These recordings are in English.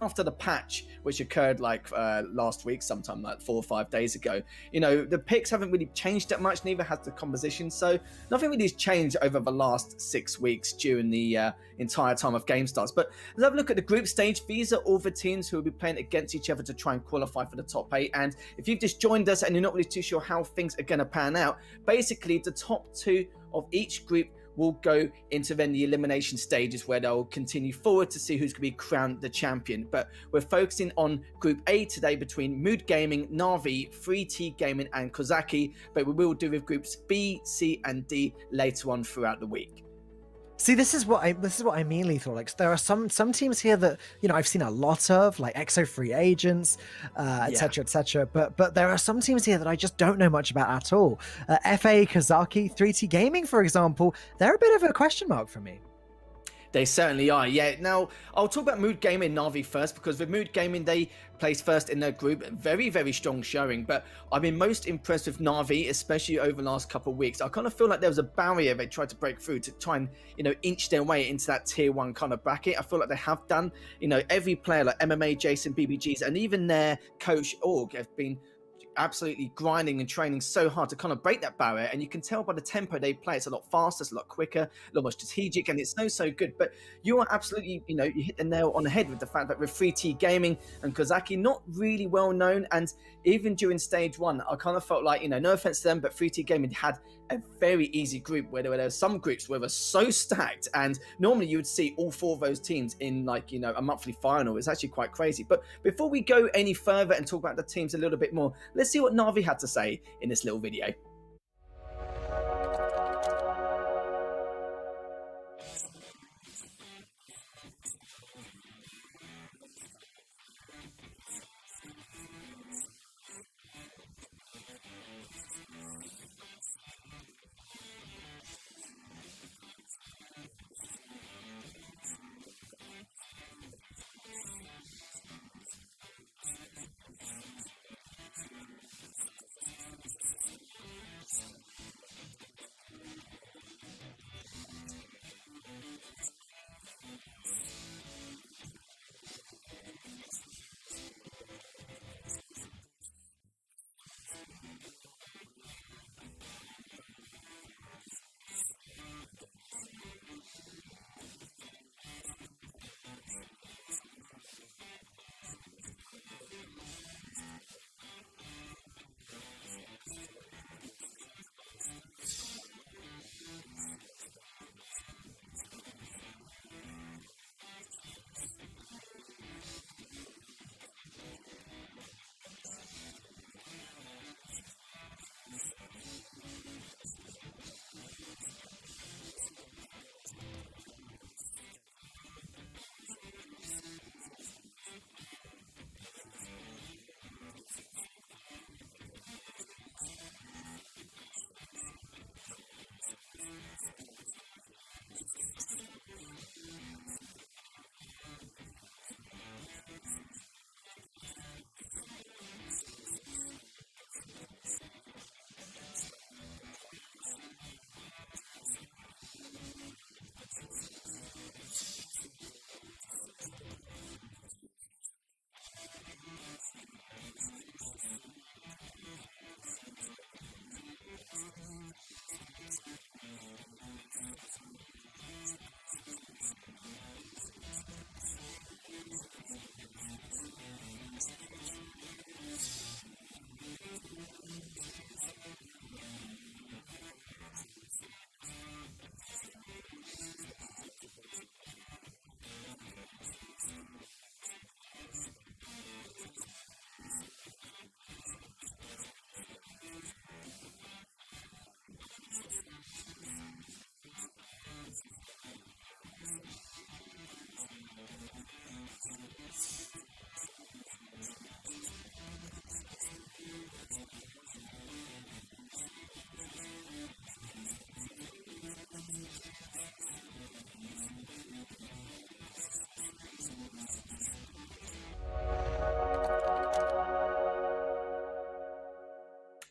After the patch, which occurred like last week, sometime like 4 or 5 days ago, you know, the picks haven't really changed that much, neither has the composition. So nothing really has changed over the last 6 weeks during the entire time of Gamestars. But let's have a look at the group stage. These are all the teams who will be playing against each other to try and qualify for the top 8. And if you've just joined us and you're not really too sure how things are going to pan out, basically the top 2 of each group will go into then the elimination stages where they'll continue forward to see who's going to be crowned the champion. But we're focusing on Group A today between Mood Gaming, Na'Vi, 3T Gaming and Kozaki, but we will do with Groups B, C and D later on throughout the week. See, this is what I mainly thought. Like, there are some teams here that, you know, I've seen a lot of, like Exo Free Agents, etc., etc. But there are some teams here that I just don't know much about at all. FA, Kozaki, 3T Gaming, for example, they're a bit of a question mark for me. They certainly are, yeah. Now, I'll talk about Mood Gaming and Na'Vi first, because with Mood Gaming, they placed first in their group. Very, very strong showing. But I've been most impressed with Na'Vi, especially over the last couple of weeks. I kind of feel like there was a barrier they tried to break through to try and, you know, inch their way into that tier 1 kind of bracket. I feel like they have done. You know, every player like MMA, Jason, BBGs, and even their coach, Org, have been absolutely grinding and training so hard to kind of break that barrier, and you can tell by the tempo they play, it's a lot faster, it's a lot quicker, a lot more strategic, and it's so good. But you are absolutely, you know, you hit the nail on the head with the fact that with 3T Gaming and Kozaki, not really well known, and even during stage 1, I kind of felt like, you know, no offense to them, but 3T Gaming had a very easy group where there were some groups where they were so stacked, and normally you would see all 4 of those teams in, like, you know, a monthly final. It's actually quite crazy. But before we go any further and talk about the teams a little bit more, let's see what Na'Vi had to say in this little video.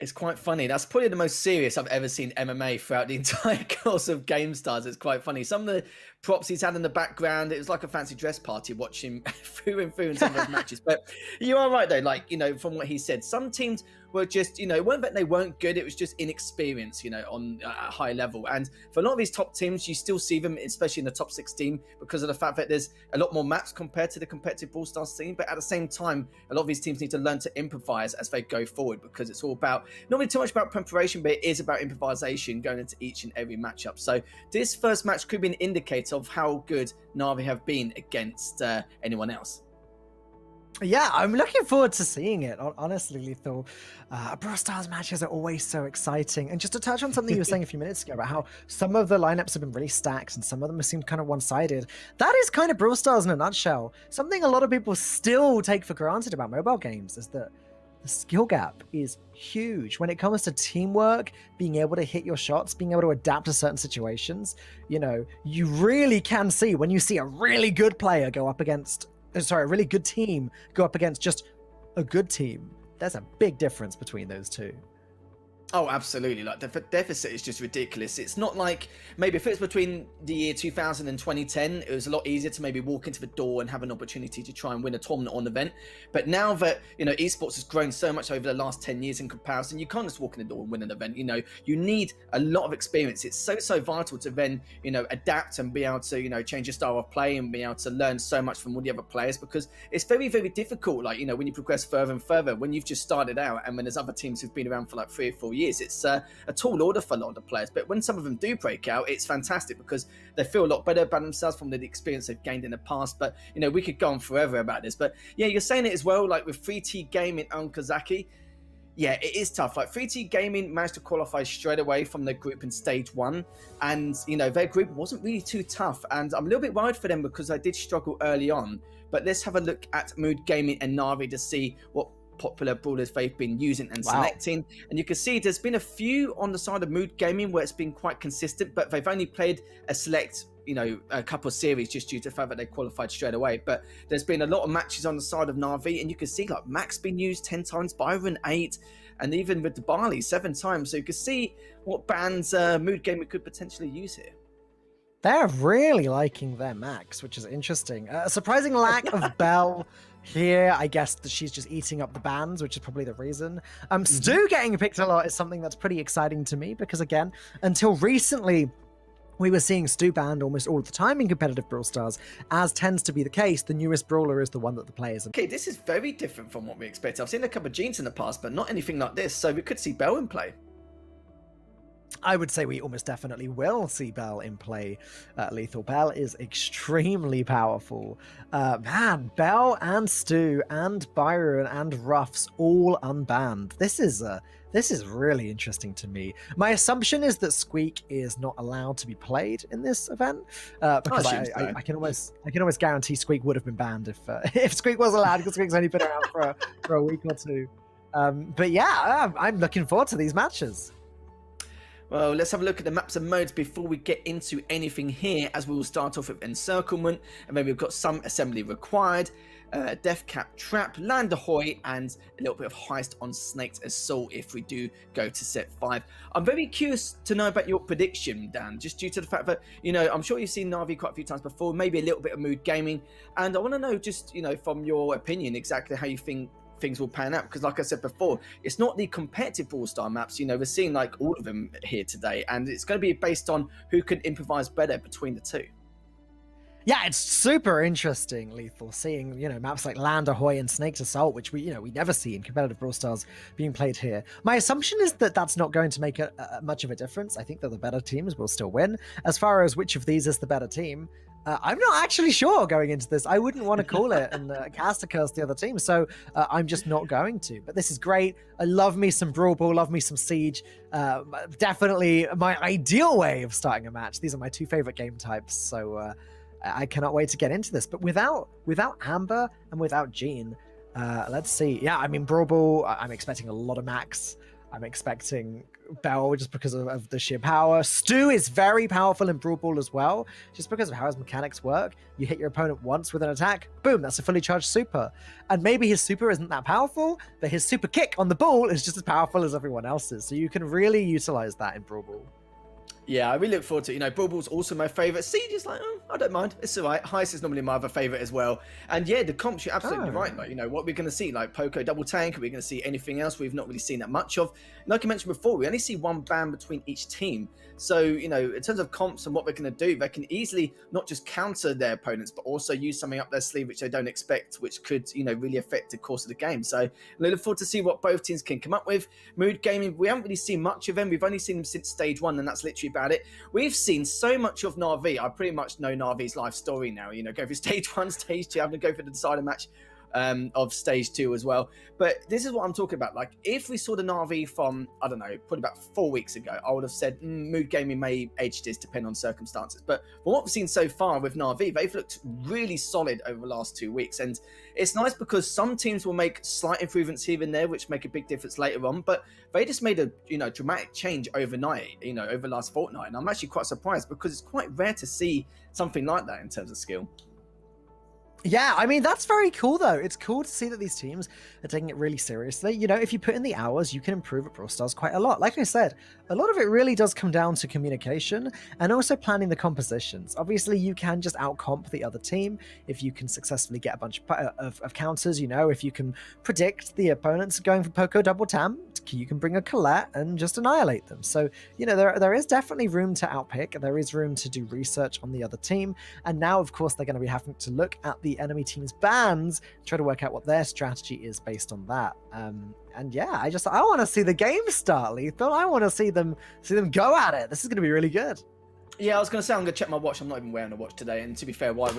It's quite funny. That's probably the most serious I've ever seen MMA throughout the entire course of Gamestars. It's quite funny. Some of the props he's had in the background, it was like a fancy dress party watching through and through in some of those matches. But you are right, though. Like, from what he said, some teams were just, it wasn't that they weren't good. It was just inexperience, on a high level. And for a lot of these top teams, you still see them, especially in the top 16, because of the fact that there's a lot more maps compared to the competitive Brawl Stars scene. But at the same time, a lot of these teams need to learn to improvise as they go forward, because it's all about, not really too much about preparation, but it is about improvisation going into each and every matchup. So this first match could be an indicator of how good Na'Vi have been against anyone else. Yeah, I'm looking forward to seeing it. Honestly, Lethal, Brawl Stars matches are always so exciting. And just to touch on something you were saying a few minutes ago about how some of the lineups have been really stacked and some of them have seemed kind of one-sided, that is kind of Brawl Stars in a nutshell. Something a lot of people still take for granted about mobile games is that the skill gap is huge when it comes to teamwork, being able to hit your shots, being able to adapt to certain situations. You really can see when you see a really good player go up against, a really good team go up against just a good team. There's a big difference between those two. Oh, absolutely. Like, the deficit is just ridiculous. It's not like maybe if it's between the year 2000 and 2010, it was a lot easier to maybe walk into the door and have an opportunity to try and win a tournament or an event. But now that, esports has grown so much over the last 10 years in comparison, you can't just walk in the door and win an event. You need a lot of experience. It's so vital to then, adapt and be able to, change your style of play and be able to learn so much from all the other players, because it's very, very difficult. Like, when you progress further and further, when you've just started out and when there's other teams who've been around for like 3 or 4 years, it's a tall order for a lot of the players. But when some of them do break out, it's fantastic because they feel a lot better about themselves from the experience they've gained in the past. But we could go on forever about this. But yeah, you're saying it as well, like with 3T Gaming and Kazaki. Yeah, it is tough. Like 3T Gaming managed to qualify straight away from their group in stage 1, and their group wasn't really too tough. And I'm a little bit worried for them because I did struggle early on. But let's have a look at Mood Gaming and Na'Vi to see what popular brawlers they've been using and selecting. And you can see there's been a few on the side of Mood Gaming where it's been quite consistent, but they've only played a select, a couple of series just due to the fact that they qualified straight away. But there's been a lot of matches on the side of Na'Vi, and you can see like Max been used 10 times, Byron 8, and even with the Barley 7 times. So you can see what bands Mood Gaming could potentially use here. They're really liking their Max, which is interesting. A surprising lack of Belle here. I guess that she's just eating up the bans, which is probably the reason. Stu getting picked a lot is something that's pretty exciting to me because, again, until recently, we were seeing Stu banned almost all the time in competitive Brawl Stars. As tends to be the case, the newest brawler is the one that the players... Okay, this is very different from what we expected. I've seen a couple of Jeans in the past, but not anything like this. So we could see Belle in play. I would say we almost definitely will see Belle in play. Lethal Belle is extremely powerful. Man, Belle and Stu and Byron and Ruffs all unbanned. This is really interesting to me. My assumption is that Squeak is not allowed to be played in this event because I can almost guarantee Squeak would have been banned if Squeak was allowed, because Squeak's only been around for a week or two. But yeah, I'm looking forward to these matches. Well, let's have a look at the maps and modes before we get into anything here, as we will start off with Encirclement, and then we've got some assembly required, Death Cap Trap, Land Ahoy, and a little bit of Heist on Snake's Assault if we do go to set 5. I'm very curious to know about your prediction, Dan, just due to the fact that, I'm sure you've seen Na'Vi quite a few times before, maybe a little bit of Mood Gaming, and I want to know just, from your opinion, exactly how you think things will pan out, because like I said before, it's not the competitive Brawl Star maps. We're seeing like all of them here today, and it's going to be based on who can improvise better between the two. Yeah, it's super interesting, Lethal, seeing, maps like Land Ahoy and Snake's Assault, which we never see in competitive Brawl Stars being played here. My assumption is that that's not going to make much of a difference. I think that the better teams will still win. As far as which of these is the better team, I'm not actually sure going into this. I wouldn't want to call it and cast a curse the other team, so I'm just not going to. But this is great. I love me some Brawl Ball, love me some Siege. Definitely my ideal way of starting a match. These are my 2 favorite game types, so I cannot wait to get into this. But without Amber and without Jean, let's see. Yeah, I mean, Brawl Ball, I'm expecting a lot of Max. I'm expecting Bell just because of the sheer power. Stu is very powerful in Brawl Ball as well, just because of how his mechanics work. You hit your opponent once with an attack, boom, that's a fully charged super. And maybe his super isn't that powerful, but his super kick on the ball is just as powerful as everyone else's. So you can really utilize that in Brawl Ball. Yeah, I really look forward to it. You know, Brawl Ball's also my favourite. Siege is like, oh, I don't mind. It's all right. Heist is normally my other favourite as well. And yeah, the comps, you're absolutely right. Like, you know, what we're going to see, like Poco Double Tank, are we going to see anything else we've not really seen that much of? Like I mentioned before, we only see one ban between each team. So, you know, in terms of comps and what we're going to do, they can easily not just counter their opponents, but also use something up their sleeve which they don't expect, which could, you know, really affect the course of the game. So I look forward to see what both teams can come up with. Mood Gaming, we haven't really seen much of them. We've only seen them since stage 1, and that's literally about it. We've seen so much of Na'Vi. I pretty much know Na'Vi's life story now. You know, go through stage 1, stage 2. I'm going to go for the decider match of stage 2 as well. But this is what I'm talking about. Like, if we saw the Na'Vi from, I don't know, probably about 4 weeks ago, I would have said Mood Gaming may edge this depending on circumstances. But from what we've seen so far with Na'Vi, they've looked really solid over the last 2 weeks. And it's nice because some teams will make slight improvements here and there, which make a big difference later on. But they just made a, you know, dramatic change overnight, you know, over the last fortnight. And I'm actually quite surprised because it's quite rare to see something like that in terms of skill. Yeah, I mean, that's very cool, though. It's cool to see that these teams are taking it really seriously. You know, if you put in the hours, you can improve at Brawl Stars quite a lot. Like I said, a lot of it really does come down to communication and also planning the compositions. Obviously, you can just outcomp the other team if you can successfully get a bunch of counters. You know, if you can predict the opponents going for Poco Double Tam, you can bring a Colette and just annihilate them. So, you know, there is definitely room to outpick. There is room to do research on the other team. And now, of course, they're going to be having to look at the enemy team's bans, try to work out what their strategy is based on that. And yeah, I want to see the game start, Lethal. I want to see them go at it. This is going to be really good. Yeah, I was going to say I'm going to check my watch. I'm not even wearing a watch today, and to be fair, why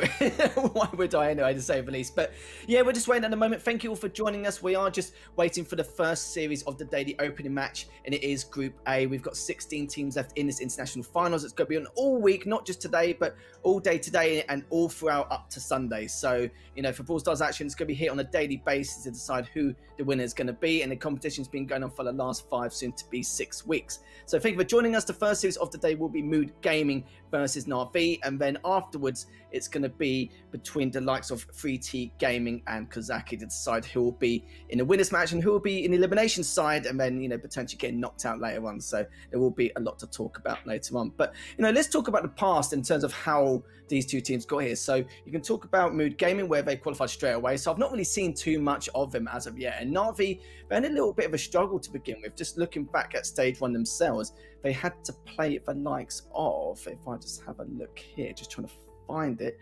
would I anyway, to say the least? But yeah, we're just waiting at the moment. Thank you all for joining us. We are just waiting for the first series of the daily opening match, and it is Group A. We've got 16 teams left in this international finals. It's going to be on all week, not just today, but all day today and all throughout up to Sunday. So, you know, for Brawl Stars action, it's going to be hit on a daily basis to decide who the winner is going to be, and the competition's been going on for the last 5, soon to be 6 weeks. So thank you for joining us. The first series of the day will be Mood Gaming versus Na'Vi, and then afterwards it's going to be between the likes of 3T Gaming and Kozaki to decide who will be in the winners match and who will be in the elimination side, and then, you know, potentially getting knocked out later on. So there will be a lot to talk about later on. But, you know, let's talk about the past in terms of how these two teams got here. So you can talk about Mood Gaming, where they qualified straight away. So I've not really seen too much of them as of yet. And Na'Vi, they had a little bit of a struggle to begin with. Just looking back at stage 1 themselves, they had to play the likes of, if I just have a look here, just trying to find it.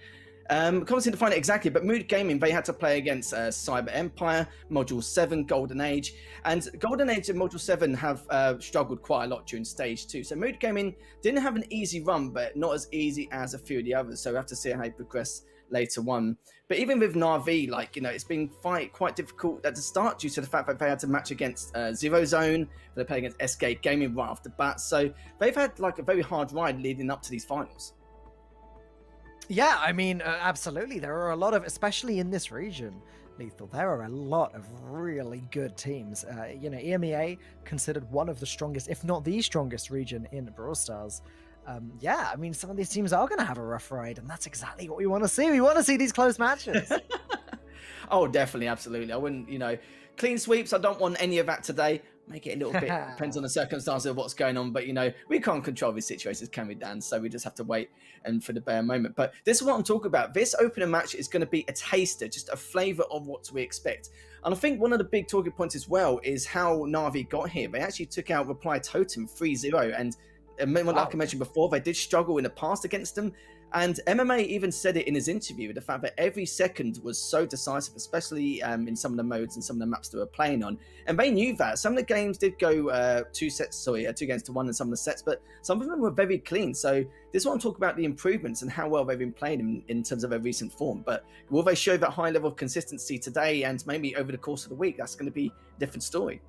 Can't seem to find it exactly, but Mood Gaming, they had to play against Cyber Empire, Module 7, Golden Age, and Golden Age and Module 7 have struggled quite a lot during stage 2. So Mood Gaming didn't have an easy run, but not as easy as a few of the others. So we have to see how they progress later on. But even with Na'Vi, like, you know, it's been quite difficult at the start due to the fact that they had to match against Zero Zone, they played against SK Gaming right off the bat. So they've had like a very hard ride leading up to these finals. Yeah, I mean, absolutely. There are a lot of, especially in this region, Lethal, there are a lot of really good teams. You know, EMEA considered one of the strongest, if not the strongest region in Brawl Stars. Yeah, I mean, some of these teams are going to have a rough ride, and that's exactly what we want to see. We want to see these close matches. Oh, definitely, absolutely. I wouldn't, you know, clean sweeps. I don't want any of that today. Make it a little bit, depends on the circumstances of what's going on. But, you know, we can't control these situations, can we, Dan? So we just have to wait and for the bare moment. But this is what I'm talking about. This opening match is going to be a taster, just a flavour of what we expect. And I think one of the big talking points as well is how Na'Vi got here. They actually took out Reply Totem 3-0. And like I mentioned before, they did struggle in the past against them. And MMA even said it in his interview, the fact that every second was so decisive, especially in some of the modes and some of the maps they were playing on. And they knew that. Some of the games did go 2 games to 1 in some of the sets, but some of them were very clean. So this is what I'm talking about, the improvements and how well they've been playing in terms of their recent form. But will they show that high level of consistency today and maybe over the course of the week? That's going to be a different story.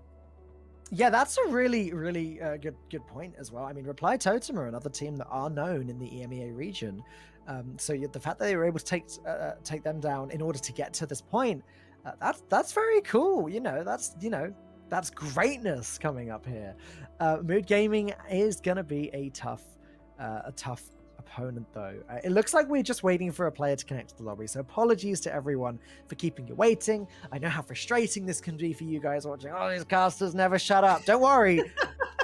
Yeah, that's a really good point as well. I mean, Reply Totem are another team that are known in the EMEA region. So the fact that they were able to take them down in order to get to this point, that's very cool. You know, that's, you know, That's greatness coming up here. Mood Gaming is going to be a tough opponent, though. It looks like we're just waiting for a player to connect to the lobby, so apologies to everyone for keeping you waiting. I know how frustrating this can be for you guys watching. Oh, these casters never shut up. Don't worry.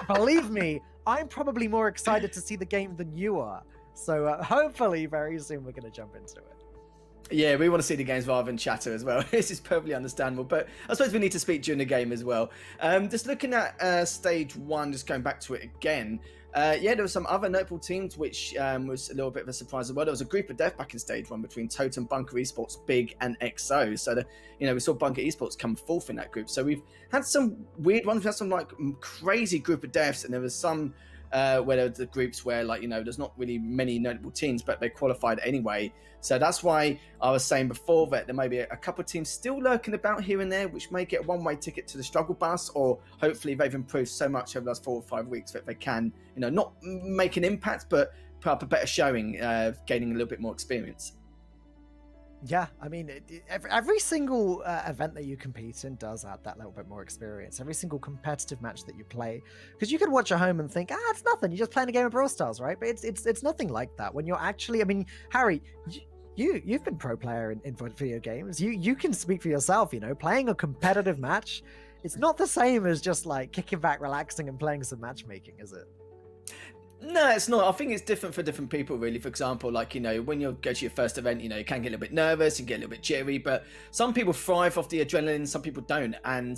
Believe me, I'm probably more excited to see the game than you are. So hopefully very soon we're going to jump into it. Yeah, we want to see the games rather than chatter as well. This is perfectly understandable, but I suppose we need to speak during the game as well. Just looking at stage 1, just going back to it again. Yeah, there were some other notable teams, which was a little bit of a surprise as well. There was a group of death back in stage 1 between Totem, Bunker Esports, Big, and XO. So, we saw Bunker Esports come fourth in that group. So we've had some weird ones. We had some like crazy group of deaths, and there was some where there were the groups where there's not really many notable teams, but they qualified anyway. So that's why I was saying before that there may be a couple of teams still lurking about here and there, which may get a one-way ticket to the struggle bus, or hopefully they've improved so much over the last 4 or 5 weeks that they can, not make an impact, but put up a better showing, gaining a little bit more experience. Yeah, I mean, every single event that you compete in does add that little bit more experience. Every single competitive match that you play, because you could watch at home and think, it's nothing. You're just playing a game of Brawl Stars, right? But it's nothing like that. When you're actually, I mean, Harry, you've been pro player in video games. You can speak for yourself. Playing a competitive match, it's not the same as just like kicking back, relaxing, and playing some matchmaking, is it? No, it's not. I think it's different for different people, really. For example, when you go to your first event, you can get a little bit nervous, you get a little bit jittery, but some people thrive off the adrenaline, some people don't. And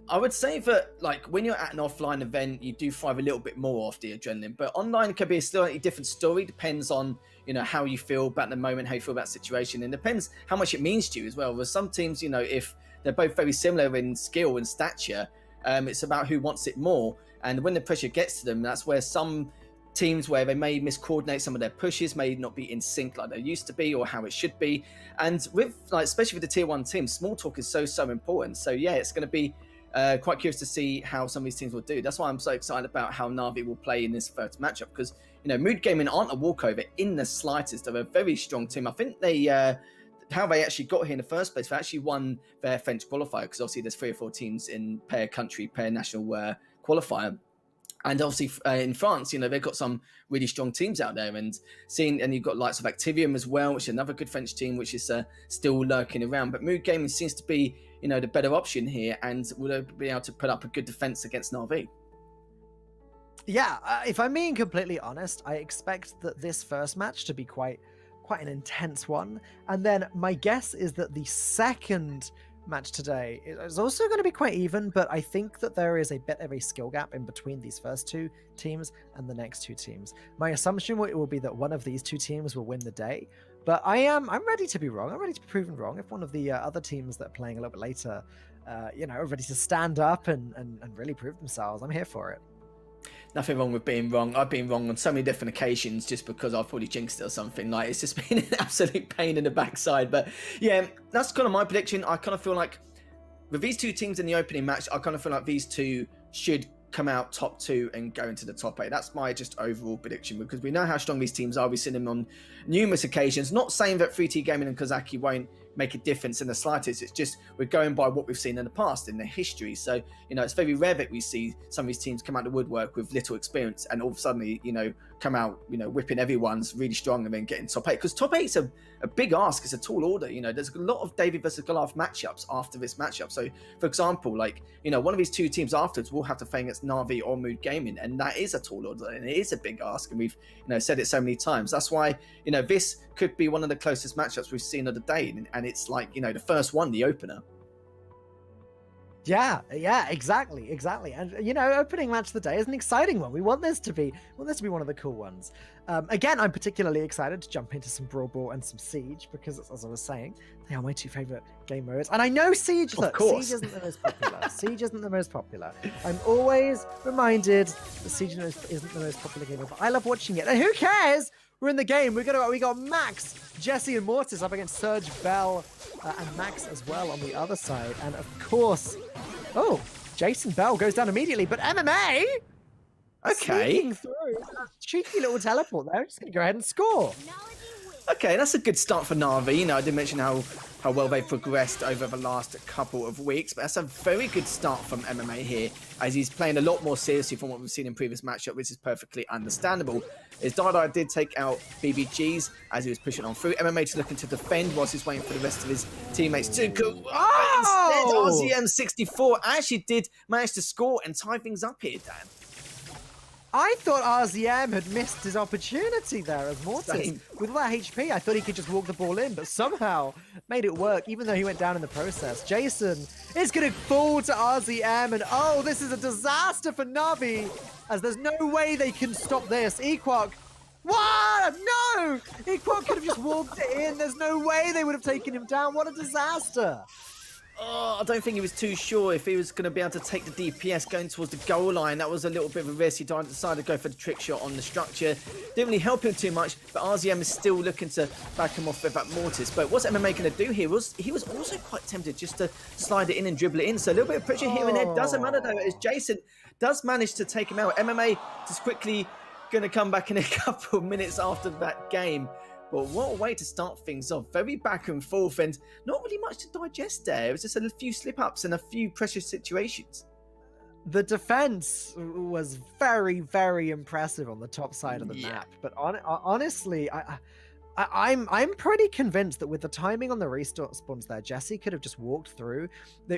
I would say that, when you're at an offline event, you do thrive a little bit more off the adrenaline. But online can be a slightly different story. Depends on, how you feel about the moment, how you feel about the situation. And depends how much it means to you as well. There's some teams, if they're both very similar in skill and stature, it's about who wants it more. And when the pressure gets to them, that's where some teams where they may miscoordinate some of their pushes, may not be in sync like they used to be or how it should be. And with especially with the tier 1 teams, small talk is so important. So yeah, it's going to be quite curious to see how some of these teams will do. That's why I'm so excited about how Na'Vi will play in this first matchup, because Mood Gaming aren't a walkover in the slightest. They're a very strong team. I think they how they actually got here in the first place, they actually won their French qualifier, because obviously there's 3 or 4 teams in per country, per national qualifier. And obviously in France, they've got some really strong teams out there, and you've got likes of Activium as well, which is another good French team, which is still lurking around. But Mood Gaming seems to be, the better option here, and will be able to put up a good defense against Na'Vi. Yeah, if I'm being completely honest, I expect that this first match to be quite an intense one, and then my guess is that the second match today is also going to be quite even, but I think that there is a bit of a skill gap in between these first 2 teams and the next 2 teams. My assumption will be that one of these 2 teams will win the day, but I'm ready to be wrong. I'm ready to be proven wrong. If one of the other teams that are playing a little bit later, are ready to stand up and really prove themselves, I'm here for it. Nothing wrong with being wrong. I've been wrong on so many different occasions just because I've probably jinxed it or something. It's just been an absolute pain in the backside. But yeah, that's kind of my prediction. I kind of feel like with these 2 teams in the opening match, I kind of feel like these 2 should come out top 2 and go into the top 8. That's my just overall prediction, because we know how strong these teams are. We've seen them on numerous occasions. Not saying that 3T Gaming and Kozaki won't make a difference in the slightest. It's just we're going by what we've seen in the past, in their history. So, it's very rare that we see some of these teams come out of the woodwork with little experience and all of a sudden, come out, whipping everyone's really strong and then getting top 8. Because top 8 is a big ask. It's a tall order. There's a lot of David versus Goliath matchups after this matchup. So, for example, one of these 2 teams afterwards will have to play against Na'Vi or Mood Gaming, and that is a tall order and it is a big ask. And we've, said it so many times. That's why, this could be one of the closest matchups we've seen of the day, and it's the first one, the opener. Yeah, exactly. And opening match of the day is an exciting one. We want this to be one of the cool ones. Again, I'm particularly excited to jump into some Brawl Ball and some Siege, because as I was saying, they are my 2 favorite game modes. And I know Siege, Siege isn't the most popular. Siege isn't the most popular. I'm always reminded that Siege isn't the most popular game mode, but I love watching it. And who cares? We're in the game. We got Max, Jesse, and Mortis up against Surge, Bell, and Max as well on the other side. And of course, Jason Bell goes down immediately, but MMA sneaking through a cheeky little teleport there. Just gonna go ahead and score. Okay, that's a good start for Na'Vi. I did mention how how well they've progressed over the last couple of weeks. But that's a very good start from MMA here, as he's playing a lot more seriously from what we've seen in previous matchup, which is perfectly understandable. As Dada did take out BBGs as he was pushing on through. MMA to looking to defend whilst he's waiting for the rest of his teammates to go. Instead, RZM 64 actually did manage to score and tie things up here, Dan. I thought RZM had missed his opportunity there as Mortis. Same. With all that HP, I thought he could just walk the ball in, but somehow made it work, even though he went down in the process. Jason is going to fall to RZM, and oh, this is a disaster for Na'Vi, as there's no way they can stop this. Equok, what? No! Equok could have just walked it in. There's no way they would have taken him down. What a disaster. Oh, I don't think he was too sure if he was going to be able to take the DPS going towards the goal line. That was a little bit of a risk. He decided to go for the trick shot on the structure. Didn't really help him too much, but RZM is still looking to back him off with that Mortis. But what's MMA going to do here? He was also quite tempted just to slide it in and dribble it in. So a little bit of pressure here and there. Doesn't matter though, as Jason does manage to take him out. MMA just quickly going to come back in a couple of minutes after that game. But what a way to start things off. Very back and forth and not really much to digest there. It was just a few slip-ups and a few precious situations. The defense was very, very impressive on the top side of the map. But honestly, I'm pretty convinced that with the timing on the respawns there, Jessie could have just walked through.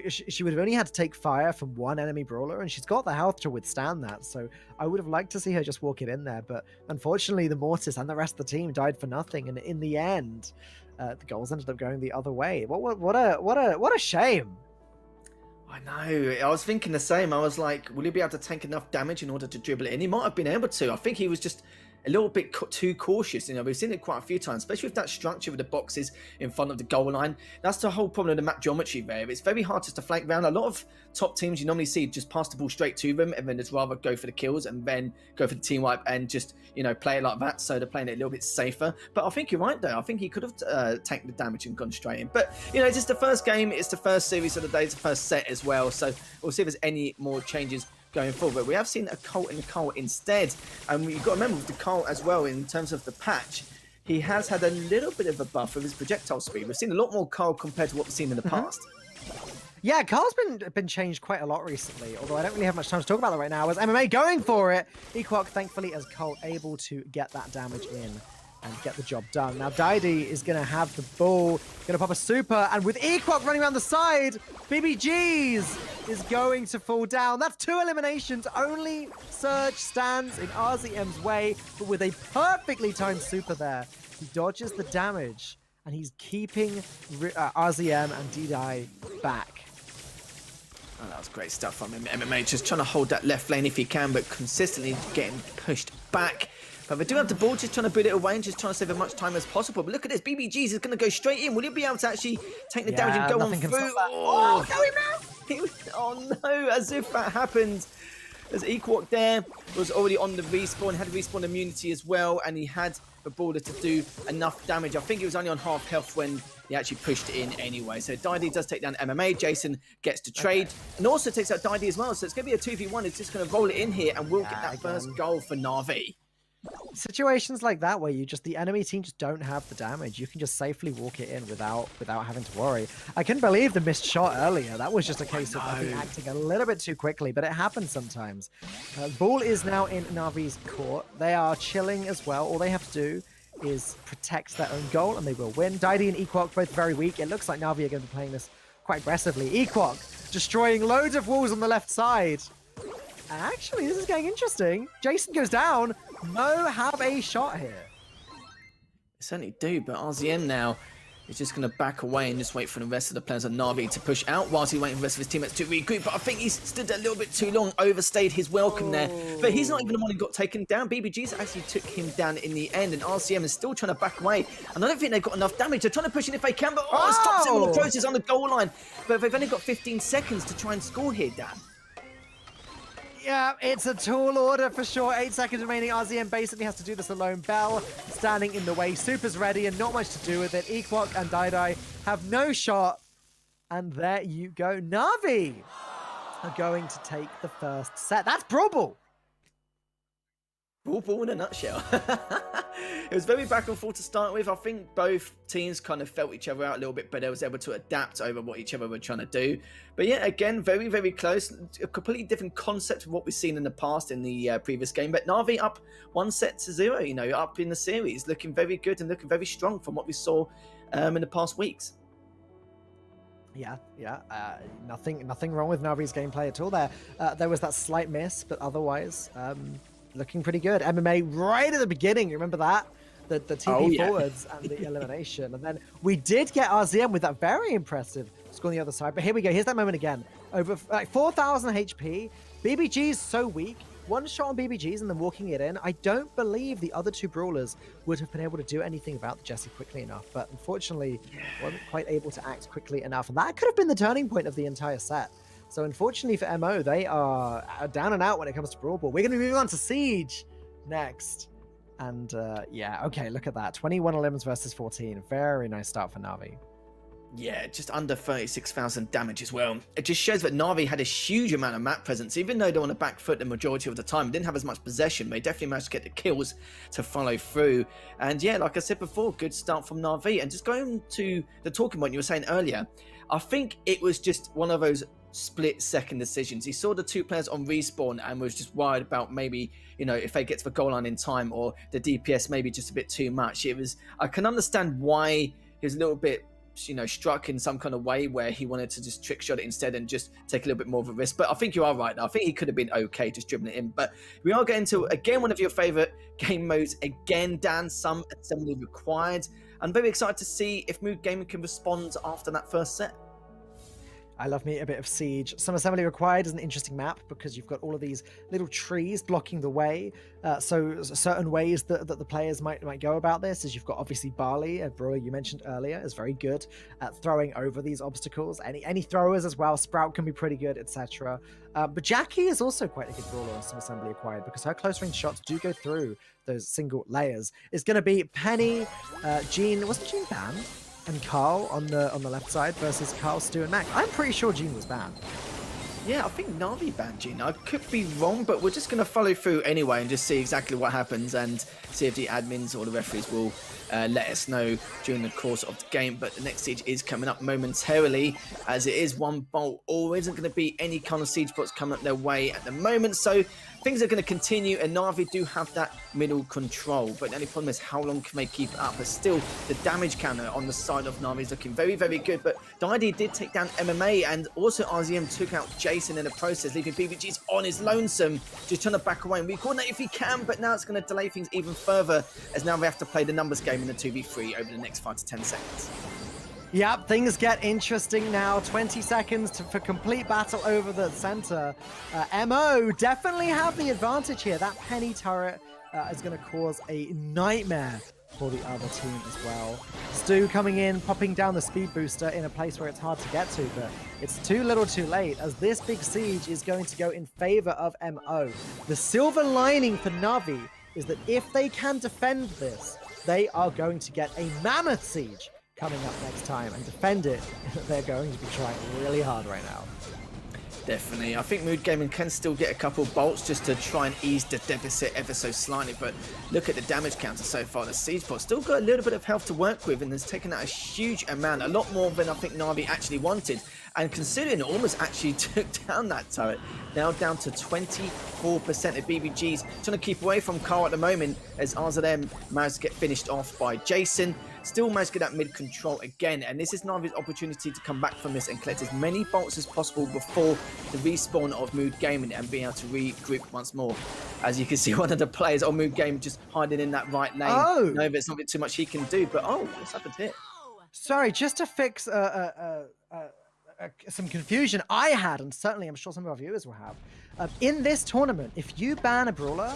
She would have only had to take fire from one enemy brawler, and she's got the health to withstand that. So I would have liked to see her just walk it in there. But unfortunately, the Mortis and the rest of the team died for nothing. And in the end, the goals ended up going the other way. What a shame. I know. I was thinking the same. I was like, will he be able to take enough damage in order to dribble it in? He might have been able to. I think he was just a little bit too cautious. You know, we've seen it quite a few times, especially with that structure with the boxes in front of the goal line. That's the whole problem of the map geometry there. It's very hard just to flank around. A lot of top teams you normally see just pass the ball straight to them and then just rather go for the kills and then go for the team wipe and just, you know, play it like that. So they're playing it a little bit safer. But I think you're right though. I think he could have taken the damage and gone straight in. But, you know, it's just the first game. It's the first series of the day. It's the first set as well. So we'll see if there's any more changes going forward. But we have seen a Colt and a Colt instead, and you've got to remember with the Colt as well, in terms of the patch, he has had a little bit of a buff with his projectile speed. We've seen a lot more Colt compared to what we've seen in the past. Yeah, Carl's been changed quite a lot recently, although I don't really have much time to talk about that right now, as MMA going for it. Equok, thankfully, as Colt able to get that damage in and get the job done. Now, Daidi is going to have the ball, going to pop a super, and with Equok running around the side, BBGs is going to fall down. That's 2 eliminations. Only Surge stands in RZM's way, but with a perfectly timed super there, he dodges the damage, and he's keeping RZM and Daidi back. Oh, that was great stuff from him. MMA just trying to hold that left lane if he can, but consistently getting pushed back. But they do have the ball, just trying to put it away and just trying to save as much time as possible. But look at this, BBGs is going to go straight in. Will he be able to actually take the damage and go on through? Oh no, as if that happened. As Equok there was already on the respawn, had respawn immunity as well, and he had the baller to do enough damage. I think he was only on half health when he actually pushed it in anyway. So Daidi does take down MMA. Jason gets to trade and also takes out Daidi as well. So it's going to be a 2v1. It's just going to roll it in here and we'll get that first goal for Na'Vi. Situations like that where the enemy team just don't have the damage, you can just safely walk it in without having to worry. I couldn't believe the missed shot earlier. That was just a case of acting a little bit too quickly, but it happens sometimes. Ball is now in Na'Vi's court. They are chilling as well. All they have to do is protect their own goal and they will win. Daidi and Equok both very weak. It looks like Na'Vi are going to be playing this quite aggressively. Equok destroying loads of walls on the left side. And actually, this is getting interesting. Jason goes down. Mo have a shot here. They certainly do, but RZM now is just going to back away and just wait for the rest of the players on Na'Vi to push out whilst he waiting for the rest of his teammates to regroup. But I think he stood a little bit too long, overstayed his welcome there. But he's not even the one who got taken down. BBGs actually took him down in the end, and RCM is still trying to back away. And I don't think they've got enough damage. They're trying to push in if they can, but it stops him in the process on the goal line. But they've only got 15 seconds to try and score here, Dan. Yeah, it's a tall order for sure. 8 seconds remaining. RZM basically has to do this alone. Bell standing in the way. Super's ready and not much to do with it. Equok and Daidi have no shot. And there you go. Na'Vi are going to take the first set. That's Brawl Ball. Brawl Ball in a nutshell. it was very back and forth to start with. I think both teams kind of felt each other out a little bit, but they was able to adapt over what each other were trying to do. But yeah, again, very, very close. A completely different concept of what we've seen in the past in the previous game. But Na'Vi up 1-0, you know, up in the series, looking very good and looking very strong from what we saw in the past weeks. Yeah. Nothing wrong with Navi's gameplay at all there. There was that slight miss, but otherwise, looking pretty good. MMA right at the beginning, you remember that? The TP forwards and the elimination. And then we did get RZM with that very impressive score on the other side. But here we go. Here's that moment again. Over like 4,000 HP. BBG's so weak. One shot on BBG's and then walking it in. I don't believe the other two brawlers would have been able to do anything about the Jesse quickly enough, but unfortunately wasn't quite able to act quickly enough. And that could have been the turning point of the entire set. So unfortunately for MO, they are down and out when it comes to Brawl Ball. We're going to be moving on to Siege next. And yeah, okay, look at that. 21 elims versus 14. Very nice start for Na'Vi. Yeah, just under 36,000 damage as well. It just shows that Na'Vi had a huge amount of map presence, even though they're on the back foot the majority of the time. Didn't have as much possession, but they definitely managed to get the kills to follow through. And yeah, like I said before, good start from Na'Vi. And just going to the talking point you were saying earlier, I think it was just one of those split-second decisions. He saw the two players on respawn and was just worried about maybe, you know, if they get to the goal line in time or the DPS maybe just a bit too much. I can understand why he was a little bit, you know, struck in some kind of way where he wanted to just trick shot it instead and just take a little bit more of a risk. But I think you are right. I think he could have been okay just dribbling it in. But we are getting to, again, one of your favorite game modes. Again, Dan, some assembly required. I'm very excited to see if Mood Gaming can respond after that first set. I love me a bit of Siege. Some assembly required is an interesting map because you've got all of these little trees blocking the way. So certain ways that the players might go about this is you've got obviously Barley, a brawler you mentioned earlier, is very good at throwing over these obstacles. Any throwers as well. Sprout can be pretty good, etc. But Jackie is also quite a good brawler on some assembly required because her close range shots do go through those single layers. It's going to be Penny, Jean. Wasn't Jean banned? And Carl on the left side versus Carl, Stu, and Mac. I'm pretty sure Jean was banned. Yeah, I think Na'Vi banned Jean. I could be wrong, but we're just going to follow through anyway and just see exactly what happens and see if the admins or the referees will let us know during the course of the game. But the next siege is coming up momentarily, as it is one bolt or isn't going to be any kind of siege bots coming up their way at the moment. So things are going to continue, and Na'Vi do have that middle control. But the only problem is how long can they keep it up? But still, the damage counter on the side of Na'Vi is looking very, very good. But Didi did take down MMA, and also RZM took out Jason in the process, leaving BBG's on his lonesome, just trying to back away and re-coordinate if he can. But now it's going to delay things even further, as now they have to play the numbers game in the 2v3 over the next 5 to 10 seconds. Yep, things get interesting now. 20 seconds for complete battle over the center. MO definitely have the advantage here. That Penny turret is going to cause a nightmare for the other team as well. Stu coming in, popping down the speed booster in a place where it's hard to get to, but it's too little too late, as this big siege is going to go in favor of MO. The silver lining for Na'Vi is that if they can defend this, they are going to get a mammoth siege coming up next time, and defend it, they're going to be trying really hard right now. Definitely. I think Mood Gaming can still get a couple bolts just to try and ease the deficit ever so slightly, but look at the damage counter so far. The Siege Bot still got a little bit of health to work with and has taken out a huge amount, a lot more than I think Na'Vi actually wanted. And considering it almost actually took down that turret, now down to 24% of BBGs. Trying to keep away from Carl at the moment, as RZM managed to get finished off by Jason. Still managed to get that mid control again, and this is Na'Vi's opportunity to come back from this and collect as many bolts as possible before the respawn of Mood Gaming and being able to regroup once more. As you can see, one of the players on Mood Gaming just hiding in that right lane. Oh! No, there's not too much he can do, but oh, what's happened here? Sorry, just to fix some confusion I had, and certainly I'm sure some of our viewers will have. In this tournament, if you ban a brawler,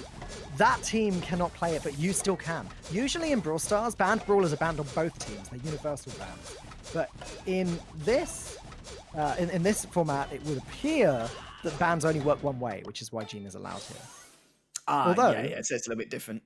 that team cannot play it, but you still can. Usually in Brawl Stars, banned brawlers are banned on both teams. They're universal bans. But in this in this format, it would appear that bans only work one way, which is why Gene is allowed here. Although, yeah, so it's a little bit different.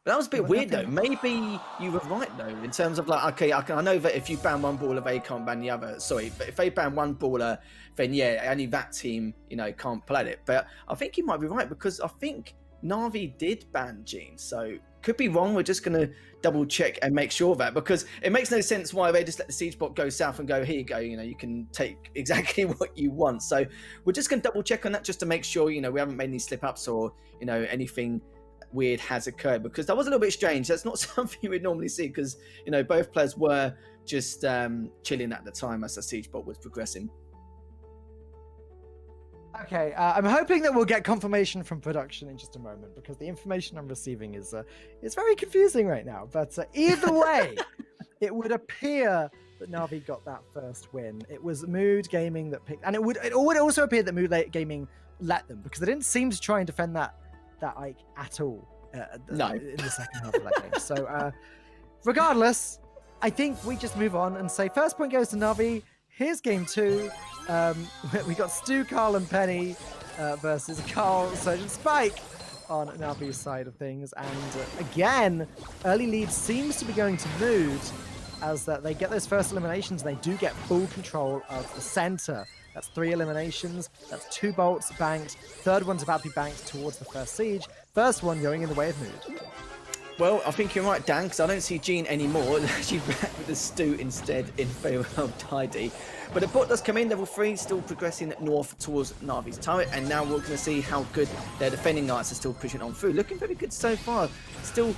But that was a bit weird, though. Maybe you were right, though, in terms of, like, okay, I know that if you ban one brawler, they can't ban the other. Sorry, but if they ban one brawler, then, yeah, only that team, you know, can't play it. But I think you might be right, because I think Na'Vi did ban Gene. So could be wrong. We're just going to double check and make sure of that, because it makes no sense why they just let the siege bot go south and go, here you go, you can take exactly what you want. So we're just going to double check on that just to make sure, we haven't made any slip ups or, anything weird has occurred, because that was a little bit strange. That's not something we'd normally see, because, both players were just chilling at the time as the siege bot was progressing. Okay, I'm hoping that we'll get confirmation from production in just a moment, because the information I'm receiving is very confusing right now. But either way, it would appear that Na'Vi got that first win. It was Mood Gaming that picked, and it would also appear that Mood Gaming let them, because they didn't seem to try and defend that Ike at all. No, in the second half of that game. So, regardless, I think we just move on and say first point goes to Na'Vi. Here's game 2. We got Stu, Carl, and Penny versus Carl, Surge, and Spike on Na'Vi's side of things. And again, early lead seems to be going to Mood, as that they get those first eliminations. And they do get full control of the center. That's 3 eliminations. That's 2 bolts banked. Third one's about to be banked towards the first siege. First one going in the way of Mood. Well, I think you're right, Dan, because I don't see Gene anymore. She's back with the Stu instead in favour of Tidy. But the bot does come in, level 3, still progressing north towards Na'Vi's turret. And now we're going to see how good their defending knights are still pushing on through. Looking very good so far. Still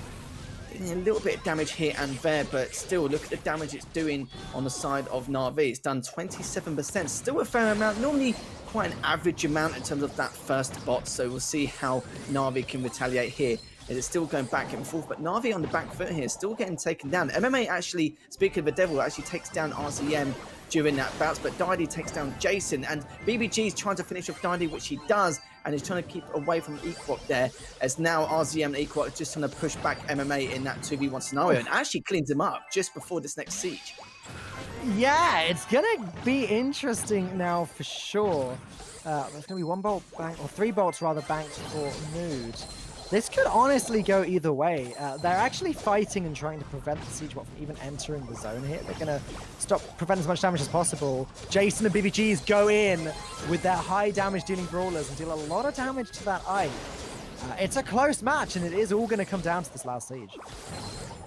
a little bit of damage here and there, but still look at the damage it's doing on the side of Na'Vi. It's done 27%, still a fair amount, normally quite an average amount in terms of that first bot. So we'll see how Na'Vi can retaliate here. It is still going back and forth, but Na'Vi on the back foot here, still getting taken down. MMA actually, speaking of the devil, actually takes down RCM during that bounce, but Didi takes down Jason, and BBG is trying to finish off Didi, which he does, and is trying to keep away from Equok there, as now RZM and Equok are just trying to push back MMA in that 2v1 scenario, and actually cleans him up just before this next siege. Yeah, it's going to be interesting now for sure. There's going to be 1 bolt banked, or 3 bolts rather, banked for Mood. This could honestly go either way. They're actually fighting and trying to prevent the siege bot from even entering the zone here. They're going to prevent as much damage as possible. Jason and BBGs go in with their high damage dealing brawlers and deal a lot of damage to that Ike. It's a close match, and it is all going to come down to this last siege.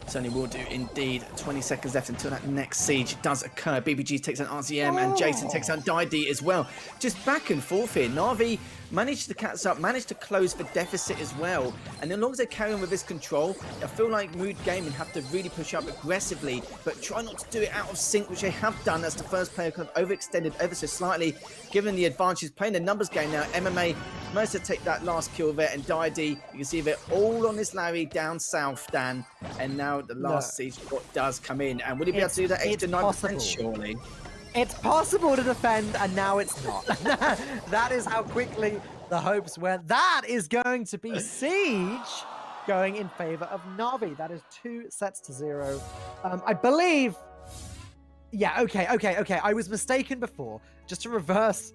Certainly will do indeed. 20 seconds left until that next siege does occur. BBG takes on RZM and Jason takes on Didi as well. Just back and forth here. Na'Vi managed to catch up, managed to close the deficit as well. And as long as they carry on with this control, I feel like Mood Gaming have to really push up aggressively, but try not to do it out of sync, which they have done as the first player kind of overextended ever so slightly, given the advantage. Playing the numbers game now, MMA managed to take that last kill there, and Didi, you can see they're all on this Larry down south, Dan. And now the last siege bot does come in. And will he be able to do that extra 9%? Surely. It's possible to defend, and now it's not. That is how quickly the hopes went. That is going to be siege going in favor of Na'Vi. That is 2-0. I believe... Yeah, okay. I was mistaken before. Just to reverse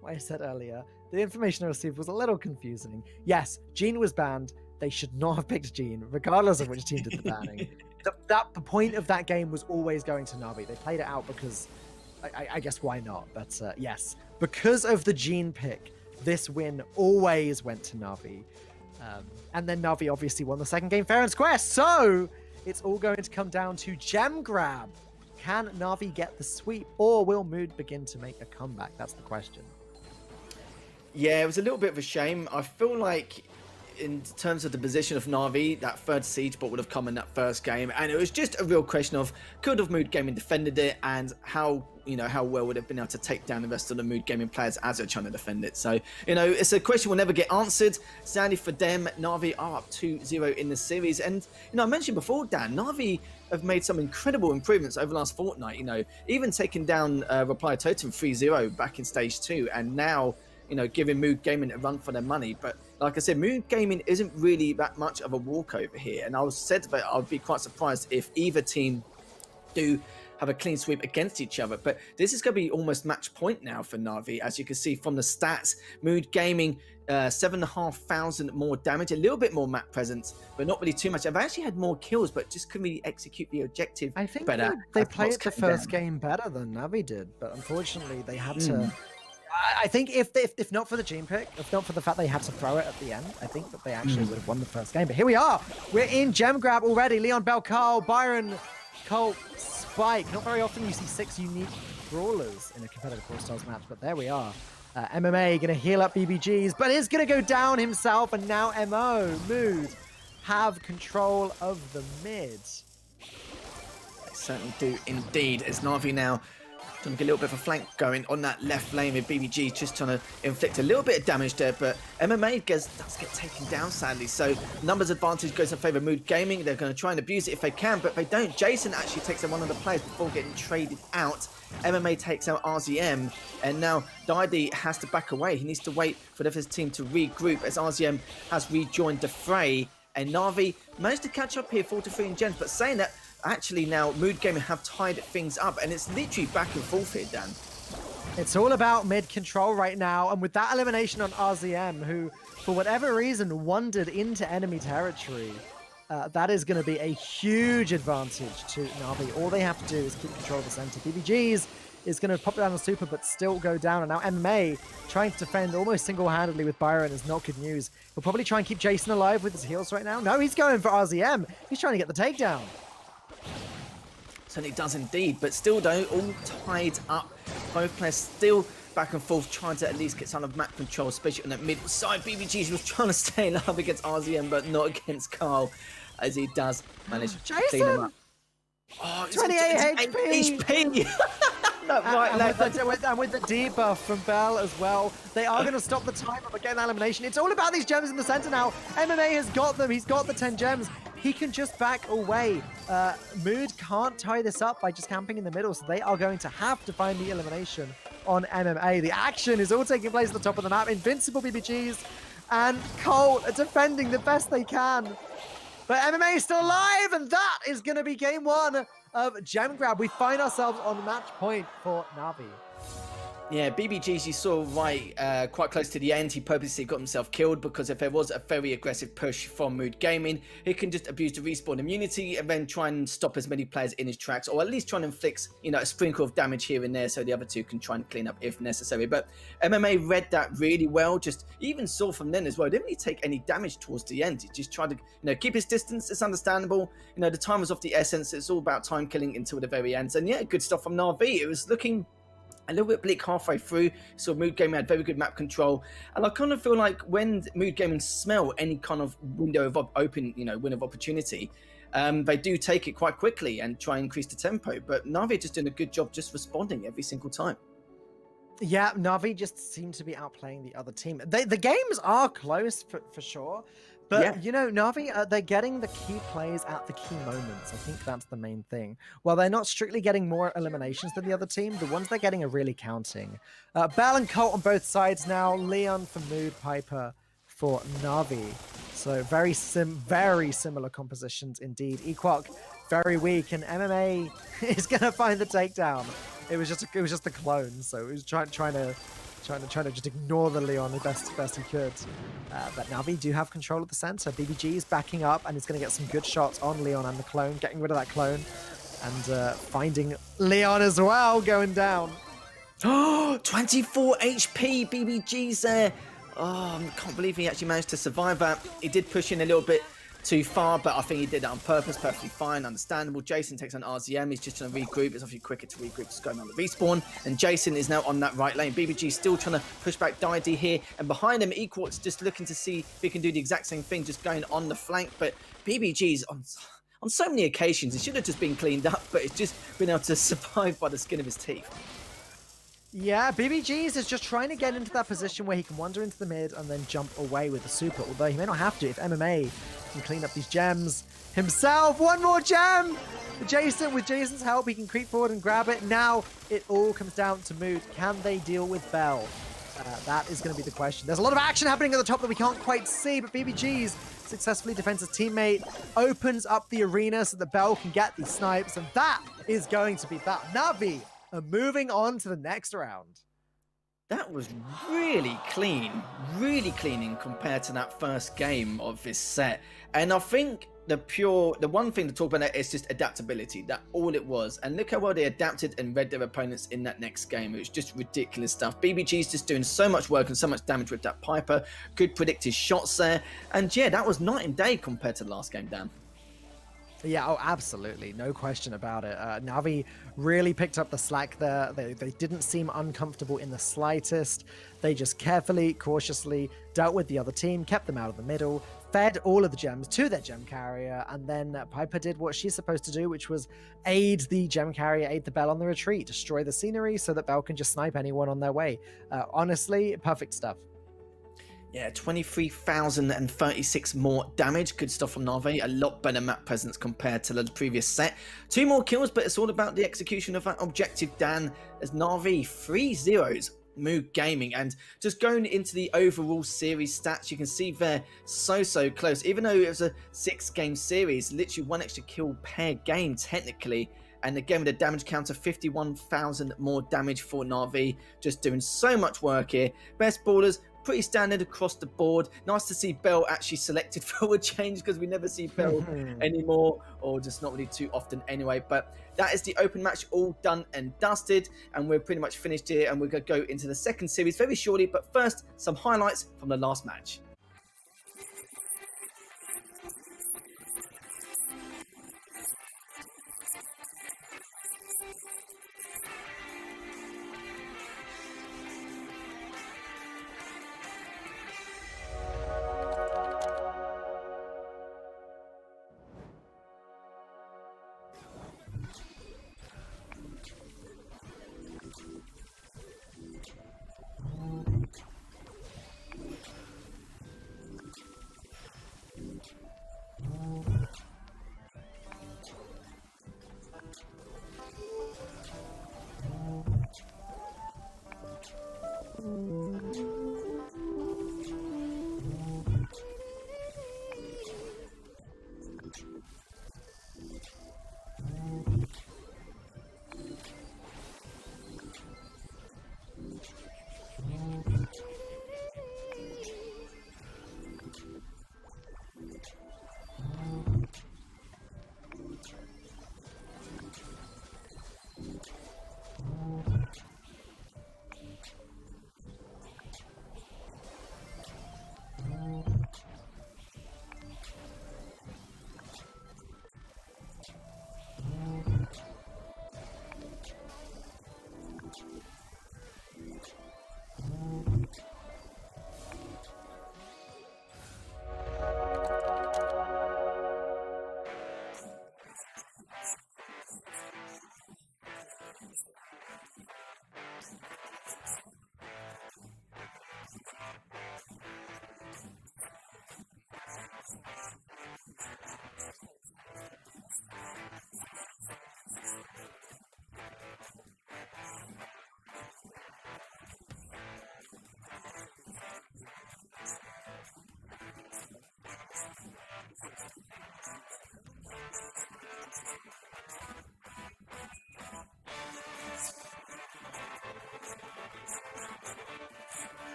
what I said earlier, the information I received was a little confusing. Yes, Gene was banned. They should not have picked Gene, regardless of which team did the banning. The point of that game was always going to Na'Vi. They played it out because... I guess why not? But yes, because of the Gene pick, this win always went to Na'Vi. And then Na'Vi obviously won the second game fair and square. So it's all going to come down to gem grab. Can Na'Vi get the sweep, or will Mood begin to make a comeback? That's the question. Yeah, it was a little bit of a shame. I feel like in terms of the position of Na'Vi, that third siege bot would have come in that first game, and it was just a real question of could have Mood Gaming defended it, and how well would have been able to take down the rest of the Mood Gaming players as they're trying to defend it. So it's a question we'll never get answered. Sadly for them, Na'Vi are up 2-0 in the series, and I mentioned before, Dan, Na'Vi have made some incredible improvements over the last fortnight. Even taking down Reply Totem 3-0 back in stage 2, and now giving Mood Gaming a run for their money. But like I said, Mood Gaming isn't really that much of a walkover here. And I said that I would be quite surprised if either team do have a clean sweep against each other. But this is going to be almost match point now for Na'Vi. As you can see from the stats, Mood Gaming, 7,500 more damage, a little bit more map presence, but not really too much. I've actually had more kills, but just couldn't really execute the objective better. They played the first game better than Na'Vi did, but unfortunately they had to I think if not for the gene pick, if not for the fact they had to throw it at the end, I think that they actually would have won the first game. But here we are. We're in gem grab already. Leon, Bell, Carl, Byron, Colt, Spike. Not very often you see 6 unique brawlers in a competitive Brawl Stars match, but there we are. MMA going to heal up BBGs, but is going to go down himself, and now Mood have control of the mid. They certainly do indeed, as Na'Vi now trying to get a little bit of a flank going on that left lane with BBG just trying to inflict a little bit of damage there, but MMA does get taken down sadly, so numbers advantage goes in favour of Mood Gaming. They're going to try and abuse it if they can, but they don't. Jason actually takes out one of the players before getting traded out. MMA takes out RZM, and now Didi has to back away. He needs to wait for the other team to regroup as RZM has rejoined the fray, and Na'Vi managed to catch up here 43 in gems, but saying that, actually now Mood Gaming have tied things up, and it's literally back and forth here, Dan. It's all about mid control right now, and with that elimination on RZM, who for whatever reason wandered into enemy territory, that is going to be a huge advantage to Na'Vi. All they have to do is keep control of the center. BBGs is going to pop down the super, but still go down. And now MMA trying to defend almost single-handedly with Byron is not good news. He'll probably try and keep Jason alive with his heals right now. No, he's going for RZM. He's trying to get the takedown. Certainly does indeed, but still though, all tied up. Both players still back and forth, trying to at least get some of map control, especially on that mid side. BBG was trying to stay alive against RZM, but not against Carl, as he does manage to clean him up. Oh, 28 HP! No, right, and with the debuff from Bell as well, they are going to stop the timer but getting that elimination. It's all about these gems in the center now. MMA has got them. He's got the 10 gems. He can just back away. Mood can't tie this up by just camping in the middle, so they are going to have to find the elimination on MMA. The action is all taking place at the top of the map. Invincible BBGs and Colt are defending the best they can. But MMA is still alive, and that is going to be game 1 of Gem Grab. We find ourselves on match point for Na'Vi. Yeah, BBGs you saw right quite close to the end. He purposely got himself killed because if there was a very aggressive push from Mood Gaming, he can just abuse the respawn immunity and then try and stop as many players in his tracks, or at least try and inflict, you know, a sprinkle of damage here and there so the other two can try and clean up if necessary. But MMA read that really well. Just even saw from then as well, he didn't really take any damage towards the end. He just tried to, keep his distance. It's understandable. The time was of the essence. It's all about time killing until the very end. And yeah, good stuff from Na'Vi. It was looking a little bit bleak halfway through. So Mood Gaming had very good map control, and I kind of feel like when Mood Gaming smell any kind of window of window of opportunity, they do take it quite quickly and try and increase the tempo. But Na'Vi just doing a good job just responding every single time. Yeah, Na'Vi just seem to be outplaying the other team. The games are close for sure. But, Na'Vi, they're getting the key plays at the key moments. I think that's the main thing. While they're not strictly getting more eliminations than the other team, the ones they're getting are really counting. Bell and Colt on both sides now. Leon for Mood, Piper for Na'Vi. So very similar compositions indeed. Equark very weak, and MMA is going to find the takedown. It was just a clone, so it was trying to just ignore the Leon the best he could. But Na'Vi do have control of the center. BBG is backing up and is going to get some good shots on Leon and the clone, getting rid of that clone and finding Leon as well going down. Oh, 24 HP BBG's there. Oh, I can't believe he actually managed to survive that. He did push in a little bit too far, but I think he did that on purpose. Perfectly fine, understandable. Jason takes on RZM. He's just trying to regroup. It's obviously quicker to regroup, just going on the respawn. And Jason is now on that right lane. BBG still trying to push back Didi here. And behind him, Equark's just looking to see if he can do the exact same thing, just going on the flank. But BBG's on so many occasions, it should have just been cleaned up, but it's just been able to survive by the skin of his teeth. Yeah, BBG's is just trying to get into that position where he can wander into the mid and then jump away with the super, although he may not have to if MMA can clean up these gems himself. One more gem! Jason, with Jason's help, he can creep forward and grab it. Now it all comes down to Mood. Can they deal with Bell? That is going to be the question. There's a lot of action happening at the top that we can't quite see, but BBG's successfully defends his teammate, opens up the arena so that Bell can get these snipes, and that is going to be that. Na'Vi are moving on to the next round. That was really clean in compared to that first game of this set. And I think the one thing to talk about is just adaptability. That all it was. And look how well they adapted and read their opponents in that next game. It was just ridiculous stuff. BBG's just doing so much work and so much damage with that Piper. Could predict his shots there. And yeah, that was night and day compared to the last game, Dan. Yeah, oh, absolutely. No question about it. Navi really picked up the slack there. They didn't seem uncomfortable in the slightest. They just carefully, cautiously dealt with the other team, kept them out of the middle, fed all of the gems to their gem carrier, and then Piper did what she's supposed to do, which was aid the gem carrier, aid the Bell on the retreat, destroy the scenery so that Bell can just snipe anyone on their way. Honestly, perfect stuff. Yeah, 23,036 more damage. Good stuff from Na'Vi. A lot better map presence compared to the previous set. 2 more kills, but it's all about the execution of that objective, Dan, as Na'Vi 3-0s Mood Gaming. And just going into the overall series stats, you can see they're so close. Even though it was a 6-game series, literally 1 extra kill per game technically. And again, with a damage counter, 51,000 more damage for Na'Vi. Just doing so much work here. Best ballers, pretty standard across the board. Nice to see Bell actually selected for a change, because we never see Bell anymore, or just not really too often anyway. But that is the open match all done and dusted, and we're pretty much finished here, and we're going to go into the second series very shortly. But first, some highlights from the last match.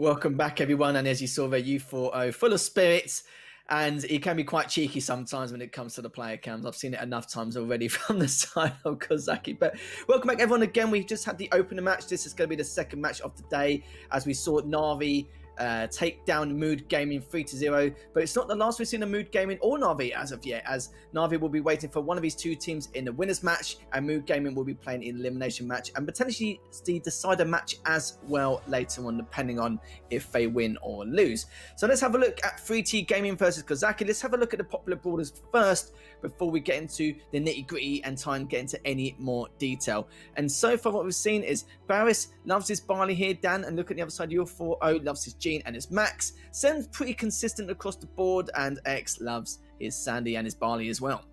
Welcome back, everyone. And as you saw there, U4O, full of spirits. And he can be quite cheeky sometimes when it comes to the player cams. I've seen it enough times already from the side of Kozaki. But welcome back, everyone. Again, we just had the opener match. This is going to be the second match of the day, as we saw Na'Vi take down Mood Gaming 3-0. But it's not the last we've seen of Mood Gaming or Na'Vi as of yet, as Na'Vi will be waiting for one of these two teams in the winners match, and Mood Gaming will be playing in elimination match and potentially the decider match as well later on, depending on if they win or lose. So let's have a look at 3T Gaming versus Kozaki. Let's have a look at the popular brawlers first before we get into the nitty gritty and try and get into any more detail. And so far what we've seen is Barris loves his Barley here, Dan, and look at the other side, U4O loves his Gene and his Max. Sen's pretty consistent across the board, and X loves his Sandy and his Barley as well.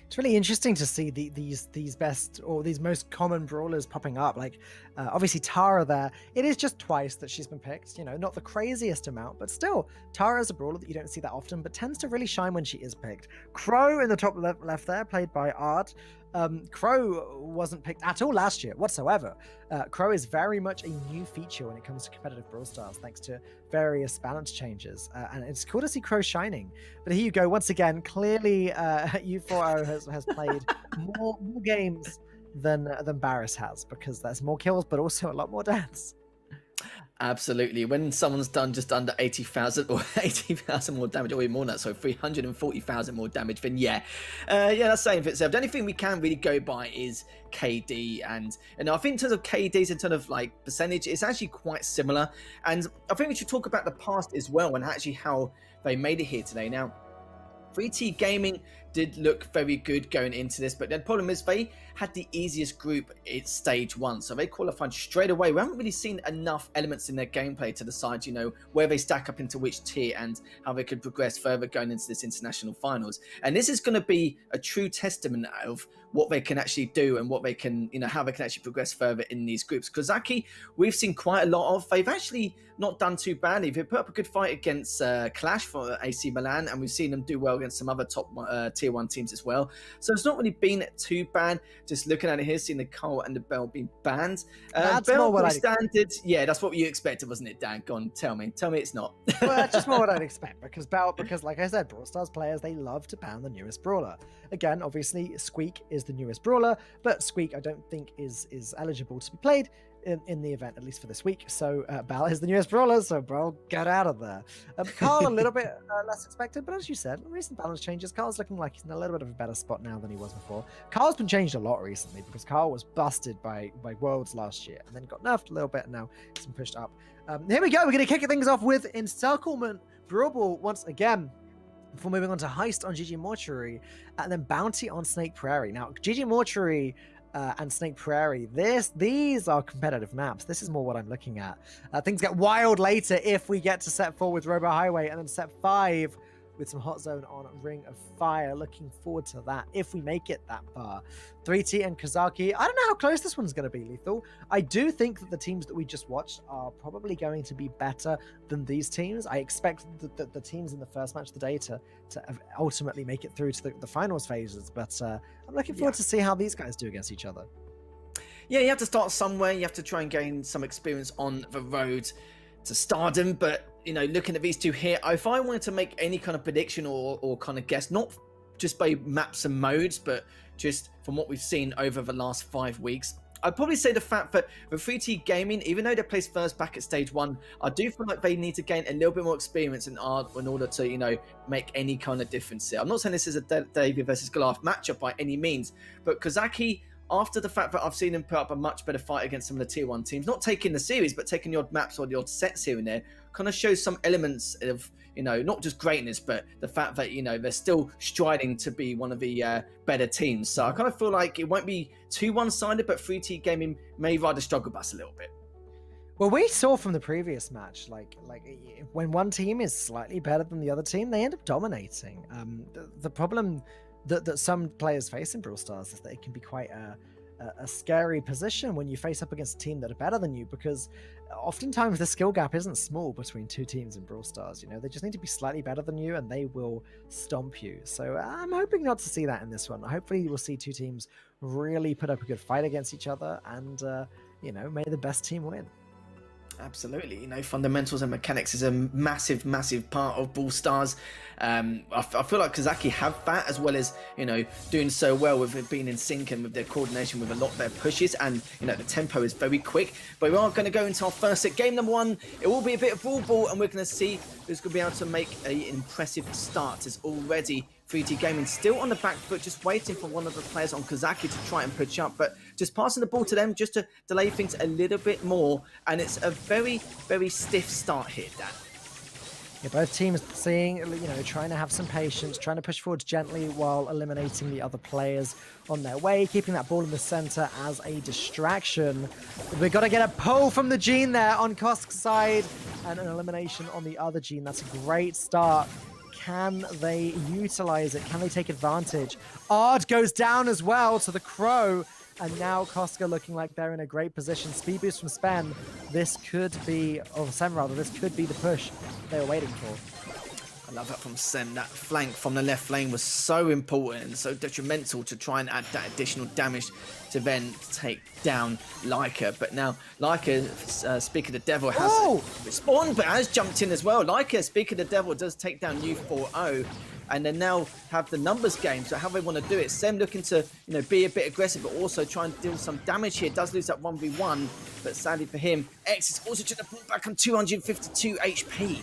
It's really interesting to see these best, or these most common brawlers popping up. Like obviously Tara there, it is just twice that she's been picked, you know, not the craziest amount, but still Tara is a brawler that you don't see that often, but tends to really shine when she is picked. Crow in the top left there, played by Ard. Crow wasn't picked at all last year whatsoever. Crow is very much a new feature when it comes to competitive Brawl Stars, thanks to various balance changes, and it's cool to see Crow shining. But here you go, once again, clearly U4O has played more games than Barris has, because there's more kills but also a lot more deaths. Absolutely. When someone's done just under 80,000 or 80,000 more damage, or even more than that, so 340,000 more damage, then that's saying for itself. The only thing we can really go by is KD, and I think in terms of KDs, in terms of like percentage, it's actually quite similar. And I think we should talk about the past as well, and actually how they made it here today. Now, 3T Gaming did look very good going into this, but the problem is they had the easiest group at stage 1, so they qualified straight away. We haven't really seen enough elements in their gameplay to decide, you know, where they stack up into which tier and how they could progress further going into this international finals. And this is going to be a true testament of what they can actually do and what they can, you know, how they can actually progress further in these groups. Kozaki, we've seen quite a lot of. They've actually not done too badly. They put up a good fight against Clash for AC Milan, and we've seen them do well against some other top tier 1 teams as well. So it's not really been too bad. Just looking at it here, seeing the Cole and the Bell being banned. That's Bell more what standard. Yeah, that's what you expected, wasn't it, Dan? Go on, tell me it's not. Well, that's just more what I'd expect, because like I said, Brawl Stars players, they love to ban the newest brawler. Again, obviously Squeak is the newest brawler, but Squeak I don't think is eligible to be played in the event, at least for this week. So Bal is the newest brawler, so Bro, get out of there. Carl a little bit less expected, but as you said, recent balance changes, Carl's looking like he's in a little bit of a better spot now than he was before. Carl's been changed a lot recently, because Carl was busted by Worlds last year and then got nerfed a little bit, and now he's been pushed up. Here we go, we're going to kick things off with Encirclement Brawl Ball once again, before moving on to Heist on GG Mortuary, and then Bounty on Snake Prairie. Now, GG Mortuary and Snake Prairie, these are competitive maps. This is more what I'm looking at. Things get wild later if we get to set 4 with Robo Highway, and then set 5 with some Hot Zone on Ring of Fire. Looking forward to that if we make it that far. 3T and Kozaki, I don't know how close this one's going to be, Lethal. I do think that the teams that we just watched are probably going to be better than these teams. I expect the teams in the first match of the day to ultimately make it through to the finals phases, but I'm looking forward to see how these guys do against each other. Yeah, you have to start somewhere. You have to try and gain some experience on the road to stardom, but you know, looking at these two here, if I wanted to make any kind of prediction or kind of guess, not just by maps and modes, but just from what we've seen over the last 5 weeks, I'd probably say the fact that the 3T Gaming, even though they placed first back at stage 1, I do feel like they need to gain a little bit more experience in order to, you know, make any kind of difference here. I'm not saying this is a David versus Goliath matchup by any means, but Kozaki, after the fact that I've seen him put up a much better fight against some of the tier 1 teams, not taking the series, but taking the odd maps or the odd sets here and there, kind of shows some elements of, you know, not just greatness, but the fact that, you know, they're still striding to be one of the better teams. So I kind of feel like it won't be too one-sided, but 3T Gaming may ride the struggle bus a little bit. Well, we saw from the previous match, like when one team is slightly better than the other team, they end up dominating. The problem that some players face in Brawl Stars is that it can be quite a scary position when you face up against a team that are better than you, because oftentimes the skill gap isn't small between two teams in Brawl Stars. You know, they just need to be slightly better than you and they will stomp you. So I'm hoping not to see that in this one. Hopefully we'll see two teams really put up a good fight against each other, and you know, may the best team win. Absolutely, fundamentals and mechanics is a massive, massive part of Brawl Stars. I feel like Kazaki have that, as well as doing so well with it being in sync and with their coordination with a lot of their pushes, and the tempo is very quick. But we are going to go into our first set, game number 1. It will be a bit of Brawl Ball, and we're going to see who's going to be able to make an impressive start. As already 3T Gaming still on the back foot, just waiting for one of the players on Kazaki to try and push up, but just passing the ball to them just to delay things a little bit more. And it's a very, very stiff start here, Dan. Yeah, both teams trying to have some patience, trying to push forwards gently while eliminating the other players on their way, keeping that ball in the center as a distraction. We've got to get a pull from the Gene there on Kosk's side and an elimination on the other Gene. That's a great start. Can they utilize it? Can they take advantage? Ard goes down as well to the Crow. And now Koska looking like they're in a great position. Speed boost from Spen. This could be, or Sem rather, this could be the push they were waiting for. I love that from Sem. That flank from the left lane was so important and so detrimental to try and add that additional damage to then take down Leica. But now Leica, Speak of the Devil, has respawned, but has jumped in as well. Leica, Speak of the Devil, does take down U4O. And then now have the numbers game, so how they want to do it. Sem looking to, be a bit aggressive, but also try and deal some damage here. Does lose that 1v1, but sadly for him, X is also trying to pull back on 252 HP.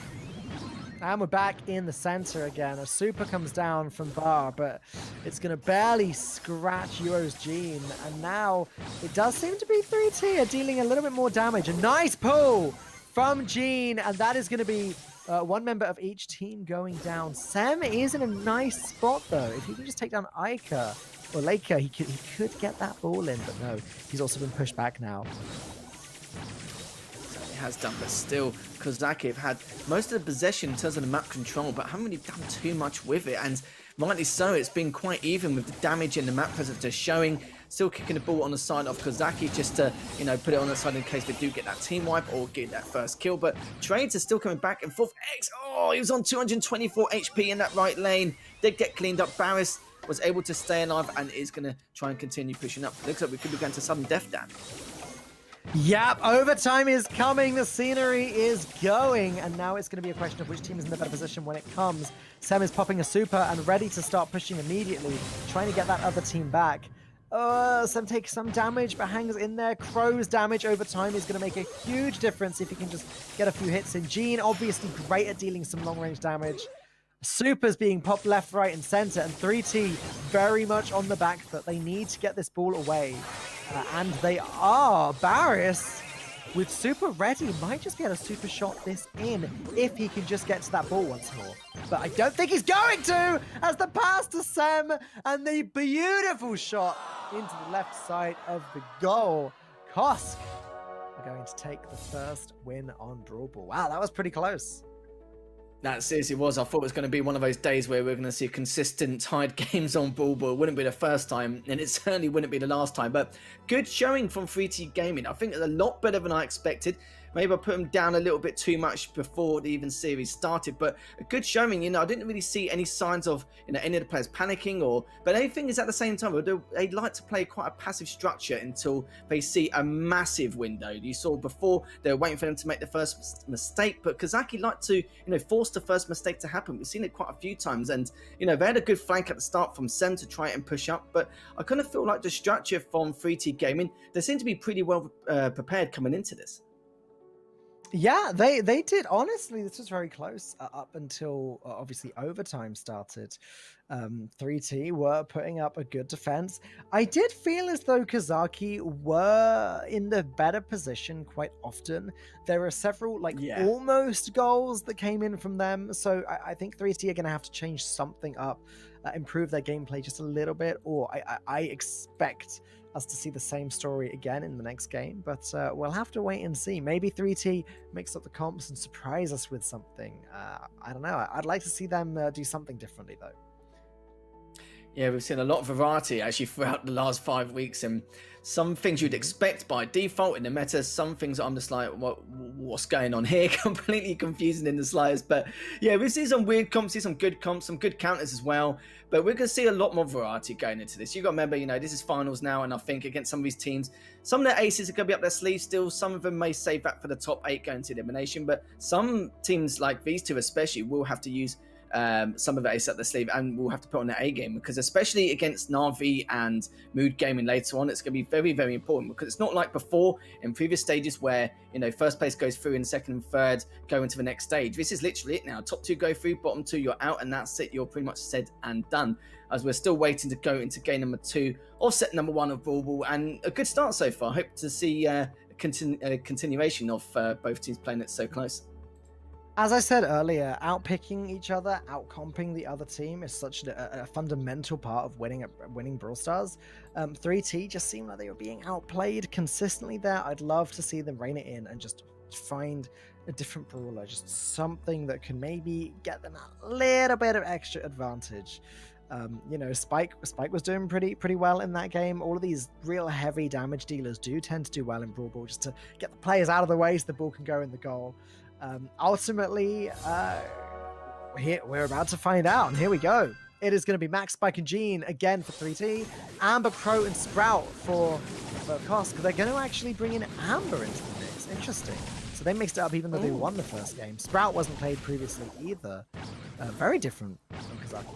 And we're back in the center again. A super comes down from Bar, but it's going to barely scratch Euro's Gene. And now it does seem to be 3T are dealing a little bit more damage. A nice pull from Gene, and that is going to be one member of each team going down. Sem is in a nice spot, though. If he can just take down Ica or Leica, he could get that ball in, but no. He's also been pushed back now. He has done, but still, Kozaki have had most of the possession in terms of the map control, but haven't really done too much with it. And rightly so, it's been quite even with the damage and the map presence they're showing. Still kicking the ball on the side of Kozaki just to, put it on the side in case they do get that team wipe or get that first kill. But Trades are still coming back and forth. X, he was on 224 HP in that right lane. Did get cleaned up. Barris was able to stay alive and is going to try and continue pushing up. Looks like we could be going to sudden death, Dan. Yep, overtime is coming, the scenery is going, and now it's going to be a question of which team is in the better position when it comes. Sem is popping a super and ready to start pushing immediately, trying to get that other team back. Sem takes some damage, but hangs in there. Crow's damage over time is going to make a huge difference if he can just get a few hits in. Gene, obviously great at dealing some long-range damage. Super's being popped left, right, and center, and 3T very much on the back foot. They need to get this ball away, and they are. Barris, with super ready, might just be able to super shot this in if he can just get to that ball once more. But I don't think he's going to, as the pass to Sem, and the beautiful shot into the left side of the goal. Kosk are going to take the first win on Brawl Ball. Wow, that was pretty close. That seriously was. I thought it was going to be one of those days where we're going to see consistent tied games on Brawl Ball. It wouldn't be the first time, and it certainly wouldn't be the last time. But good showing from 3T Gaming. I think it's a lot better than I expected. Maybe I put them down a little bit too much before the even series started, but a good showing. I didn't really see any signs of any of the players panicking but anything is at the same time. They like to play quite a passive structure until they see a massive window. You saw before they were waiting for them to make the first mistake, but Kazaki liked to force the first mistake to happen. We've seen it quite a few times, and they had a good flank at the start from Sem to try and push up, but I kind of feel like the structure from 3T Gaming, they seem to be pretty well prepared coming into this. Yeah, they did. Honestly, this was very close up until obviously overtime started. 3T were putting up a good defense. I did feel as though Kazaki were in the better position quite often. There were several almost goals that came in from them. So I think 3T are going to have to change something up, improve their gameplay just a little bit, or I expect us to see the same story again in the next game, but we'll have to wait and see. Maybe 3T mix up the comps and surprise us with something. I don't know. I'd like to see them do something differently, though. Yeah, we've seen a lot of variety actually throughout the last 5 weeks, and some things you'd expect by default in the meta, some things I'm just like, what's going on here? Completely confusing in the slightest. But yeah, we see some weird comps, see some good counters as well. But we're going to see a lot more variety going into this. You got to remember, this is finals now, and I think against some of these teams, some of their aces are going to be up their sleeve still. Some of them may save that for the top 8 going to elimination, but some teams like these two especially will have to use some of the ace up the sleeve, and we'll have to put on their A game, because especially against Na'Vi and Mood Gaming later on, it's going to be very, very important, because it's not like before in previous stages where first place goes through and second and third go into the next stage. This is literally it now. Top 2 go through, bottom 2 you're out, and that's it. You're pretty much said and done, as we're still waiting to go into game number 2 of set number 1 of Brawl Ball, and a good start so far. Hope to see a continuation of both teams playing it so close. As I said earlier, outpicking each other, outcomping the other team is such a fundamental part of winning Brawl Stars. 3T just seemed like they were being outplayed consistently there. I'd love to see them rein it in and just find a different brawler, just something that can maybe get them a little bit of extra advantage. Spike was doing pretty well in that game. All of these real heavy damage dealers do tend to do well in Brawl Ball, just to get the players out of the way so the ball can go in the goal. Ultimately, we're about to find out, and here we go. It is going to be Max, Spike, and Gene again for 3T, Amber, Crow, and Sprout for Cost, because they're going to actually bring in Amber into the mix. Interesting. So they mixed it up even though they won the first game. Sprout wasn't played previously either. Very different from Kazaki.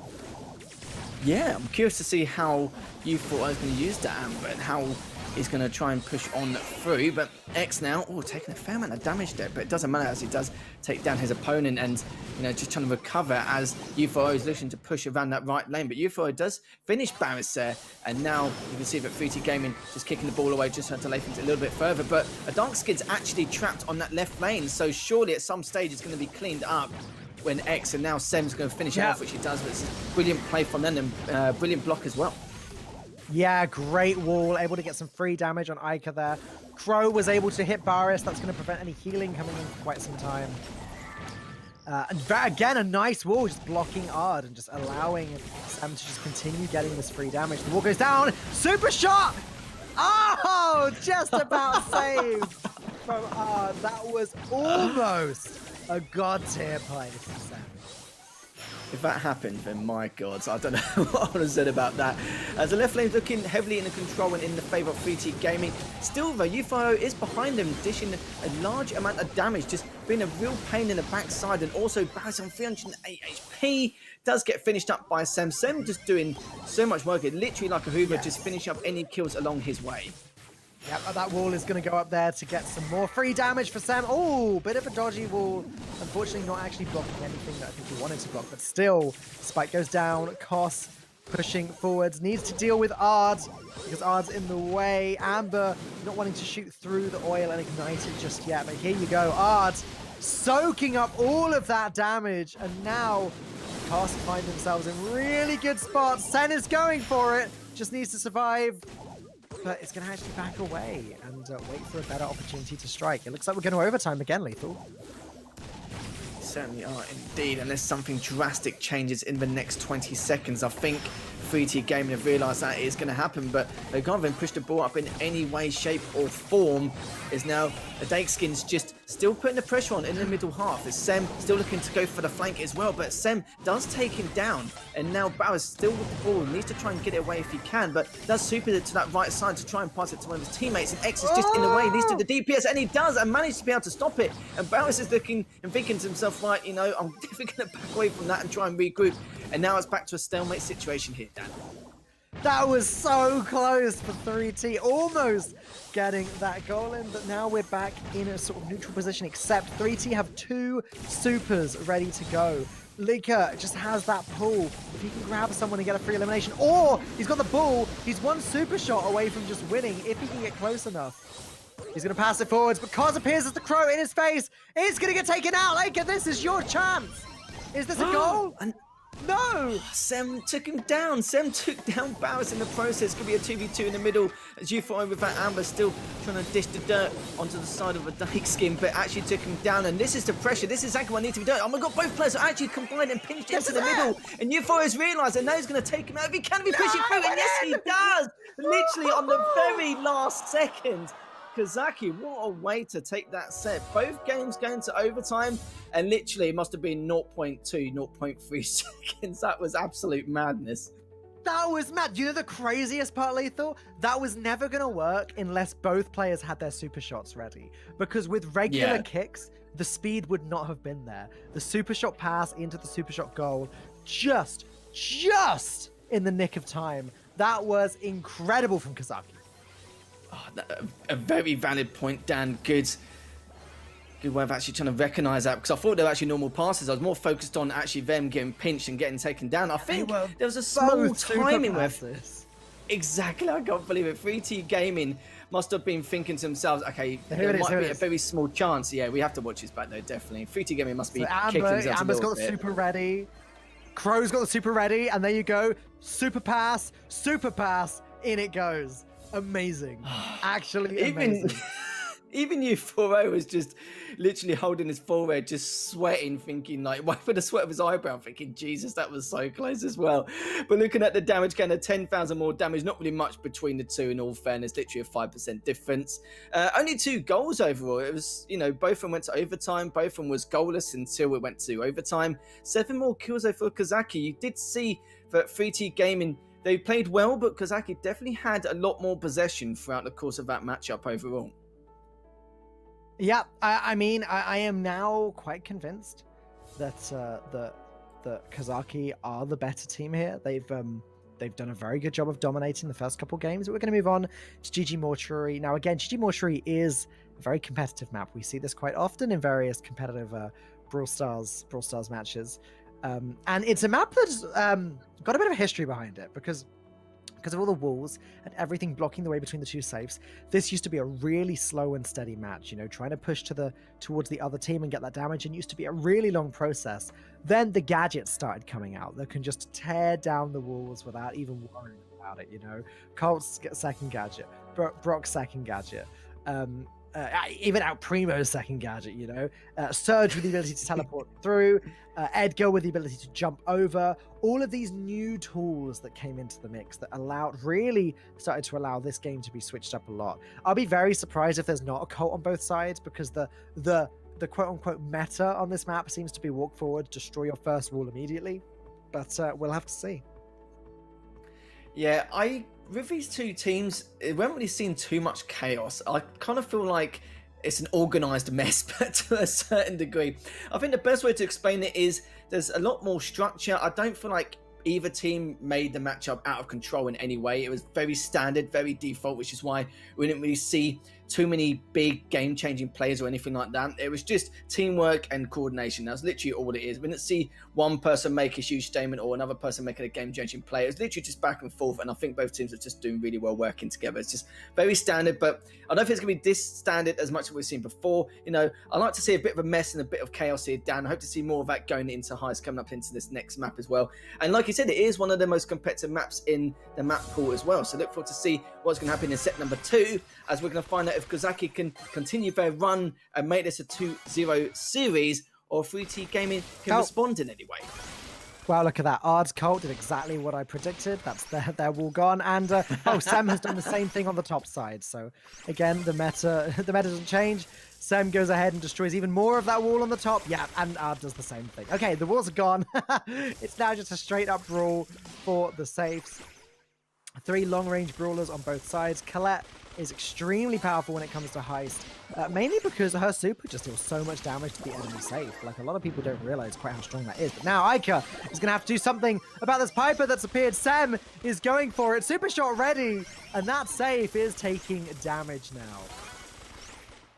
Yeah, I'm curious to see how you thought I was going to use that Amber and how he's going to try and push on through. But X now, taking a fair amount of damage there, but it doesn't matter as he does take down his opponent, and just trying to recover as UFO is looking to push around that right lane. But UFO does finish Barris there, and now you can see that 3T Gaming just kicking the ball away, just trying to delay things a little bit further. But a Dark Skid's actually trapped on that left lane, so surely at some stage it's going to be cleaned up when X, and now Sem's going to finish it off, which he does. But it's a brilliant play from them, and brilliant block as well. Yeah, great wall, able to get some free damage on Ica there. Crow was able to hit Barris. That's going to prevent any healing coming in for quite some time. And again, a nice wall, just blocking Ard and just allowing Sam to just continue getting this free damage. The wall goes down. Super shot! Oh, just about saved from Ard. That was almost a god tier play from Sam. If that happened, then my God, I don't know what I would have said about that. As the left lane's looking heavily in the control and in the favour of 3T Gaming. Still though, UFO is behind them, dishing a large amount of damage, just being a real pain in the backside, and also Barris on 308 HP does get finished up by Sem. Sem just doing so much work, literally like a Hoover, just finishing up any kills along his way. Yep, that wall is going to go up there to get some more free damage for Sam. Oh, bit of a dodgy wall. Unfortunately, not actually blocking anything that I think he wanted to block, but still, Spike goes down. Koss pushing forwards, needs to deal with Ard because Ard's in the way. Amber not wanting to shoot through the oil and ignite it just yet, but here you go. Ard soaking up all of that damage, and now Koss find themselves in really good spots. Sen is going for it, just needs to survive. But it's going to actually back away and wait for a better opportunity to strike. It looks like we're going to overtime again, Lethal. Certainly are indeed, unless something drastic changes in the next 20 seconds. I think 3T Gaming have realised that is going to happen, but they can't even push the ball up in any way, shape or form. Is now the Dakeskins just still putting the pressure on in the middle half. Is Sem still looking to go for the flank as well, but Sem does take him down, and now Barris still with the ball, needs to try and get it away if he can, but does super it to that right side to try and pass it to one of his teammates, and X is just in the way, needs to the DPS, and he does, and managed to be able to stop it. And Barris is looking and thinking to himself, right, I'm definitely going to back away from that and try and regroup. And now it's back to a stalemate situation here, Dan. That was so close for 3T, almost getting that goal in, but now we're back in a sort of neutral position, except 3T have 2 supers ready to go. Lika just has that pull. If he can grab someone and get a free elimination, or he's got the ball, he's 1 super shot away from just winning if he can get close enough. He's going to pass it forwards, but Kaz appears as the Crow in his face. It's going to get taken out. Lika, this is your chance. Is this a goal? No! Sem took him down. Sem took down Barris in the process. Could be a 2v2 in the middle. As you thought with that Amber still trying to dish the dirt onto the side of a Dyke skin, but actually took him down. And this is the pressure. This is exactly what needs to be done. Oh my god, both players are actually combined and pinched into the middle. And Euphoria has realised that now he's going to take him out. If he can be pushing through, and yes, he does. Literally on the very last second. Kozaki, what a way to take that set. Both games going to overtime, and literally it must have been 0.2, 0.3 seconds. That was absolute madness. That was mad. Do you know the craziest part, Lethal? That was never going to work unless both players had their super shots ready. Because with regular kicks, the speed would not have been there. The super shot pass into the super shot goal, just in the nick of time. That was incredible from Kozaki. Oh, a very valid point, Dan. Good way of actually trying to recognise that, because I thought they were actually normal passes. I was more focused on actually them getting pinched and getting taken down. I think there was a small timing with this. Exactly, I can't believe it. 3T Gaming must have been thinking to themselves, okay, there might be a very small chance. Yeah, we have to watch this back though, definitely. 3T Gaming must be kicking themselves Amber's got the bit. super ready. Crow's got the super ready, and there you go. Super pass, in it goes. Amazing. Actually amazing. Even Euphoria was just literally holding his forehead, just sweating, thinking like, wiping the sweat of his eyebrow, thinking, Jesus, that was so close as well. But looking at the damage count of 10,000 more damage, not really much between the two in all fairness, literally a 5% difference. Only 2 goals overall. It was, both of them went to overtime. Both of them was goalless until it went to overtime. 7 more kills though for Kozaki. You did see that 3T Gaming, they played well, but Kozaki definitely had a lot more possession throughout the course of that matchup overall. Yeah, I mean, I am now quite convinced that that Kozaki are the better team here. They've done a very good job of dominating the first couple games. But we're going to move on to GG Mortuary. Now, again, GG Mortuary is a very competitive map. We see this quite often in various competitive Brawl Stars matches. And it's a map that's got a bit of a history behind it because of all the walls and everything blocking the way between the 2 safes. This used to be a really slow and steady match, trying to push towards the other team and get that damage, and used to be a really long process. Then the gadgets started coming out that can just tear down the walls without even worrying about it, Colt's second gadget, Brock's second gadget, even out Primo's second gadget, Surge with the ability to teleport through, Edgar with the ability to jump over, all of these new tools that came into the mix that really started to allow this game to be switched up a lot. I'll be very surprised if there's not a Colt on both sides, because the quote-unquote meta on this map seems to be walk forward, destroy your first wall immediately, but we'll have to see. Yeah, with these 2 teams, we haven't really seen too much chaos. I kind of feel like it's an organised mess, but to a certain degree. I think the best way to explain it is there's a lot more structure. I don't feel like either team made the matchup out of control in any way. It was very standard, very default, which is why we didn't really see too many big game-changing plays or anything like that. It was just teamwork and coordination. That's literally all it is. We didn't see one person make a huge statement or another person making a game-changing play. It was literally just back and forth, and I think both teams are just doing really well working together. It's just very standard, but I don't think it's going to be this standard as much as we've seen before. I like to see a bit of a mess and a bit of chaos here, Dan. I hope to see more of that going into Highs coming up into this next map as well. And like you said, it is one of the most competitive maps in the map pool as well. So look forward to see what's going to happen in set number 2, as we're going to find out if Kozaki can continue their run and make this a 2-0 series, or 3T Gaming can respond in any way. Well, look at that. Ard's Colt did exactly what I predicted. That's their wall gone. And Sam has done the same thing on the top side. So again, the meta doesn't change. Sam goes ahead and destroys even more of that wall on the top. Yeah, and Ard does the same thing. Okay, the walls are gone. It's now just a straight up brawl for the safes. 3 long-range brawlers on both sides. Colette is extremely powerful when it comes to heist, mainly because her super just deals so much damage to the enemy safe. Like, a lot of people don't realize quite how strong that is. But now Ica is going to have to do something about this Piper that's appeared. Sam is going for it. Super shot ready, and that safe is taking damage now.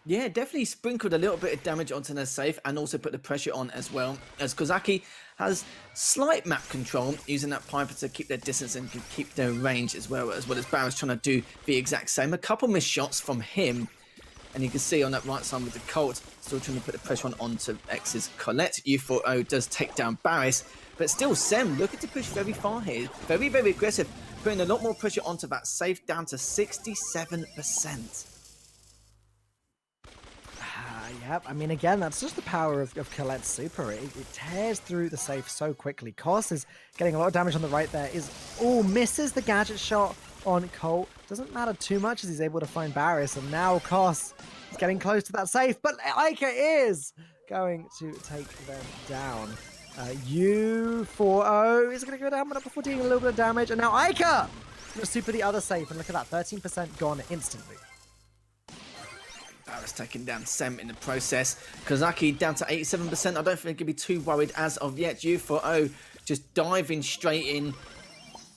Yeah, definitely sprinkled a little bit of damage onto their safe and also put the pressure on as well, as Kozaki has slight map control, using that Piper to keep their distance and keep their range as well as Barrett's trying to do the exact same. A couple missed shots from him, and you can see on that right side with the Colt, still trying to put the pressure on onto X's Colette. U4O does take down Barris, But still, Sem looking to push very far here. Very, very aggressive, putting a lot more pressure onto that safe, down to 67%. Yep, I mean, again, that's just the power of Colette's super. It tears through the safe so quickly. Kos is getting a lot of damage on the right there. Misses the gadget shot on Colt. Doesn't matter too much as he's able to find Barris. And now Kos is getting close to that safe. But Ica is going to take them down. U4O is going to go down before dealing a little bit of damage. And now Ica is going to super the other safe. And look at that, 13% gone instantly. Barris taking down Sem in the process. Kozaki down to 87%. I don't think he'll be too worried as of yet. U4O just diving straight in.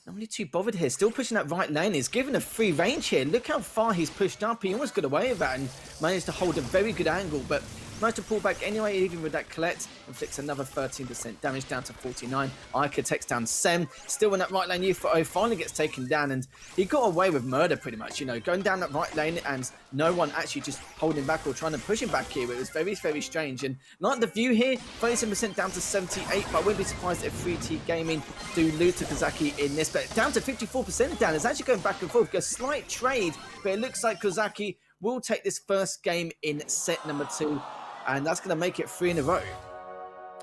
Not really too bothered here. Still pushing that right lane. He's given a free range here. Look how far he's pushed up. He almost got away with that and managed to hold a very good angle. But nice to pull back anyway, even with that Colette. Inflicts another 13% damage down to 49. Ica takes down Sem. Still in that right lane, U4O finally gets taken down. And he got away with murder pretty much. You know, going down that right lane and no one actually just holding back or trying to push him back here. It was very, very strange. And like the view here, 37% down to 78. But I wouldn't be surprised if 3T Gaming do lose to Kozaki in this. But down to 54% down. It's actually going back and forth. A slight trade. But it looks like Kozaki will take this first game in set number 2. And that's going to make it 3 in a row.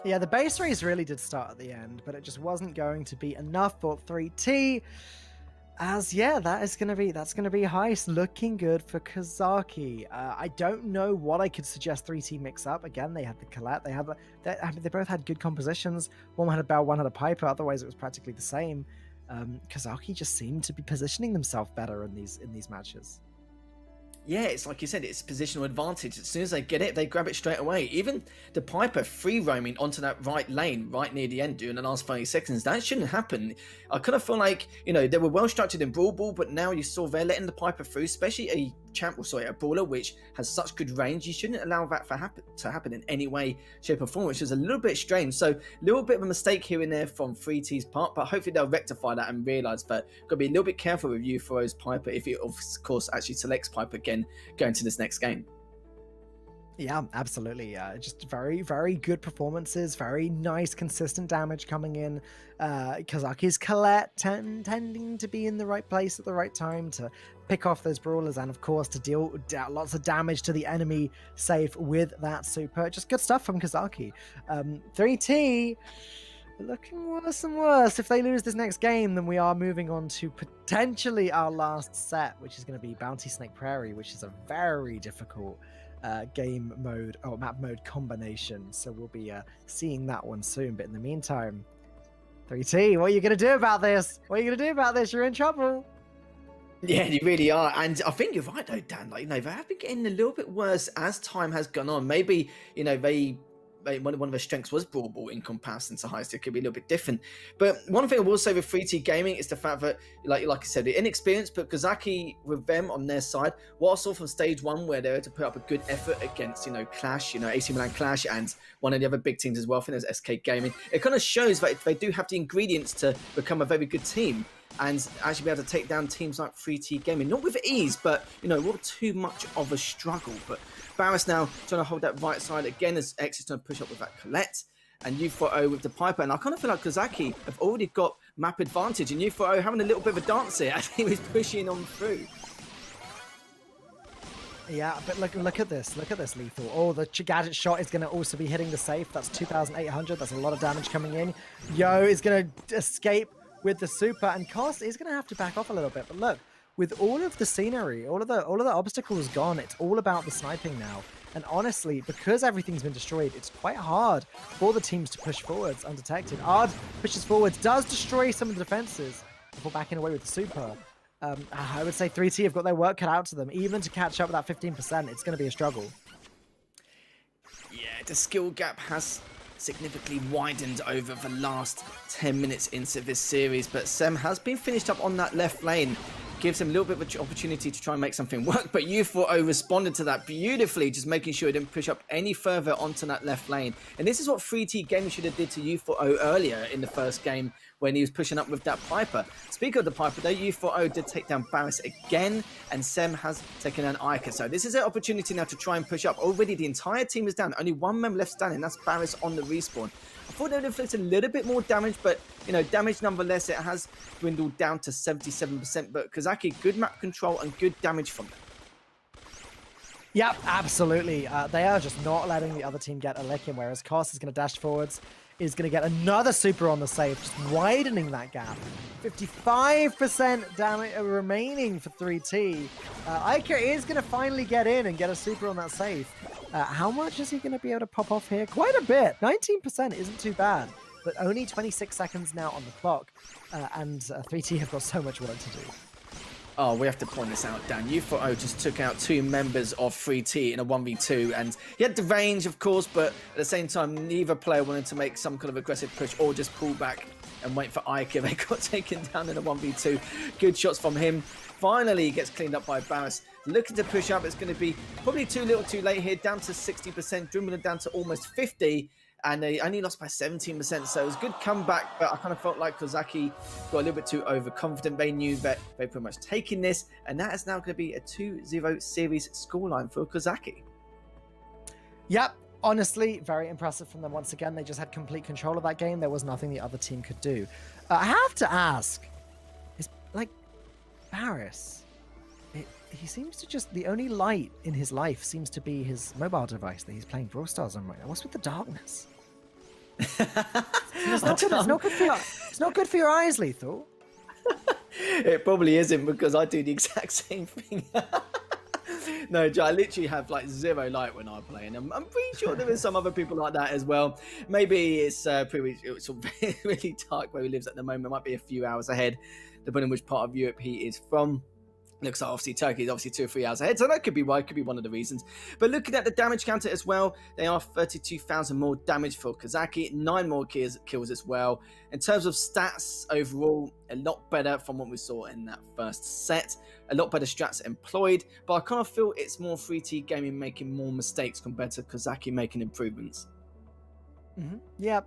Yeah, the base race really did start at the end, but it just wasn't going to be enough for 3T. As yeah, that's going to be heist. Looking good for Kozaki. I don't know what I could suggest 3T mix up. Again, they had the Colette. They both had good compositions. One had a Bell, one had a Piper. Otherwise, it was practically the same. Kozaki just seemed to be positioning themselves better in these matches. Yeah, it's like you said, it's positional advantage. As soon as they get it, they grab it straight away. Even the Piper free roaming onto that right lane right near the end during the last 30 seconds, that shouldn't happen. I kind of feel like, you know, they were well structured in Brawl Ball, but now you saw they're letting the Piper through, especially a brawler which has such good range. You shouldn't allow that to happen in any way, shape or form, which is a little bit strange. So a little bit of a mistake here and there from 3T's part, but hopefully they'll rectify that and realise that got to be a little bit careful with U4O's Piper if he of course actually selects Piper again going to this next game. Yeah, absolutely. Just very, very good performances. Very nice, consistent damage coming in. Kozaki's Colette tending to be in the right place at the right time to pick off those brawlers and, of course, to deal lots of damage to the enemy safe with that super. Just good stuff from Kozaki. 3T looking worse and worse. If they lose this next game, then we are moving on to potentially our last set, which is going to be Bounty Snake Prairie, which is a very difficult game mode or map mode combination. So we'll be seeing that one soon. But in the meantime, 3T, what are you going to do about this? What are you going to do about this? You're in trouble. Yeah, you really are. And I think you're right though, Dan. Like, you know, they have been getting a little bit worse as time has gone on. Maybe, you know, one of their strengths was Brawl Ball in comparison to Heist. It could be a little bit different. But one thing I will say with 3T Gaming is the fact that, like I said, they're inexperienced, but Kozaki with them on their side, what I saw from stage 1 where they had to put up a good effort against, you know, Clash, you know, AC Milan Clash and one of the other big teams as well, I think there's SK Gaming. It kind of shows that they do have the ingredients to become a very good team and actually be able to take down teams like 3T Gaming. Not with ease, but, you know, not too much of a struggle. But Barris now trying to hold that right side again as X is trying to push up with that Colette. And U4O with the Piper. And I kind of feel like Kozaki have already got map advantage. And U4O having a little bit of a dance here as he was pushing on through. Yeah, but look at this. Look at this, Lethal. Oh, the gadget shot is going to also be hitting the safe. That's 2,800. That's a lot of damage coming in. Yo is going to escape with the super. And Kos is going to have to back off a little bit. But look, with all of the scenery, all of the obstacles gone, it's all about the sniping now. And honestly, because everything's been destroyed, it's quite hard for the teams to push forwards undetected. Ard pushes forwards, does destroy some of the defenses before backing away with the super. I would say 3T have got their work cut out to them. Even to catch up with that 15%, it's going to be a struggle. Yeah, the skill gap has significantly widened over the last 10 minutes into this series, but Sem has been finished up on that left lane. Gives him a little bit of an opportunity to try and make something work, but U4O responded to that beautifully, just making sure he didn't push up any further onto that left lane. And this is what 3T Gaming should have did to U4O earlier in the first game when he was pushing up with that Piper. Speaking of the Piper, though, U4O did take down Barris again, and Sem has taken down Ica. So this is an opportunity now to try and push up. Already the entire team is down. Only one member left standing. That's Barris on the respawn. I thought they would inflict a little bit more damage, but, you know, damage nonetheless, it has dwindled down to 77%. But Kozaki, good map control and good damage from them. Yep, absolutely. They are just not letting the other team get a lick in, whereas Kos is going to dash forwards, is going to get another super on the save, just widening that gap. 55% damage remaining for 3T. Ica is going to finally get in and get a super on that save. How much is he going to be able to pop off here? Quite a bit. 19% isn't too bad, but only 26 seconds now on the clock, and 3T have got so much work to do. Oh, we have to point this out, Dan. U4O just took out 2 members of 3T in a 1v2, and he had the range, of course, but at the same time, neither player wanted to make some kind of aggressive push or just pull back and wait for Ica. They got taken down in a 1v2. Good shots from him. Finally, he gets cleaned up by Barris. Looking to push up. It's going to be probably too little too late here, down to 60%, dwindling down to almost 50%. And they only lost by 17%, so it was a good comeback, but I kind of felt like Kozaki got a little bit too overconfident. They knew that they were pretty much taking this, and that is now going to be a 2-0 series scoreline for Kozaki. Yep, honestly, very impressive from them once again. They just had complete control of that game. There was nothing the other team could do. I have to ask, is, like, Barris, he seems to just, the only light in his life seems to be his mobile device that he's playing Brawl Stars on right now. What's with the darkness? It's not good for your eyes, Lethal. It probably isn't, because I do the exact same thing. No, I literally have like 0 light when I play, and I'm pretty sure there is some other people like that as well. Maybe it's really dark where he lives at the moment. It might be a few hours ahead, depending on which part of Europe he is from. Looks like obviously Turkey is obviously 2 or 3 hours ahead, so that could be why. Could be one of the reasons. But looking at the damage counter as well, they are 32,000 more damage for Kozaki, 9 more kills as well. In terms of stats overall, a lot better from what we saw in that first set. A lot better strats employed, but I kind of feel it's more 3T Gaming making more mistakes compared to Kozaki making improvements. Mm-hmm. Yeah,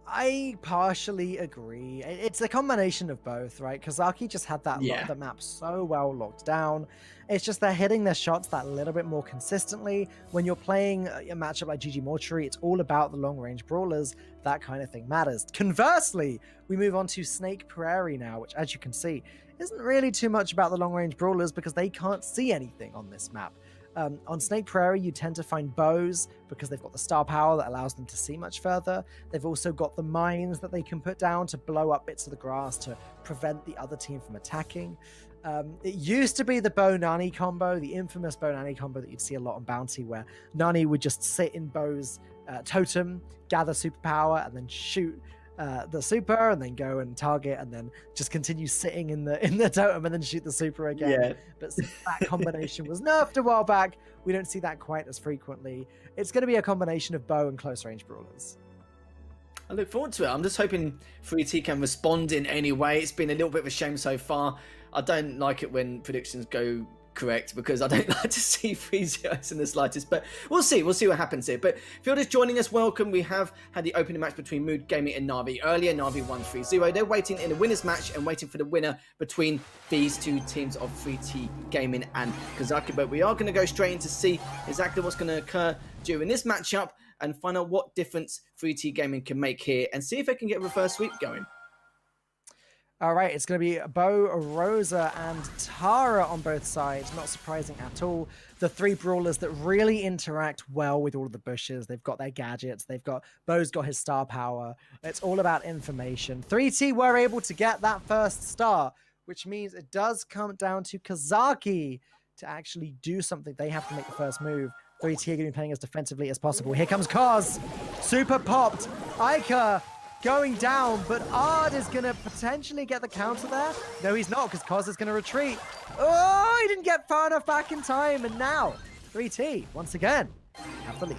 I partially agree. It's a combination of both, right? Kozaki just had that the map so well locked down. It's just they're hitting their shots that little bit more consistently. When you're playing a matchup like GG Mortuary, it's all about the long-range brawlers. That kind of thing matters. Conversely, we move on to Snake Prairie now, which, as you can see, isn't really too much about the long-range brawlers because they can't see anything on this map. On Snake Prairie, you tend to find bows because they've got the star power that allows them to see much further. They've also got the mines that they can put down to blow up bits of the grass to prevent the other team from attacking. It used to be the Bow Nani combo, the infamous Bow Nani combo that you'd see a lot on Bounty, where Nani would just sit in Bow's totem, gather superpower, and then shoot the super, and then go and target, and then just continue sitting in the totem and then shoot the super again. Yeah. But since that combination was nerfed a while back, we don't see that quite as frequently. It's going to be a combination of bow and close range brawlers. I look forward to it. I'm just hoping 3T can respond in any way. It's been a little bit of a shame so far. I don't like it when predictions go correct, because I don't like to see 3-0s in the slightest, but we'll see what happens here. But if you're just joining us, welcome. We have had the opening match between Mood Gaming and Na'Vi earlier. Na'Vi won 3-0. They're waiting in a winner's match and waiting for the winner between these two teams of 3T Gaming and Kozaki. But we are going to go straight in to see exactly what's going to occur during this matchup and find out what difference 3T Gaming can make here and see if they can get a reverse sweep going. All right, it's going to be Bo, Rosa, and Tara on both sides. Not surprising at all. The 3 brawlers that really interact well with all of the bushes. They've got their gadgets. Bo's got his star power. It's all about information. 3T were able to get that first star, which means it does come down to Kozaki to actually do something. They have to make the first move. 3T are going to be playing as defensively as possible. Here comes Koz. Super popped. Ica going down, but Ard is going to potentially get the counter there. No, he's not, because Koz is going to retreat. Oh, he didn't get far enough back in time, and now 3T, once again, have the lead.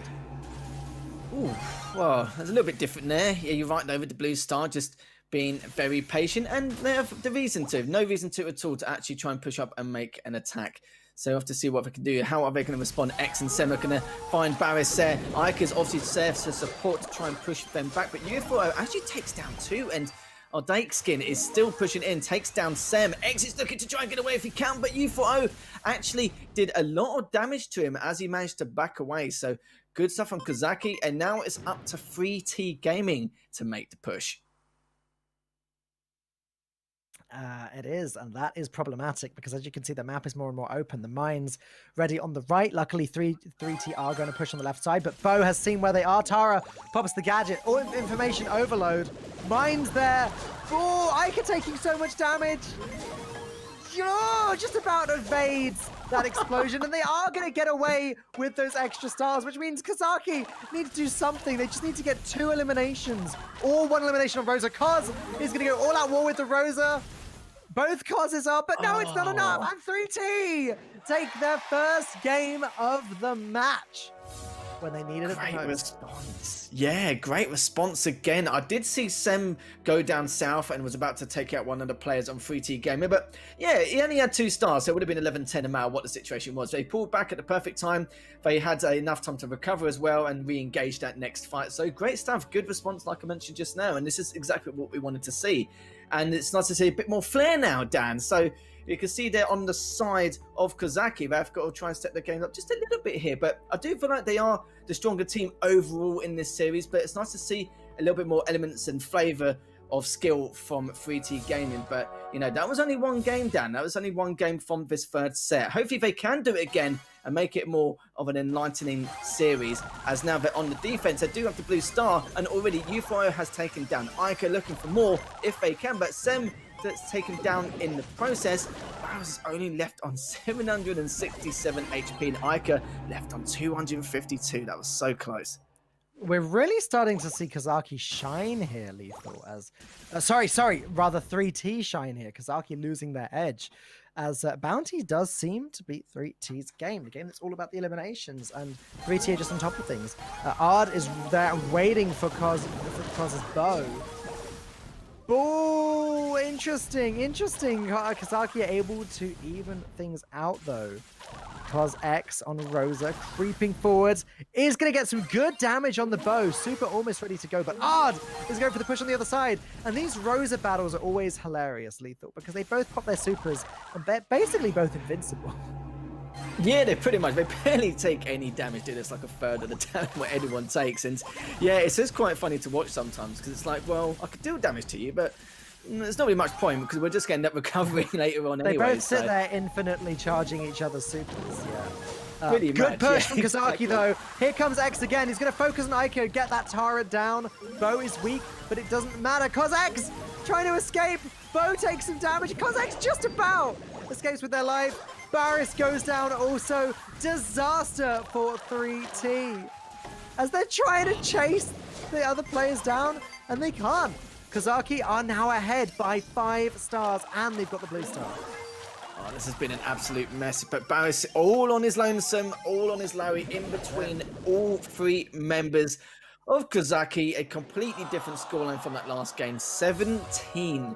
Ooh, well, there's a little bit different there. Yeah, you're right, though, with the blue star just being very patient, and they have the reason to. No reason to at all to actually try and push up and make an attack. So we'll have to see what they can do. How are they going to respond? X and Sem are going to find Barris there. Ike is obviously there to support to try and push them back. But UFO actually takes down 2, and Skin is still pushing in, takes down Sem. X is looking to try and get away if he can, but U4O actually did a lot of damage to him as he managed to back away. So good stuff from Kozaki, and now it's up to 3T Gaming to make the push. It is, and that is problematic because as you can see, the map is more and more open. The mines ready on the right. Luckily, 3T are going to push on the left side, but Bo has seen where they are. Tara pops the gadget. All information overload. Mines there. Oh, Ica taking so much damage. Just about evades that explosion, and they are going to get away with those extra stars, which means Kozaki need to do something. They just need to get 2 eliminations or 1 elimination on Rosa. Koz is going to go all out war with the Rosa. Both Kozes are, but no, it's not enough. And 3T take their first game of the match when they needed it the most. Great response. Yeah, great response again. I did see Sem go down south and was about to take out one of the players on 3T Gamer, but yeah, he only had 2 stars, so it would have been 11-10 no matter what the situation was. They pulled back at the perfect time. They had enough time to recover as well and re-engage that next fight. So great stuff, good response like I mentioned just now, and this is exactly what we wanted to see. And it's nice to see a bit more flair now, Dan. So you can see they're on the side of Kozaki. They've got to try and step the game up just a little bit here. But I do feel like they are the stronger team overall in this series. But it's nice to see a little bit more elements and flavour of skill from 3T Gaming. But, that was only one game, Dan. That was only one game from this third set. Hopefully they can do it again and make it more of an enlightening series, as now they're on the defense. They do have the blue star, and already U4O has taken down Ica, looking for more if they can, but Sem that's taken down in the process. Barrows is only left on 767 HP, and Ica left on 252. That was so close. We're really starting to see Kozaki shine here, Lethal, as... rather 3T shine here. Kozaki losing their edge, as Bounty does seem to be 3T's game, the game that's all about the eliminations, and 3T are just on top of things. Ard is there waiting for Koz's bow. Oh, interesting. Kozaki are able to even things out, though. Koz X on Rosa, creeping forwards, is going to get some good damage on the bow. Super almost ready to go, but Ard is going for the push on the other side. And these Rosa battles are always hilarious, Lethal, because they both pop their supers, and they're basically both invincible. Yeah, they pretty much, they barely take any damage, dude. It's like a third of the damage what anyone takes. And yeah, it's just quite funny to watch sometimes, because it's like, well, I could deal damage to you, but there's not really much point, because we're just going to end up recovering later on anyway. They both sit there infinitely charging each other's supers, yeah. Good push from Kozaki, though. Here comes X again. He's going to focus on Ico, get that Tara down. Bo is weak, but it doesn't matter. Koz X trying to escape. Bo takes some damage. Koz X just about escapes with their life. Barris goes down also. Disaster for 3T, as they're trying to chase the other players down, and they can't. Kozaki are now ahead by 5 stars, and they've got the blue star. Oh, this has been an absolute mess, but Barris all on his lonesome, all on his Lowy, in between all 3 members of Kozaki. A completely different scoreline from that last game, 17-8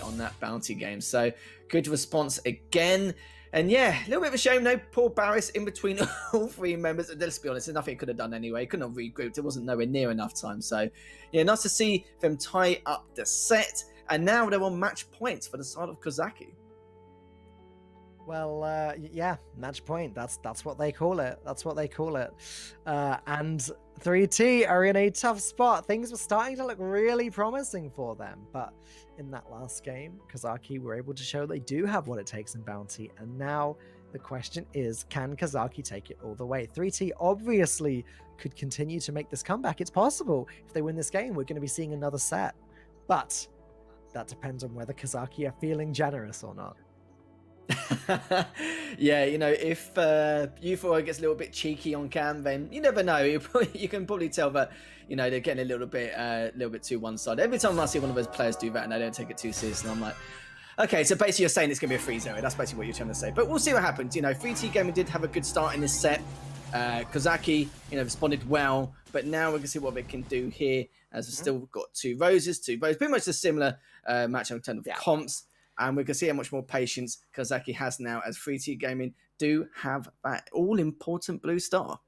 on that bounty game. So good response again. And yeah, a little bit of a shame though, poor Barris in between all 3 members. And let's be honest, there's nothing he could have done anyway. He couldn't have regrouped, it wasn't nowhere near enough time. So yeah, nice to see them tie up the set. And now they're on match points for the side of Kozaki. Well, yeah, match point. That's what they call it. That's what they call it. And 3T are in a tough spot. Things were starting to look really promising for them, but in that last game, Kozaki were able to show they do have what it takes in Bounty, and now the question is, can Kozaki take it all the way? 3T obviously could continue to make this comeback. It's possible. If they win this game, we're going to be seeing another set, but that depends on whether Kozaki are feeling generous or not. Yeah, if U4O gets a little bit cheeky on cam, then you never know. You can probably tell that they're getting a little bit too one-sided. Every time I see one of those players do that and I don't take it too seriously, I'm like, okay, so basically you're saying it's gonna be a 3-0. That's basically what you're trying to say. But we'll see what happens. 3T Gaming did have a good start in this set. Kozaki, responded well, but now we can see what they can do here, as we've still got 2 roses, 2 bows, pretty much a similar match in terms of comps. And we can see how much more patience Kozaki has now, as 3T Gaming do have that all-important blue star.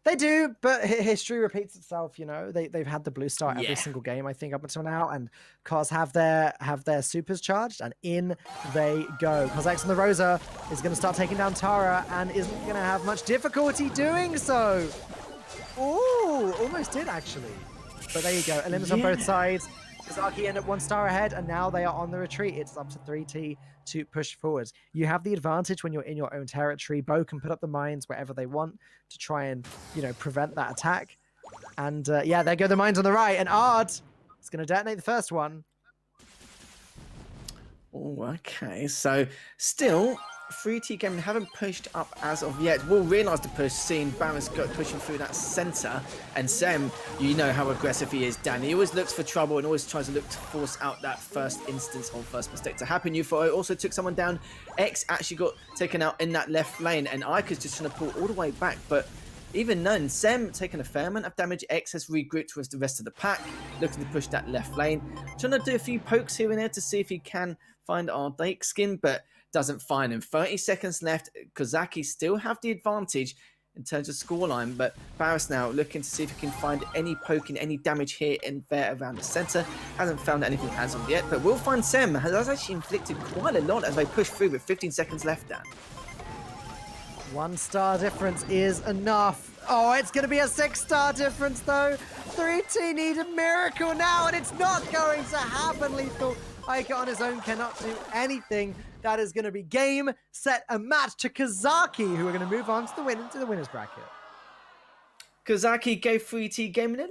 They do, but history repeats itself. You know, they've had the blue star every Yeah. single game, I think, up until now, and Cos have their supers charged, and in they go. Kozak's on the Rosa is going to start taking down Tara, and isn't going to have much difficulty doing so. Ooh, almost did actually, but there you go. Elims on both sides. Kozaki end up 1 star ahead, and now they are on the retreat. It's up to 3T to push forward. You have the advantage when you're in your own territory. Bo can put up the mines wherever they want to try and, you know, prevent that attack. And yeah, there go the mines on the right, and Ard is going to detonate the first one. Oh, okay. So still, 3T Gaming haven't pushed up as of yet. We'll realise the push, seeing Barris go pushing through that centre. And Sem, you know how aggressive he is, Dan. He always looks for trouble and always tries to look to force out that first instance or first mistake to happen. UFO also took someone down. X actually got taken out in that left lane, and Ika's just trying to pull all the way back. But even then, Sem taking a fair amount of damage. X has regrouped with the rest of the pack, looking to push that left lane. Trying to do a few pokes here and there to see if he can find our Dake skin, but doesn't find him. 30 seconds left. Kozaki still have the advantage in terms of scoreline, but Barris now looking to see if he can find any poking, any damage here and there around the centre. Hasn't found anything as of yet, but we'll find Sem has actually inflicted quite a lot as they push through with 15 seconds left down. 1 star difference is enough. Oh, it's going to be a 6-star difference, though. 3T need a miracle now, and it's not going to happen, Lethal. Ika on his own cannot do anything. That is going to be game, set, and match to Kozaki, who are going to move on to the winners bracket. Kozaki gave 3T Gaming a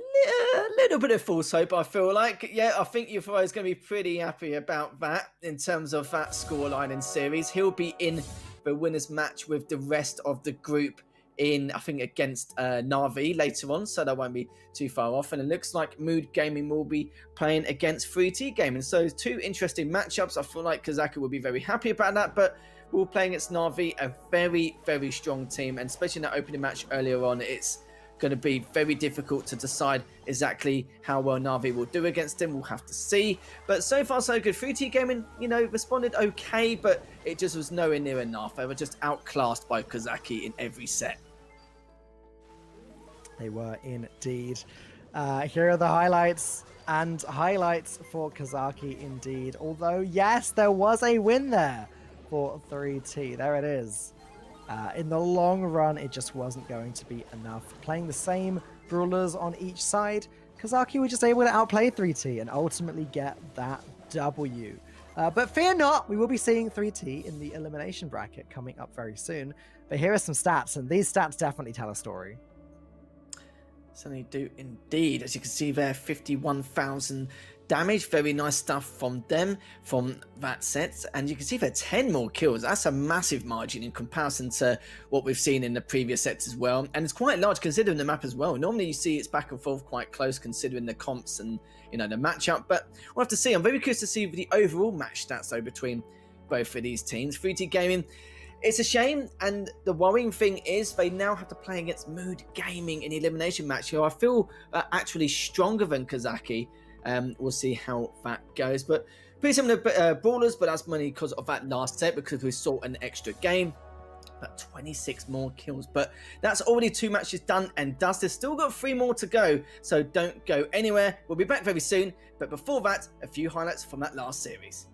little bit of false hope, I feel like. Yeah, I think UFO is going to be pretty happy about that in terms of that scoreline in series. He'll be in the winners match with the rest of the group in, I think, against Na'Vi later on, so that won't be too far off. And it looks like Mood Gaming will be playing against 3T Gaming. So 2 interesting matchups. I feel like Kozaki will be very happy about that, but we're playing against Na'Vi, a very, very strong team, and especially in that opening match earlier on, it's going to be very difficult to decide exactly how well Na'Vi will do against him. We'll have to see. But so far, so good. 3T Gaming, you know, responded okay, but it just was nowhere near enough. They were just outclassed by Kozaki in every set. They were indeed. Here are the highlights, and highlights for Kozaki indeed. Although, yes, there was a win there for 3T. There it is. In the long run, it just wasn't going to be enough. Playing the same brawlers on each side, Kozaki were just able to outplay 3T and ultimately get that W. But fear not, we will be seeing 3T in the elimination bracket coming up very soon. But here are some stats, and these stats definitely tell a story. Certainly do indeed. As you can see there, 51,000 damage. Very nice stuff from them from that set. And you can see there 10 more kills. That's a massive margin in comparison to what we've seen in the previous sets as well. And it's quite large considering the map as well. Normally you see it's back and forth quite close considering the comps and, you know, the matchup. But we'll have to see. I'm very curious to see the overall match stats though between both of these teams. 3T Gaming, it's a shame, and the worrying thing is they now have to play against Mood Gaming in the elimination match, who I feel are actually stronger than Kozaki. We'll see how that goes. But pretty similar brawlers, but that's mainly because of that last set, because we saw an extra game. But 26 more kills. But that's already 2 matches done, and Dust has still got 3 more to go. So don't go anywhere. We'll be back very soon. But before that, a few highlights from that last series.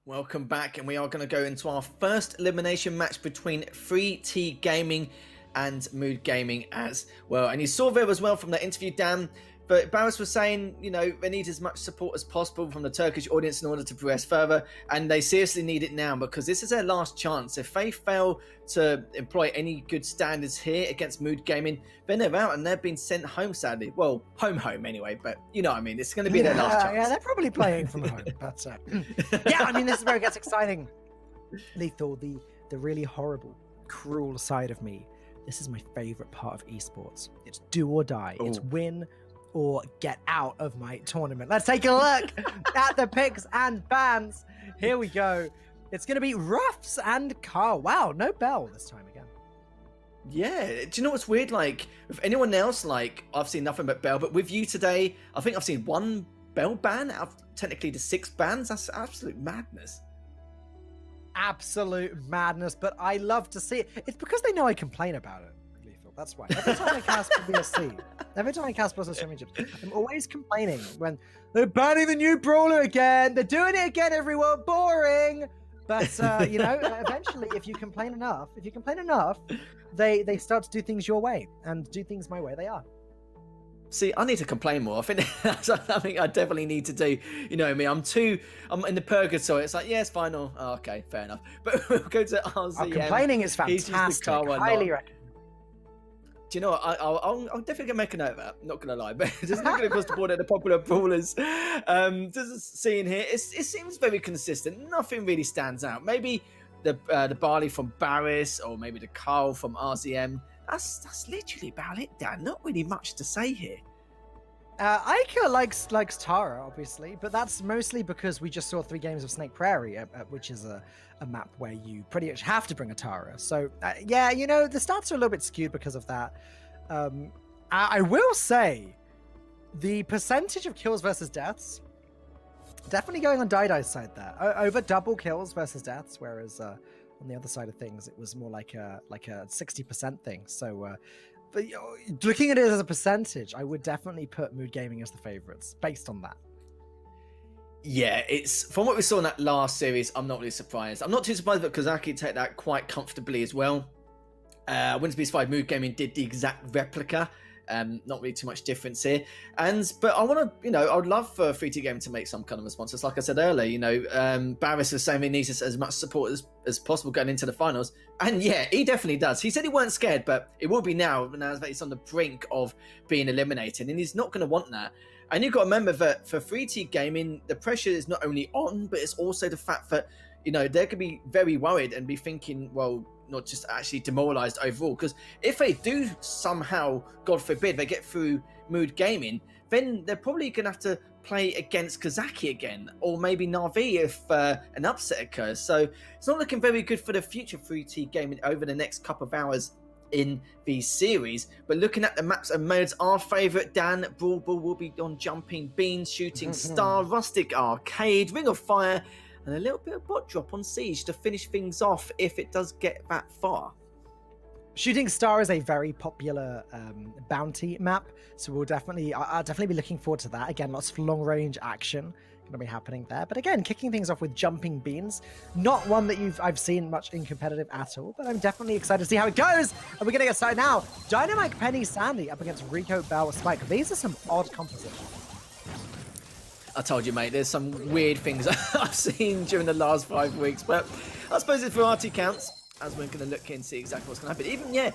Welcome back, and we are going to go into our first elimination match between 3T Gaming and Mood Gaming as well. And you saw there as well from the interview, Dan, but Barris was saying, you know, they need as much support as possible from the Turkish audience in order to progress further, and they seriously need it now because this is their last chance. If they fail to employ any good standards here against Mood Gaming, then they're out and they've been sent home, sadly. Well, home anyway, but you know what I mean. It's going to be their last chance. Yeah, they're probably playing from home. But yeah, I mean, this is where it gets exciting. Lethal, the really horrible, cruel side of me. This is my favorite part of esports. It's do or die. Ooh. It's win or get out of my tournament. Let's take a look at the picks and bans. Here we go. It's going to be Ruffs and Carl. Wow, no Bell this time again. Yeah, do you know what's weird? Like, with anyone else, like, I've seen nothing but Bell, but with you today, I think I've seen one Bell ban out of technically the 6 bans. That's absolute madness. Absolute madness, but I love to see it. It's because they know I complain about it. That's why. Every time I cast for BSC, every time I cast Brawl Stars Championships, I'm always complaining when they're banning the new brawler again. They're doing it again, everyone. Boring. But you know, eventually, if you complain enough, they start to do things your way and do things my way. They are. See, I need to complain more. I think that's something I definitely need to do. You know me, I'm in the purgatory. It's like, yeah, it's fine. Oh, okay, fair enough. But we'll go to RZM. Complaining is fantastic. Highly recommend. Do you know what? I'm definitely going to make a note of that. Not going to lie. But just looking across the board at the popular brawlers, just seeing here, it seems very consistent. Nothing really stands out. Maybe the Barley from Barris or maybe the Carl from RZM. That's literally about it, Dan. Not really much to say here. Ica likes Tara, obviously, but that's mostly because we just saw 3 games of Snake Prairie, which is a map where you pretty much have to bring a Tara. So, yeah, you know, the stats are a little bit skewed because of that. I will say, the percentage of kills versus deaths, definitely going on Dai's side there. Over double kills versus deaths, whereas on the other side of things, it was more like a 60% thing. So, but looking at it as a percentage, I would definitely put Mood Gaming as the favorites based on that. Yeah, it's from what we saw in that last series. I'm not really surprised. I'm not too surprised that Kozaki take that quite comfortably as well. Wouldn't be surprised Mood Gaming did the exact replica. Not really too much difference here. But I want to, you know, I would love for 3T Gaming to make some kind of response. It's like I said earlier, you know, Barris was saying he needs as much support as possible going into the finals. And yeah, he definitely does. He said he weren't scared, but it will be now that he's on the brink of being eliminated. And he's not going to want that. And you've got to remember that for 3T Gaming, the pressure is not only on, but it's also the fact that, you know, they could be very worried and be thinking, well, not just actually demoralized overall. Because if they do somehow, God forbid, they get through Mood Gaming, then they're probably going to have to play against Kazaki again, or maybe Na'Vi if an upset occurs. So it's not looking very good for the future 3T gaming over the next couple of hours in the series. But looking at the maps and modes, our favourite Dan Brawl Ball will be on Jumping Beans, Shooting Star, Rustic Arcade, Ring of Fire, and a little bit of Bot Drop on Siege to finish things off if it does get that far. Shooting Star is a very popular bounty map, so I'll definitely be looking forward to that. Again, lots of long-range action going to be happening there. But again, kicking things off with Jumping Beans, not one that I've seen much in competitive at all, but I'm definitely excited to see how it goes. And we're going to get started now. Dynamite, Penny, Sandy up against Rico, Bell, Spike. These are some odd compositions. I told you, mate, there's some weird things I've seen during the last 5 weeks, but I suppose if variety counts, as we're going to look and see exactly what's going to happen.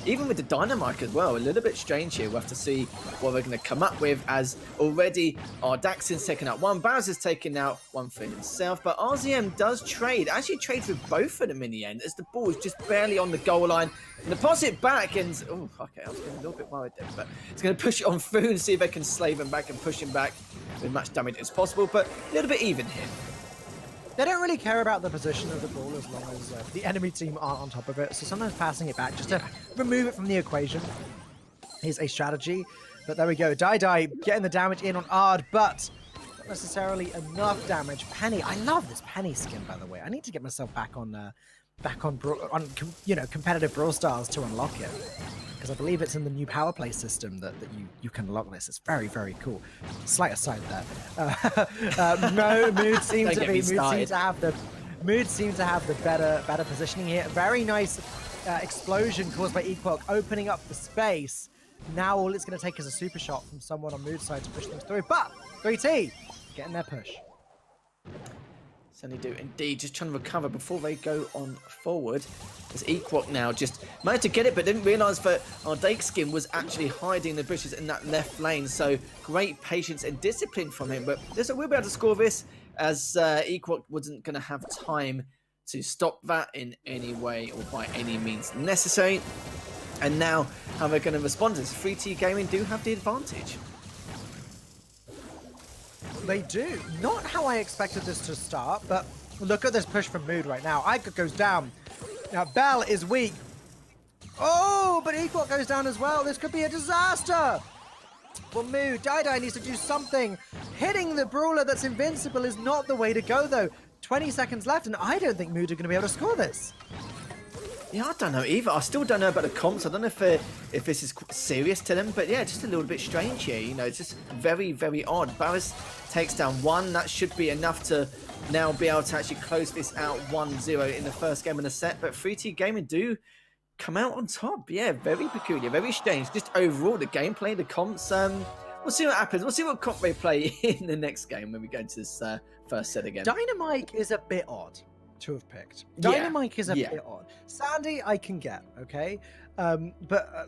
Even with the Dynamite as well, a little bit strange here. We'll have to see what we're going to come up with, as already our Daxon's taken out one, Bowser's taken out one for himself, but RZM does actually trades with both of them in the end, as the ball is just barely on the goal line, and deposit it back, and, oh, okay, I was getting a little bit worried there, but it's going to push it on through and see if they can slave him back and push him back with much damage as possible, but a little bit even here. They don't really care about the position of the ball as long as the enemy team aren't on top of it. So sometimes passing it back just to remove it from the equation is a strategy. But there we go. Dai getting the damage in on Ard, but not necessarily enough damage. Penny, I love this Penny skin, by the way. I need to get myself back on competitive Brawl Stars to unlock it, because I believe it's in the new power play system that you can unlock this. It's very, very cool. Slight aside there. Mood seems to have the better positioning here. Very nice explosion caused by Equok, opening up the space. Now all it's going to take is a super shot from someone on Mood's side to push things through. But 3T getting their push. Certainly do indeed, just trying to recover before they go on forward. As Equok now just managed to get it, but didn't realise that our Dakeskin was actually hiding the bushes in that left lane. So great patience and discipline from him. But listen, we'll be able to score this, as Equok wasn't going to have time to stop that in any way or by any means necessary. And now how they're going to respond to this. 3T Gaming do have the advantage. They do. Not how I expected this to start, but look at this push from Mood right now. Ika goes down. Now, Bell is weak. Oh, but Equok goes down as well. This could be a disaster. Well, Mood, Dai needs to do something. Hitting the Brawler that's invincible is not the way to go, though. 20 seconds left, and I don't think Mood are going to be able to score this. Yeah, I don't know either. I still don't know about the comps. I don't know if this is serious to them, but yeah, just a little bit strange here. You know, it's just very, very odd. Barris takes down one. That should be enough to now be able to actually close this out 1-0 in the first game of the set. But 3T Gaming do come out on top. Yeah, very peculiar, very strange. Just overall, the gameplay, the comps. We'll see what happens. We'll see what comp they play in the next game when we go into this first set again. Dynamite is a bit odd to have picked. Dynamite is a bit odd. Sandy, I can get, okay? But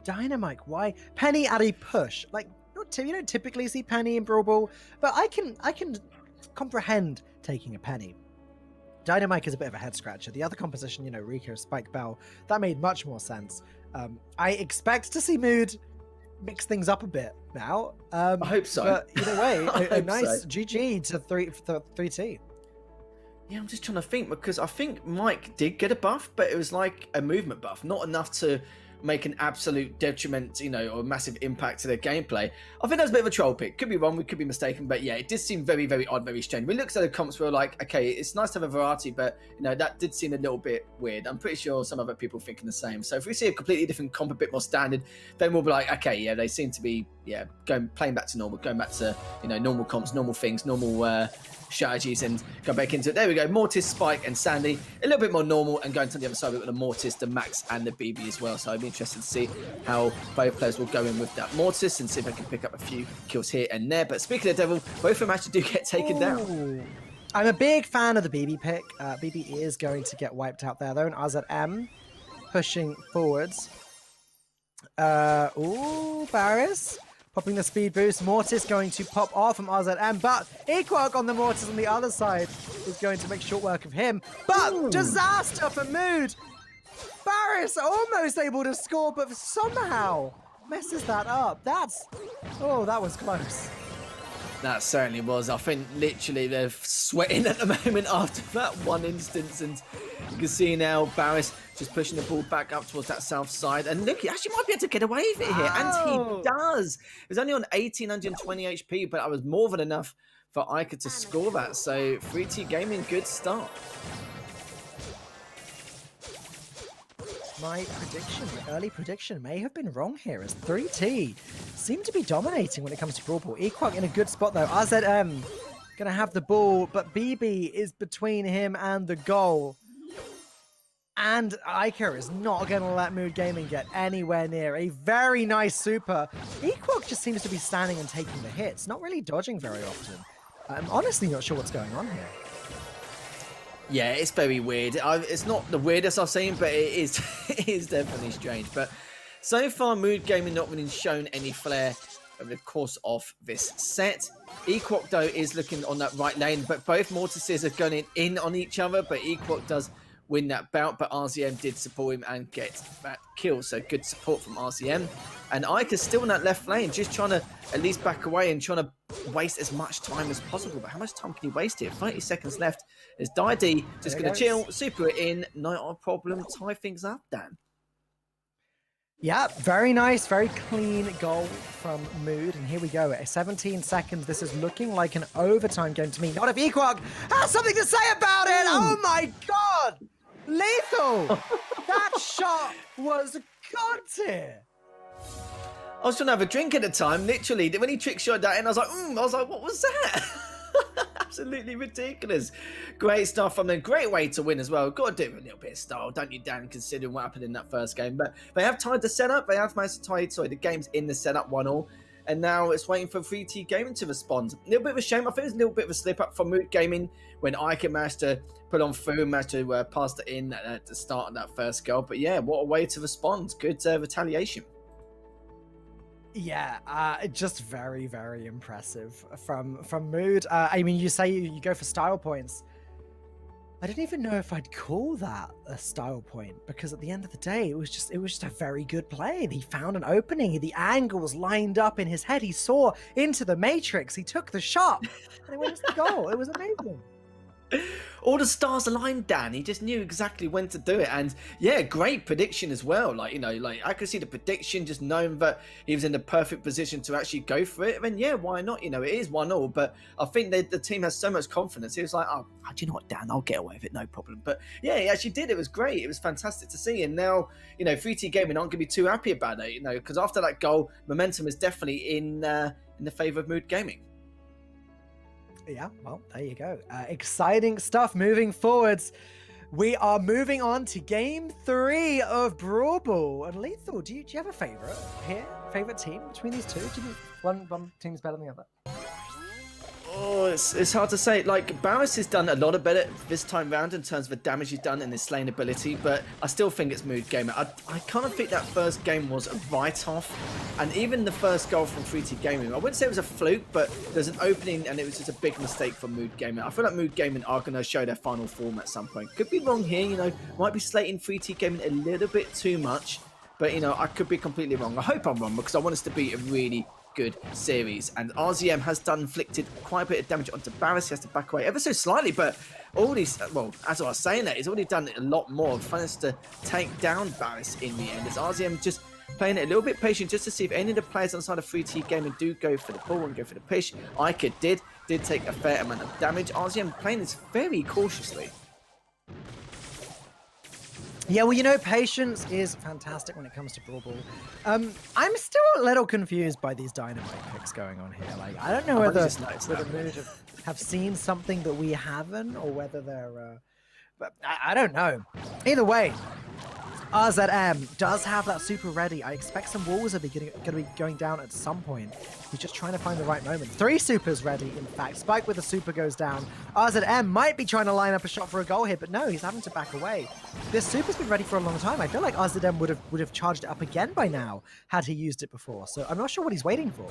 Dynamite, why? Penny at a push. Like, you don't typically see Penny in Brawl Ball, but I can comprehend taking a Penny. Dynamite is a bit of a head scratcher. The other composition, Rico, Spike, Bell, that made much more sense. I expect to see Mood mix things up a bit now. I hope so. But either way, a nice GG to 3T. Yeah, I'm just trying to think, because I think Mike did get a buff, but it was like a movement buff, not enough to make an absolute detriment, or a massive impact to their gameplay. I think that was a bit of a troll pick. Could be wrong, we could be mistaken, but yeah, it did seem very, very odd, very strange. We looked at the comps, we were like, okay, it's nice to have a variety, but that did seem a little bit weird. I'm pretty sure some other people thinking the same. So if we see a completely different comp, a bit more standard, then we'll be like, okay, yeah, they seem to be, playing back to normal, going back to, normal comps, normal things, normal strategies, and go back into it. There we go. Mortis, Spike, and Sandy. A little bit more normal, and going to the other side, we've got the Mortis, the Max, and the BB as well. So I'd be interested to see how both players will go in with that Mortis and see if they can pick up a few kills here and there. But speaking of Devil, both of them actually do get taken down. I'm a big fan of the BB pick. BB is going to get wiped out there, though, and RZM pushing forwards. Barris popping the speed boost. Mortis going to pop off from RZM, but Equok on the Mortis on the other side is going to make short work of him. But disaster for Mood. Barris almost able to score, but somehow messes that up. That was close. That certainly was. I think literally they're sweating at the moment after that one instance, and you can see now Barris just pushing the ball back up towards that south side. And look, he actually might be able to get away with it here, and he does. He was only on 1820 HP, but that was more than enough for Iker to score that. So 3T Gaming, good start. My prediction, my early prediction may have been wrong here, as 3T seem to be dominating when it comes to Brawl Ball. Equok in a good spot though. RZM gonna have the ball, but BB is between him and the goal. And Iker is not gonna let Mood Gaming get anywhere near. A very nice super. Equok just seems to be standing and taking the hits, not really dodging very often. I'm honestly not sure what's going on here. Yeah, it's very weird. It's not the weirdest I've seen, but it is, it is definitely strange. But so far, Mood Gaming not really shown any flair over the course of this set. Equok, though, is looking on that right lane, but both Mortises are going in on each other, but Equok does win that bout, but RZM did support him and get that kill, so good support from RZM. And Iker's still in that left lane, just trying to at least back away and trying to waste as much time as possible. But how much time can he waste here? 30 seconds left. As Didi just going to chill, super it in, not a problem, tie things up, Dan. Yeah, very nice, very clean goal from Mood. And here we go, at 17 seconds. This is looking like an overtime game to me. Not if Equok has something to say about it. Oh my God! Lethal! That shot was god tier. I was trying to have a drink at the time, literally. When he trick shot that in, I was like, what was that? Absolutely ridiculous. Great stuff from them. Great way to win as well. Got to do a little bit of style, don't you, Dan, considering what happened in that first game. But they have tied the setup. They have managed to tie, the game's in the setup 1-1. And now it's waiting for 3T Gaming to respond. A little bit of a shame. I think it was a little bit of a slip up from Mood Gaming when Iker managed to put on through, managed to pass it in at the start of that first goal. But yeah, what a way to respond. Good retaliation. Yeah, just very, very impressive from Mood. I mean, you say you go for style points. I don't even know if I'd call that a style point, because at the end of the day, it was just a very good play. He found an opening. The angle was lined up in his head. He saw into the matrix. He took the shot, and it went to the goal. It was amazing. All the stars aligned, Dan. He just knew exactly when to do it. And yeah, great prediction as well. Like, I could see the prediction, just knowing that he was in the perfect position to actually go for it. And yeah, why not? It is 1-1, but I think the team has so much confidence. He was like, oh, do you know what, Dan? I'll get away with it, no problem. But yeah, he actually did. It was great. It was fantastic to see. And now, 3T Gaming aren't going to be too happy about it, because after that goal, momentum is definitely in the favour of Mood Gaming. Yeah, well, there you go. Exciting stuff moving forwards. We are moving on to Game 3 of Brawl Ball. And Lethal, do you have a favourite here? Favourite team between these two? Do you think one team's better than the other? Oh, it's hard to say. Like, Barris has done a lot of better this time round in terms of the damage he's done and his slaying ability, but I still think it's Mood Gamer. I kind of think that first game was a write-off, and even the first goal from 3T Gaming, I wouldn't say it was a fluke, but there's an opening and it was just a big mistake from Mood Gaming. I feel like Mood Gaming are going to show their final form at some point. Could be wrong here, might be slating 3T Gaming a little bit too much, but, I could be completely wrong. I hope I'm wrong, because I want us to be a really good series, and RZM has inflicted quite a bit of damage onto Barris. He has to back away ever so slightly, but all these, well, as I was saying that, he's already done a lot more. Managed to take down Barris in the end, as RZM just playing it a little bit patient just to see if any of the players on the side of 3T Gaming do go for the ball and go for the push. Iker did take a fair amount of damage. RZM playing this very cautiously. Yeah, well, patience is fantastic when it comes to Brawl Ball. I'm still a little confused by these dynamite picks going on here. Like, I don't know whether Mood have seen something that we haven't, or whether they're... but I don't know. Either way, RZM does have that super ready. I expect some walls are going to be going down at some point. He's just trying to find the right moment. 3 supers ready, in fact. Spike with the super goes down. RZM might be trying to line up a shot for a goal here, but no, he's having to back away. This super's been ready for a long time. I feel like RZM would have charged it up again by now, had he used it before. So I'm not sure what he's waiting for.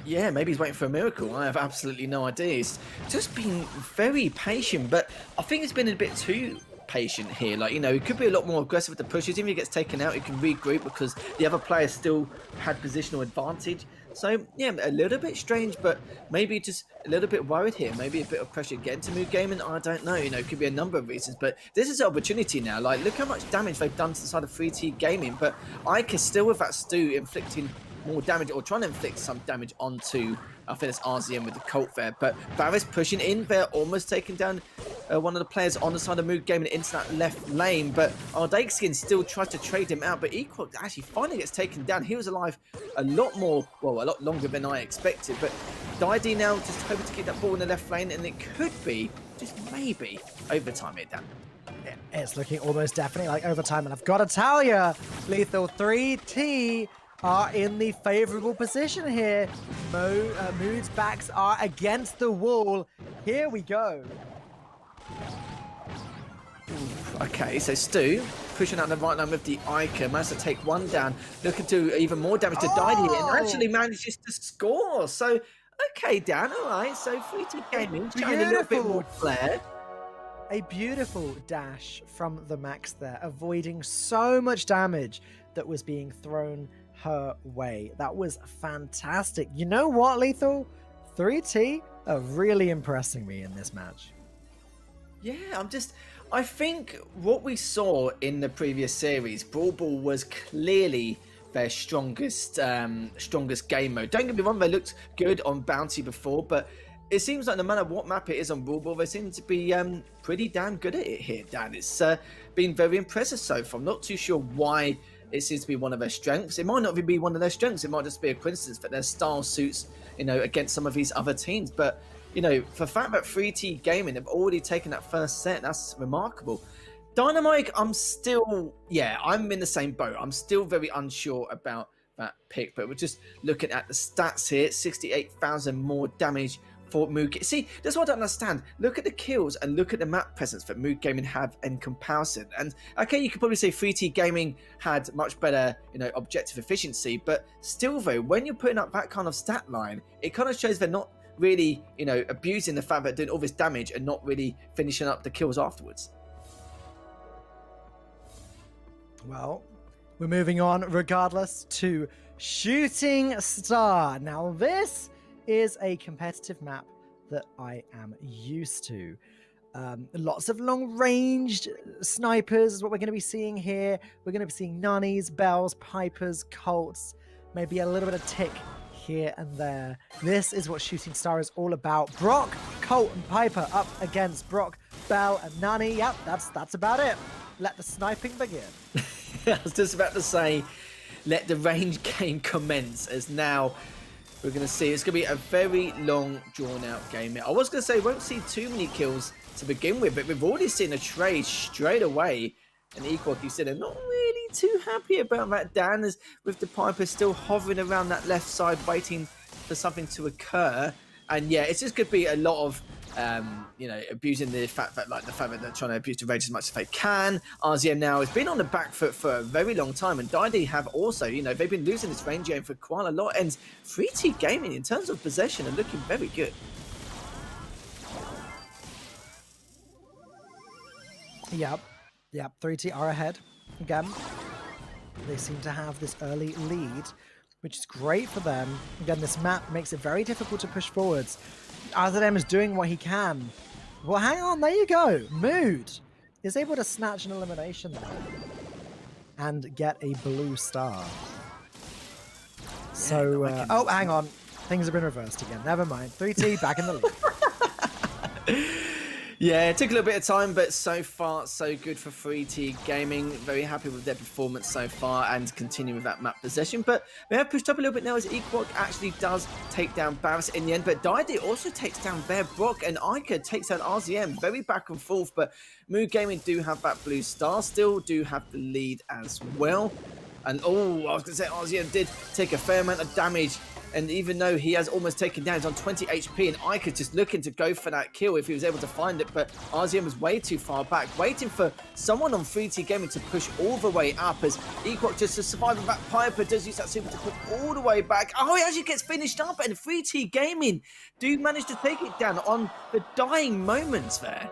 Yeah, maybe he's waiting for a miracle. I have absolutely no idea. He's just been very patient, but I think it's been a bit too patient here. Like, you know, he could be a lot more aggressive with the pushes. Even if he gets taken out, he can regroup because the other player still had positional advantage. So, yeah, a little bit strange, but maybe just a little bit worried here. Maybe a bit of pressure getting to Mood Gaming. I don't know. You know, it could be a number of reasons. But this is an opportunity now. Like, look how much damage they've done to the side of 3T Gaming. But Ike is still with that Stu inflicting more damage, or trying to inflict some damage onto, I think it's RZM with the Colt there. But Barris pushing in there, almost taking down one of the players on the side of Mood Gaming into that left lane. But Ardakeskin still tries to trade him out, but Equal actually finally gets taken down. He was alive a lot longer than I expected. But Didi now just hoping to keep that ball in the left lane, and it could be, just maybe, overtime here, Dan. It's looking almost definitely like overtime, and I've got to tell you, Lethal 3T are in the favorable position here. Mood's backs are against the wall. Here we go. Okay, so Stu pushing out the right line with the Ica, managed to take one down, looking to do even more damage to Didi, and actually manages to score. So, okay, Dan, all right. So 3T Gaming showing a little bit more flair. A beautiful dash from the Max there, avoiding so much damage that was being thrown her way. That was fantastic. You know what, Lethal? 3T are really impressing me in this match. Yeah, I think what we saw in the previous series, Brawl Ball was clearly their strongest game mode. Don't get me wrong, they looked good on Bounty before, but it seems like no matter what map it is on Brawl Ball, they seem to be pretty damn good at it here, Dan. It's been very impressive so far. I'm not too sure why it seems to be one of their strengths. It might not even be one of their strengths. It might just be a coincidence that their style suits, you know, against some of these other teams. But, you know, for the fact that 3T Gaming have already taken that first set, that's remarkable. Dynamite, I'm in the same boat. I'm still very unsure about that pick, but we're just looking at the stats here. 68,000 more damage for Mood. See, that's what I don't understand. Look at the kills and look at the map presence that Mood Gaming have in comparison. And okay, you could probably say 3T Gaming had much better, you know, objective efficiency, but still though, when you're putting up that kind of stat line, it kind of shows they're not really, you know, abusing the fact that they're doing all this damage and not really finishing up the kills afterwards. Well, we're moving on regardless to Shooting Star. Now this is a competitive map that I am used to. Lots of long-ranged snipers is what we're going to be seeing here. We're going to be seeing Nunnies, Bells, Pipers, Colts, maybe a little bit of Tick here and there. This is what Shooting Star is all about. Brock, Colt, and Piper up against Brock, Bell, and Nunny. Yep, that's about it. Let the sniping begin. I was just about to say, let the range game commence, as now we're going to see it's going to be a very long, drawn-out game. I was going to say we won't see too many kills to begin with, but we've already seen a trade straight away. And Equal, you said, I'm not really too happy about that, Dan, as with the Piper still hovering around that left side, waiting for something to occur. And yeah, it's just going to be a lot of, you know, abusing the fact that they're trying to abuse the range as much as they can. RZM now has been on the back foot for a very long time, and Didi have also, you know, they've been losing this range game for quite a lot. And 3T Gaming, in terms of possession, are looking very good. Yep, 3T are ahead again. They seem to have this early lead, which is great for them. Again, this map makes it very difficult to push forwards. RZM is doing what he can. Well, hang on, there you go. Mood is able to snatch an elimination there and get a blue star. So, oh, hang on. Things have been reversed again. Never mind. 3T back in the lead. Yeah, it took a little bit of time, but so far, so good for 3T Gaming. Very happy with their performance so far and continue with that map possession. But they have pushed up a little bit now as Equok actually does take down Barris in the end. But Didi also takes down Bear Brock, and Ica takes down RZM. Very back and forth, but Mood Gaming do have that blue star, still do have the lead as well. And oh, I was going to say RZM did take a fair amount of damage. And even though he has almost taken down, he's on 20 HP, and Ica just looking to go for that kill if he was able to find it, but RZM was way too far back, waiting for someone on 3T Gaming to push all the way up, as Equok just to survive with that Piper does use that super to push all the way back. Oh, he actually gets finished up, and 3T Gaming do manage to take it down on the dying moments there.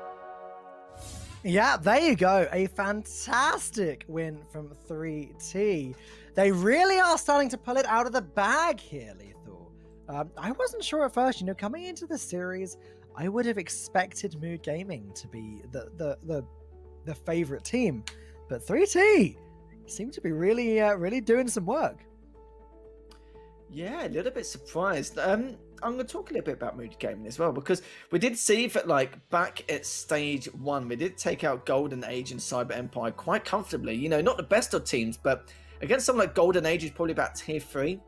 Yeah, there you go. A fantastic win from 3T. They really are starting to pull it out of the bag here, Lethal. I wasn't sure at first, coming into the series, I would have expected Mood Gaming to be the favorite team, but 3T seem to be really doing some work. Yeah, a little bit surprised. I'm going to talk a little bit about Mood Gaming as well, because we did see that, back at stage 1, we did take out Golden Age and Cyber Empire quite comfortably. Not the best of teams, but against someone like Golden Age, who's probably about tier 3,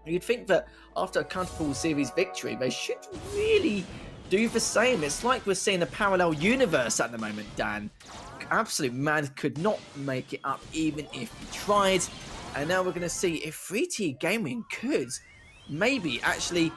you'd think that after a Counterpool Series victory, they should really do the same. It's like we're seeing a parallel universe at the moment, Dan. Absolute Mad could not make it up even if he tried. And now we're going to see if 3T Gaming could maybe actually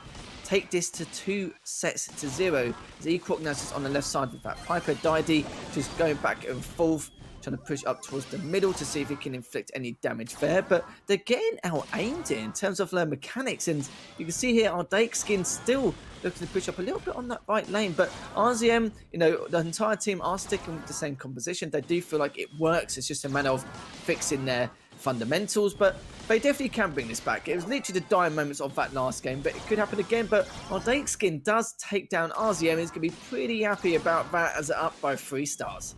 take this to 2-0. As Equok now is on the left side with that Piper. Didi just going back and forth, trying to push up towards the middle to see if he can inflict any damage there. But they're getting out-aimed in terms of their mechanics. And you can see here our Dakeskin still looking to push up a little bit on that right lane. But RZM, the entire team are sticking with the same composition. They do feel like it works. It's just a matter of fixing their fundamentals, but they definitely can bring this back. It was literally the dire moments of that last game, but it could happen again. But our Dakeskin does take down RZM. He's going to be pretty happy about that as up by 3 stars.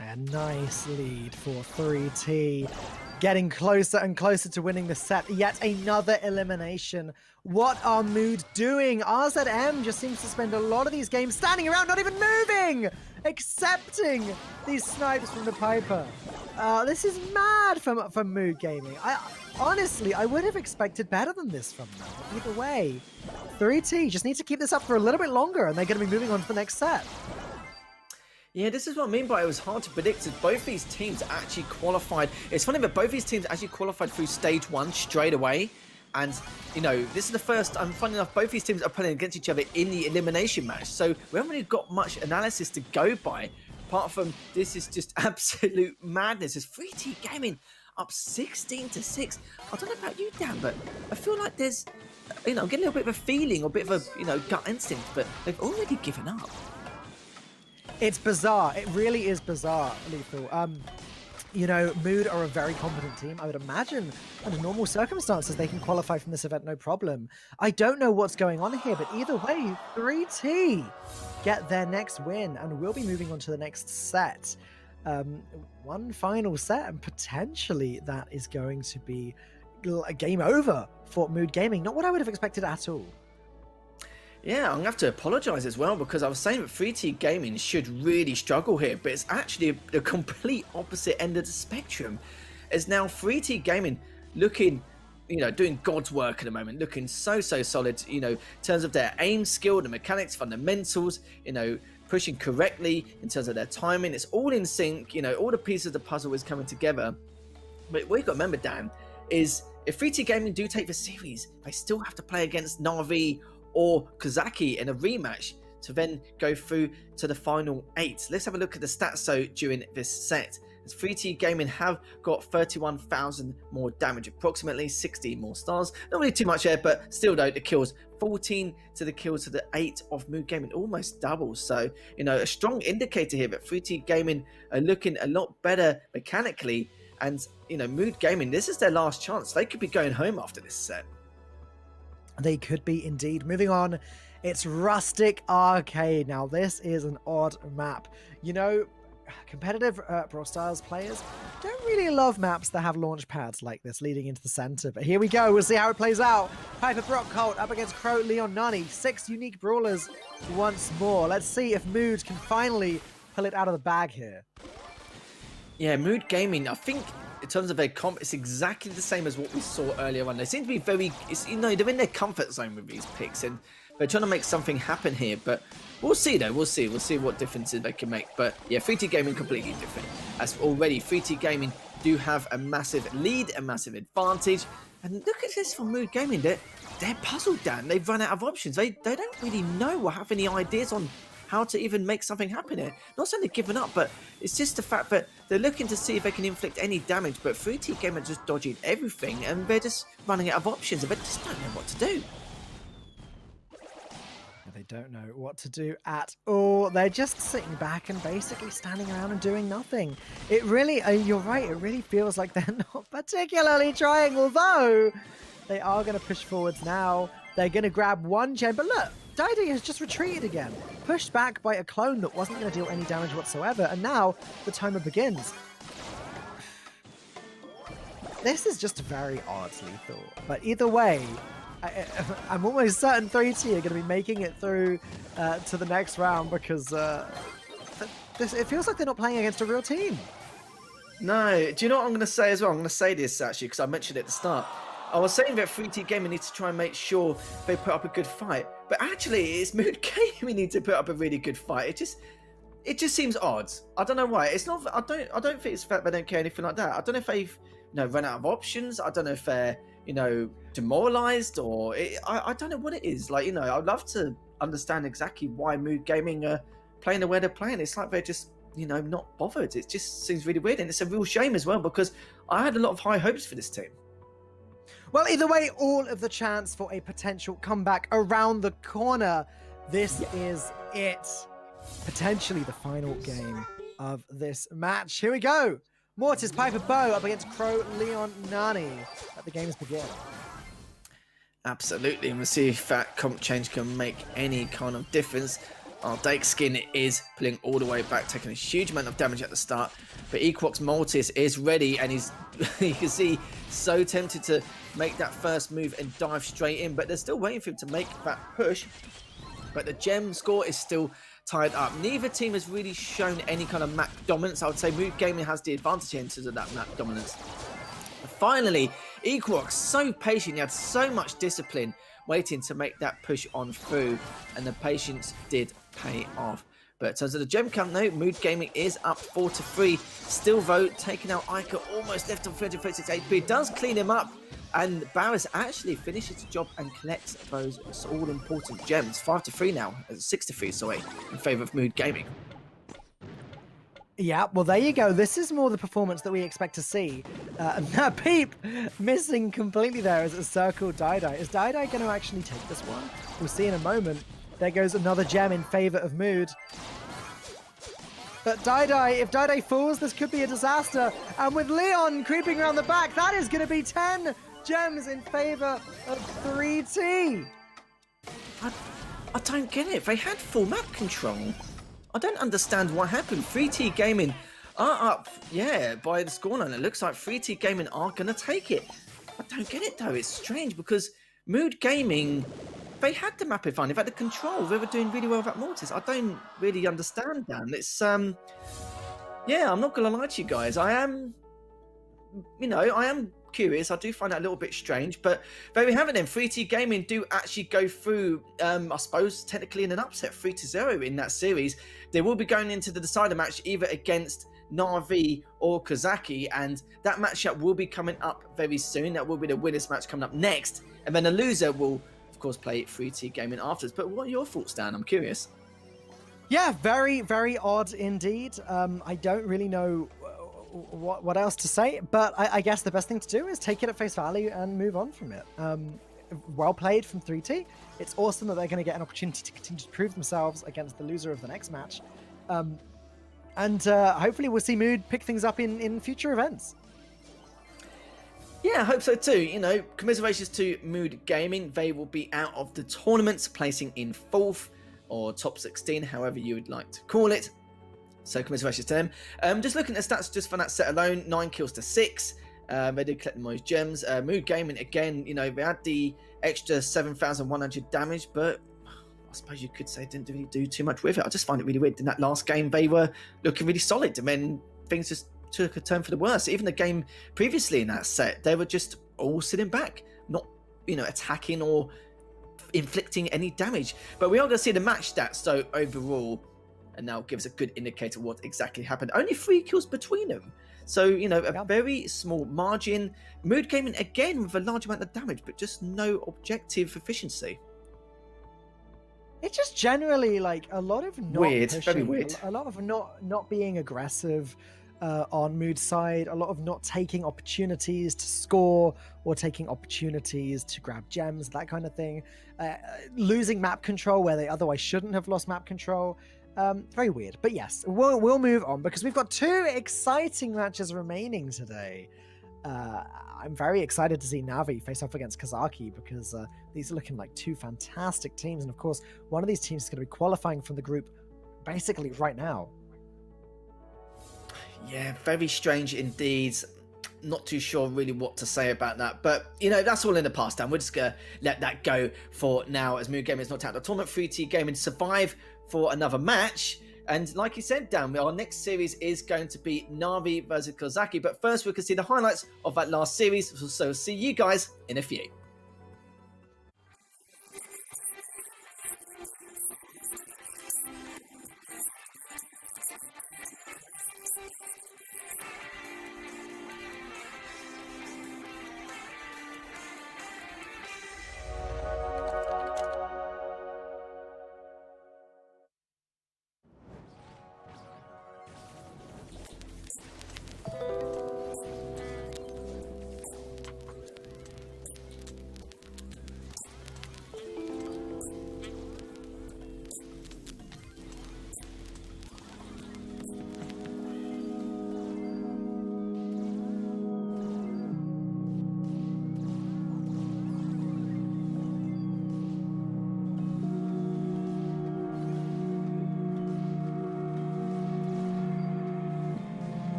A nice lead for 3T. Getting closer and closer to winning the set. Yet another elimination. What are Mood doing? RZM just seems to spend a lot of these games standing around, not even moving! Accepting these snipes from the Piper. This is mad from Mood Gaming. Honestly, I would have expected better than this from them. Either way, 3T just need to keep this up for a little bit longer, and they're going to be moving on to the next set. Yeah, this is what I mean by it was hard to predict, as both these teams actually qualified. It's funny that both these teams actually qualified through stage 1 straight away. And, this is the first time, funny enough, both these teams are playing against each other in the elimination match. So we haven't really got much analysis to go by, apart from this is just absolute madness. It's 3T Gaming up 16-6. I don't know about you, Dan, but I feel like there's, I'm getting a little bit of a feeling, or a bit of a, gut instinct, but they've already given up. It's bizarre. It really is bizarre, Lethal. Mood are a very competent team. I would imagine under normal circumstances they can qualify from this event no problem. I don't know what's going on here, but either way, 3T get their next win and we'll be moving on to the next set. One final set, and potentially that is going to be a game over for Mood Gaming. Not what I would have expected at all. Yeah, I'm going to have to apologise as well, because I was saying that 3T Gaming should really struggle here, but it's actually the complete opposite end of the spectrum. As now 3T Gaming looking, doing God's work at the moment, looking so solid, in terms of their aim skill, the mechanics, fundamentals, pushing correctly in terms of their timing. It's all in sync, all the pieces of the puzzle is coming together. But what you've got to remember, Dan, is if 3T Gaming do take the series, they still have to play against Na'Vi or Kozaki in a rematch to then go through to the final 8. Let's have a look at the stats during this set. As 3T Gaming have got 31,000 more damage, approximately 16 more stars. Not really too much there, but still though, the kills 14 to the kills to the 8 of Mood Gaming, almost double. So, a strong indicator here that 3T Gaming are looking a lot better mechanically. And, Mood Gaming, this is their last chance. They could be going home after this set. They could be indeed. Moving on, it's Rustic Arcade. Now, this is an odd map. Competitive Brawl Stars players don't really love maps that have launch pads like this leading into the center. But here we go. We'll see how it plays out. Piper Brock Colt up against Crow Leon Nani. 6 unique brawlers once more. Let's see if Mood can finally pull it out of the bag here. Yeah, Mood Gaming, I think in terms of their comp, it's exactly the same as what we saw earlier on. They seem to be very, they're in their comfort zone with these picks, and they're trying to make something happen here. But we'll see, though. We'll see what differences they can make. But yeah, 3T Gaming completely different. As already, 3T Gaming do have a massive lead, a massive advantage. And look at this from Mood Gaming. They're puzzled, Dan. They've run out of options. They don't really know or have any ideas on how to even make something happen here. Not saying they've given up, but it's just the fact that they're looking to see if they can inflict any damage, but 3T Gaming are just dodging everything, and they're just running out of options, and they just don't know what to do. They don't know what to do at all. They're just sitting back and basically standing around and doing nothing. It really, you're right, it really feels like they're not particularly trying, although they are going to push forwards now. They're going to grab one gem, but look, Didi has just retreated again, pushed back by a clone that wasn't going to deal any damage whatsoever, and now the timer begins. This is just very oddly thought, but either way, I'm almost certain 3T are going to be making it through to the next round because it feels like they're not playing against a real team. No, do you know what I'm going to say as well? I'm going to say this actually because I mentioned it at the start. I was saying that 3T Gaming needs to try and make sure they put up a good fight, but actually it's Mood Gaming need to put up a really good fight. It just seems odd. I don't know why. It's not. I don't think it's the fact they don't care anything like that. I don't know if they've run out of options. I don't know if they're demoralized or I don't know what it is. Like I'd love to understand exactly why Mood Gaming are playing the way they're playing. It's like they're just not bothered. It just seems really weird, and it's a real shame as well because I had a lot of high hopes for this team. Well, either way, all of the chance for a potential comeback around the corner. This is it. Potentially the final game of this match. Here we go. Mortis Piper Bow up against Crow Leon Nani. Let the games begin. Absolutely, and we'll see if that comp change can make any kind of difference. Our Dake skin is pulling all the way back, taking a huge amount of damage at the start. But Equox Mortis is ready, and he's, you can see, so tempted to make that first move and dive straight in. But they're still waiting for him to make that push. But the gem score is still tied up. Neither team has really shown any kind of map dominance. I would say Mood Gaming has the advantage here in terms of that map dominance. Finally, Equox, so patient, he had so much discipline waiting to make that push on through, and the patience did pay off. But in terms of the gem count, no, Mood Gaming is up 4-3. Still, though, taking out Ica, almost left on 336 HP. Does clean him up, and Barris actually finishes the job and collects those all-important gems. 5-3 now, 6-3, sorry, in favour of Mood Gaming. Yeah, well, there you go. This is more the performance that we expect to see. And Peep missing completely there as it circled Dai. Is Dai going to actually take this one? We'll see in a moment. There goes another gem in favor of Mood. But if Dai falls, this could be a disaster. And with Leon creeping around the back, that is going to be 10 gems in favor of 3T. I don't get it. They had full map control. I don't understand what happened. 3T Gaming are up, by the scoreline. It looks like 3T Gaming are going to take it. I don't get it, though. It's strange because Mood Gaming, they had the map advantage. They had the control. They were doing really well with that Mortis. I don't really understand that. And it's, I'm not going to lie to you guys. I am curious. I do find that a little bit strange, but there we have it then. 3T Gaming do actually go through, I suppose, technically in an upset, 3-0 in that series. They will be going into the decider match either against Na'Vi or Kazaki, and that matchup will be coming up very soon. That will be the winners match coming up next, and then the loser will, of course, play 3T Gaming afterwards. But what are your thoughts, Dan? I'm curious. Yeah, very, very odd indeed. I don't really know what else to say, but I guess the best thing to do is take it at face value and move on from it. Well played from 3T. It's awesome that they're going to get an opportunity to continue to prove themselves against the loser of the next match. And hopefully we'll see Mood pick things up in future events. Yeah, I hope so too. Commiserations to Mood Gaming. They will be out of the tournament, placing in 4th or top 16, however you would like to call it. So commiserations to them. Just looking at the stats just for that set alone, 9 kills to 6. They did collect the most gems. Mood Gaming, again, they had the extra 7,100 damage, but I suppose you could say didn't really do too much with it. I just find it really weird. In that last game, they were looking really solid, and then things just took a turn for the worse. Even the game previously in that set, they were just all sitting back, not, attacking or inflicting any damage. But we are going to see the match stats, so overall, and now gives a good indicator what exactly happened. Only 3 kills between them. So, a very small margin. Mood Gaming, again, with a large amount of damage, but just no objective efficiency. It's just generally, a lot of not weird, pushing, very weird. A lot of not being aggressive. on Mood's side, a lot of not taking opportunities to score or taking opportunities to grab gems, that kind of thing. Losing map control where they otherwise shouldn't have lost map control. Very weird. But yes, we'll move on because we've got 2 exciting matches remaining today. I'm very excited to see Navi face off against Kazaki because these are looking like 2 fantastic teams. And of course, one of these teams is going to be qualifying from the group basically right now. Yeah, very strange indeed. Not too sure really what to say about that, but you know, that's all in the past, Dan. We're just gonna let that go for now as Mood Gaming is not out of the tournament. 3T Gaming survive for another match, and like you said, Dan, our next series is going to be Navi versus Kozaki, but first we can see the highlights of that last series, so see you guys in a few.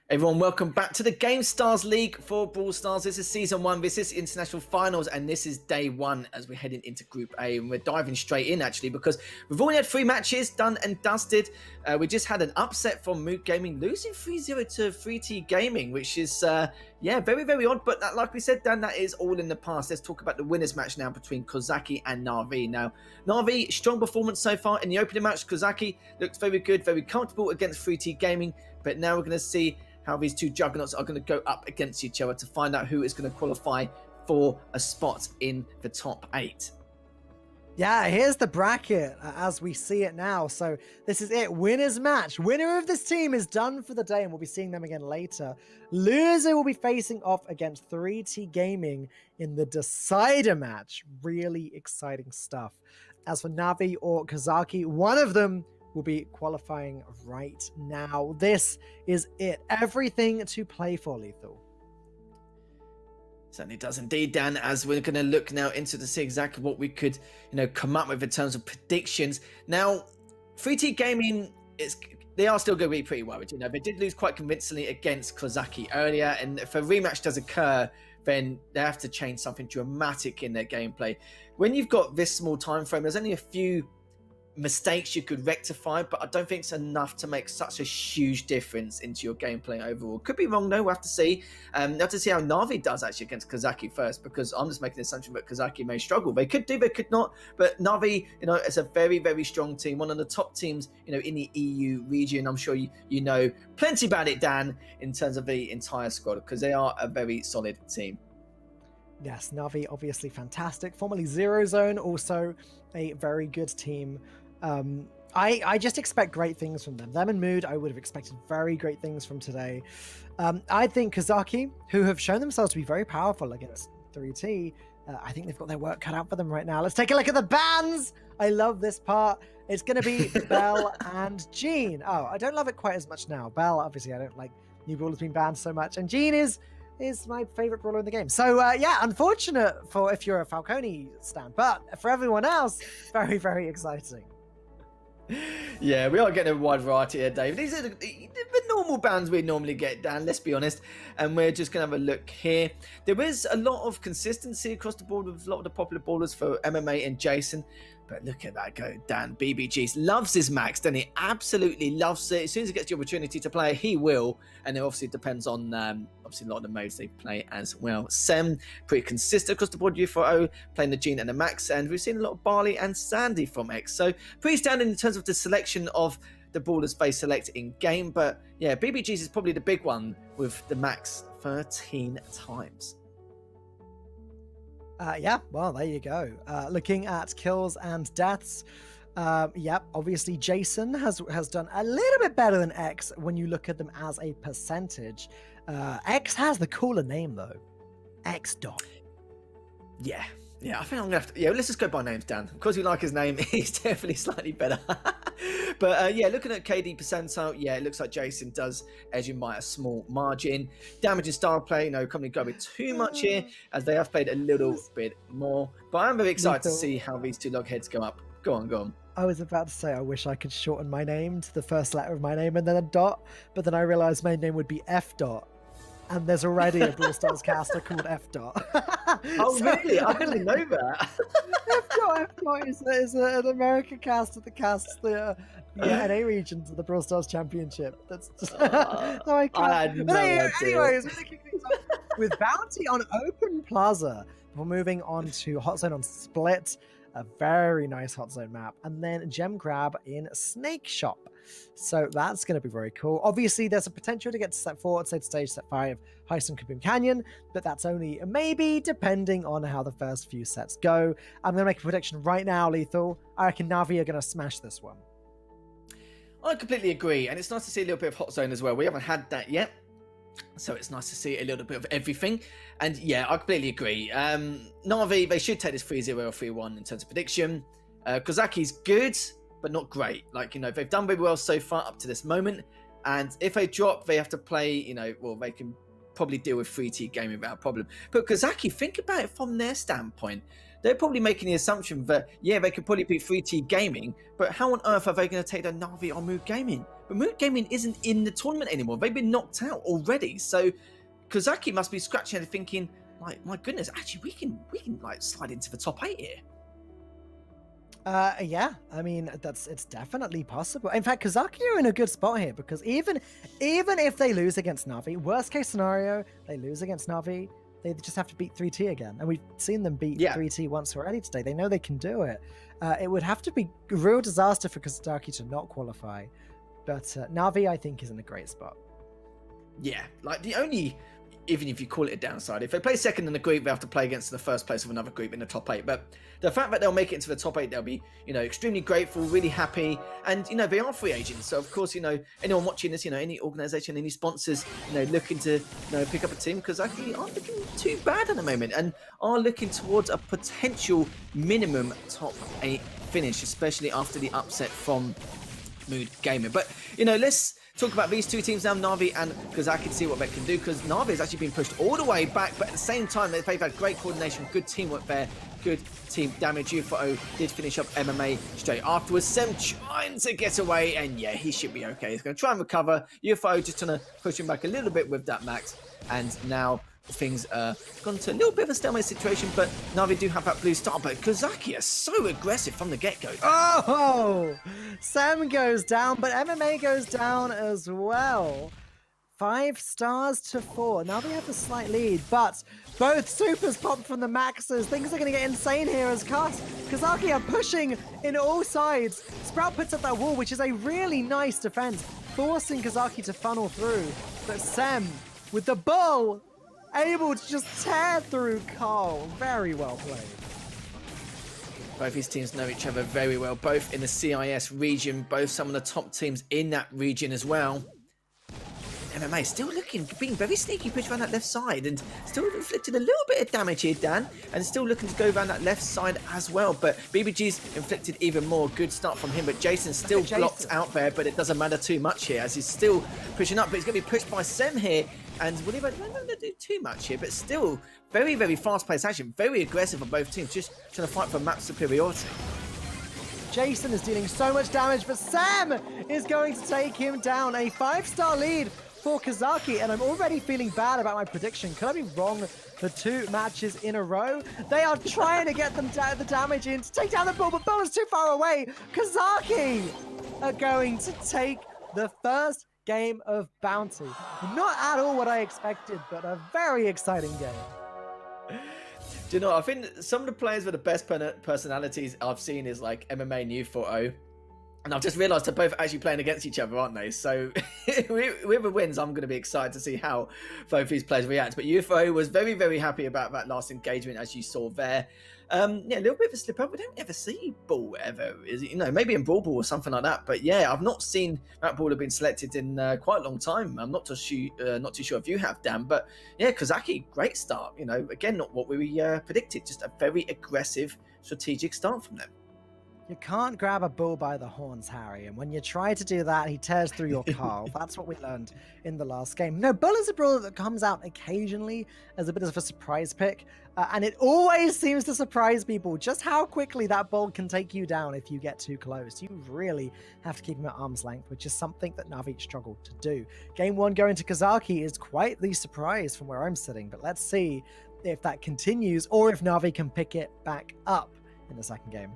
Everyone, welcome back to the Gamestars League for Brawl Stars. This is Season 1, this is International Finals, and this is Day 1 as we're heading into Group A. And we're diving straight in, actually, because we've only had 3 matches done and dusted. We just had an upset from Mood Gaming, losing 3-0 to 3T Gaming, which is, yeah, very, very odd. But like we said, Dan, that is all in the past. Let's talk about the winners match now between Kozaki and Na'Vi. Now, Na'Vi, strong performance so far in the opening match. Kozaki looked very good, very comfortable against 3T Gaming. But now we're going to see how these 2 juggernauts are going to go up against each other to find out who is going to qualify for a spot in the top 8. Yeah, here's the bracket as we see it now. So this is it. Winner's match. Winner of this team is done for the day, and we'll be seeing them again later. Loser will be facing off against 3T Gaming in the decider match. Really exciting stuff. As for Navi or Kazaki, one of them will be qualifying right now. This is it. Everything to play for, Lethal. Certainly does indeed, Dan, as we're going to look now into to see exactly what we could, come up with in terms of predictions. Now, 3T Gaming, they are still going to be pretty worried. They did lose quite convincingly against Kozaki earlier, and if a rematch does occur, then they have to change something dramatic in their gameplay. When you've got this small time frame, there's only a few mistakes you could rectify, but I don't think it's enough to make such a huge difference into your gameplay overall. Could be wrong though, we'll have to see. We'll have to see how Na'Vi does actually against Kozaki first, because I'm just making the assumption that Kozaki may struggle. They could do, they could not, but Na'Vi, it's a very, very strong team, one of the top teams, in the EU region. I'm sure you know plenty about it, Dan, in terms of the entire squad, because they are a very solid team. Yes, Na'Vi obviously fantastic. Formerly Zero Zone, also a very good team. I just expect great things from them. Them and Mood, I would have expected very great things from today. I think Kozaki, who have shown themselves to be very powerful against 3T, I think they've got their work cut out for them right now. Let's take a look at the bans. I love this part. It's going to be Belle and Jean. Oh, I don't love it quite as much now. Belle, obviously, I don't like new brawlers being banned so much. And Jean is my favorite brawler in the game. So yeah, unfortunate for if you're a Falcone stan, but for everyone else, very, very exciting. Yeah, we are getting a wide variety here, Dave. These are the normal bands we normally get, Dan, let's be honest. And we're just going to have a look here. There is a lot of consistency across the board with a lot of the popular ballers for MMA and Jason. But look at that go, Dan. BBGs loves his max, doesn't he? Absolutely loves it. As soon as he gets the opportunity to play, he will. And it obviously depends on obviously a lot of the modes they play as well. Sem, pretty consistent across the board. U4O playing the Gene and the Max. And we've seen a lot of Barley and Sandy from X. So pretty standard in terms of the selection of the ballers they select in game. But yeah, BBGs is probably the big one with the Max 13 times. Yeah, well, there you go. Looking at kills and deaths, yep, obviously Jason has done a little bit better than X when you look at them as a percentage. X has the cooler name though, X Dot. Yeah, I think I'm gonna have to. Yeah, let's just go by names, Dan. Because we like his name, he's definitely slightly better. But yeah, looking at KD percentile, yeah, it looks like Jason does edge him by a small margin. Damage and style play, can't go with too much here, as they have played a little bit more. But I'm very excited to see how these two logheads go up. Go on. I was about to say, I wish I could shorten my name to the first letter of my name and then a dot, but then I realized my name would be F Dot. And there's already a Brawl Stars caster called F Dot. Oh, really? I didn't know that. F Dot is an American caster that casts the NA regions of the Brawl Stars Championship. That's just so I can't. I had no idea. Anyways, with Bounty on Open Plaza, we're moving on to Hot Zone on Split, a very nice Hot Zone map, and then Gem Grab in Snake Shop. So that's going to be very cool. Obviously, there's a potential to get to set 4, set stage, set 5, Heist on Kaboom Canyon, but that's only a maybe, depending on how the first few sets go. I'm going to make a prediction right now, Lethal. I reckon Na'Vi are going to smash this one. I completely agree, and it's nice to see a little bit of Hot Zone as well. We haven't had that yet, so it's nice to see a little bit of everything. And yeah, I completely agree. Na'Vi, they should take this 3-0 or 3-1 in terms of prediction. Kozaki's good, but not great. They've done very well so far up to this moment, and if they drop, they have to play, they can probably deal with 3T gaming without a problem. But Kozaki, think about it from their standpoint. They're probably making the assumption that, yeah, they could probably beat 3T gaming, but how on earth are they going to take the Na'Vi on Mood Gaming? But Mood Gaming isn't in the tournament anymore. They've been knocked out already. So Kozaki must be scratching and thinking, my goodness, actually, we can slide into the top 8 here. Yeah, I mean, it's definitely possible. In fact, Kozaki are in a good spot here, because even if they lose against Na'Vi, worst case scenario, they lose against Na'Vi, they just have to beat 3T again. And we've seen them beat 3T once already today. They know they can do it. It would have to be a real disaster for Kozaki to not qualify. But Na'Vi, I think, is in a great spot. Yeah, the only, even if you call it a downside, if they play second in the group, they have to play against the first place of another group in the top 8. But the fact that they'll make it into the top 8, they'll be, extremely grateful, really happy. And, they are free agents. So, of course, anyone watching this, any organisation, any sponsors, looking to, pick up a team, because actually aren't looking too bad at the moment and are looking towards a potential minimum top 8 finish, especially after the upset from Mood Gaming. But, let's talk about these two teams now, Na'Vi and Kazaki, to see what they can do, because Na'Vi has actually been pushed all the way back, but at the same time, they've had great coordination, good teamwork there, good team damage. UFO did finish up MMA straight afterwards. Sem trying to get away, and yeah, he should be okay. He's going to try and recover. UFO just trying to push him back a little bit with that Max, and now things are gone to a little bit of a stalemate situation, but Na'Vi do have that blue star, but Kazaki is so aggressive from the get-go. Oh! Sam goes down, but MMA goes down as well. 5 stars to 4. Now they have a slight lead, but both supers popped from the Maxes. Things are going to get insane here as Kazaki are pushing in all sides. Sprout puts up that wall, which is a really nice defense, forcing Kazaki to funnel through. But Sem, with the bull, able to just tear through Carl. Very well played. Both these teams know each other very well, both in the CIS region, both some of the top teams in that region as well. MMA still being very sneaky, push around that left side, and still inflicted a little bit of damage here, Dan, and still looking to go around that left side as well. But BBG's inflicted even more. Good start from him, but Jason's still blocked out there, but it doesn't matter too much here as he's still pushing up, but he's going to be pushed by Sem here, and will he not do too much here, but still very, very fast-paced action, very aggressive on both teams, just trying to fight for map superiority. Jason is dealing so much damage, but Sam is going to take him down. A 5-star lead for Kazaki, and I'm already feeling bad about my prediction. Could I be wrong for 2 matches in a row? They are trying to get them the damage in to take down the bull, but bull is too far away. Kazaki are going to take the first game of Bounty. Not at all what I expected, but a very exciting game. Do you know, I think some of the players with the best personalities I've seen is like MMA and U4O. And I've just realised they're both actually playing against each other, aren't they? So, whoever wins, I'm going to be excited to see how both these players react. But UFO was very, very happy about that last engagement, as you saw there. Yeah, a little bit of a slip up. We don't ever see Ball ever, is it? Maybe in Brawl Ball or something like that. But yeah, I've not seen that Ball have been selected in quite a long time. I'm not too sure if you have, Dan. But yeah, Kazaki, great start. Again, not what we predicted. Just a very aggressive, strategic start from them. You can't grab a bull by the horns, Harry, and when you try to do that, he tears through your Carl. That's what we learned in the last game. No, bull is a brawler that comes out occasionally as a bit of a surprise pick, and it always seems to surprise people just how quickly that bull can take you down if you get too close. You really have to keep him at arm's length, which is something that Na'Vi struggled to do. Game 1 going to Kazaki is quite the surprise from where I'm sitting, but let's see if that continues or if Na'Vi can pick it back up in the second game.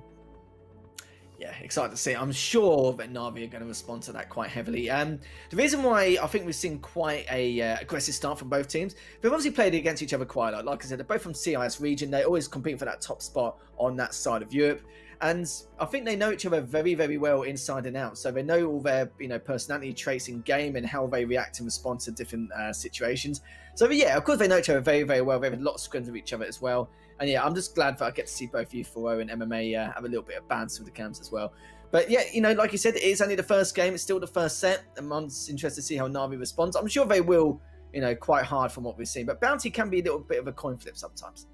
Yeah, excited to see. I'm sure that Na'Vi are going to respond to that quite heavily. The reason why I think we've seen quite a aggressive start from both teams, they've obviously played against each other quite a lot. Like I said, they're both from CIS region. They always compete for that top spot on that side of Europe. And I think they know each other very, very well inside and out. So they know all their personality traits in game and how they react and respond to different situations. So yeah, of course they know each other very, very well. They've had lots of scrims with each other as well. And yeah, I'm just glad that I get to see both U4O and MMA have a little bit of banter with the camps as well. But yeah, like you said, it is only the first game. It's still the first set. And I'm just interested to see how Na'Vi responds. I'm sure they will, quite hard from what we've seen. But Bounty can be a little bit of a coin flip sometimes.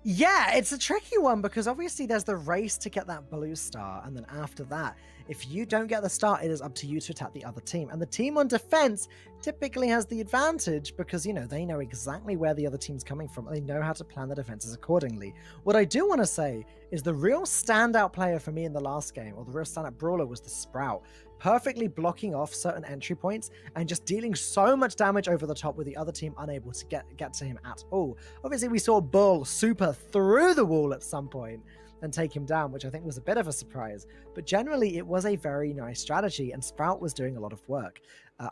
Yeah, it's a tricky one because obviously there's the race to get that blue star, and then after that, if you don't get the star, it is up to you to attack the other team. And the team on defense typically has the advantage because, they know exactly where the other team's coming from. They know how to plan the defenses accordingly. What I do want to say is the real standout player for me in the last game, or the real standout brawler, was the Sprout. Perfectly blocking off certain entry points and just dealing so much damage over the top with the other team unable to get to him at all. Obviously, we saw Bull super through the wall at some point and take him down, which I think was a bit of a surprise. But generally, it was a very nice strategy, and Sprout was doing a lot of work.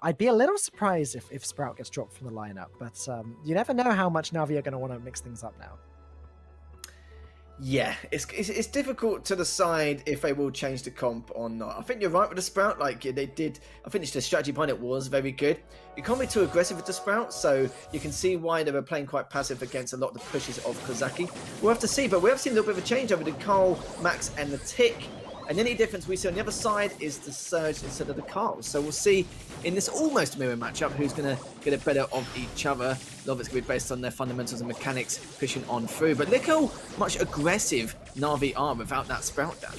I'd be a little surprised if Sprout gets dropped from the lineup, but you never know how much Na'Vi are going to want to mix things up now. Yeah, it's difficult to decide if they will change the comp or not. I think you're right with the Sprout. Like they did, I think the strategy behind it was very good. You can't be too aggressive with the Sprout, so you can see why they were playing quite passive against a lot of the pushes of Kazaki. We'll have to see, but we have seen a little bit of a change over the Carl, Max, and the Tick. And the only difference we see on the other side is the Surge instead of the Carl. So we'll see in this almost mirror matchup who's going to get a better of each other. A lot of it's going to be based on their fundamentals and mechanics pushing on through. But look how much aggressive Na'Vi are without that Sprout down.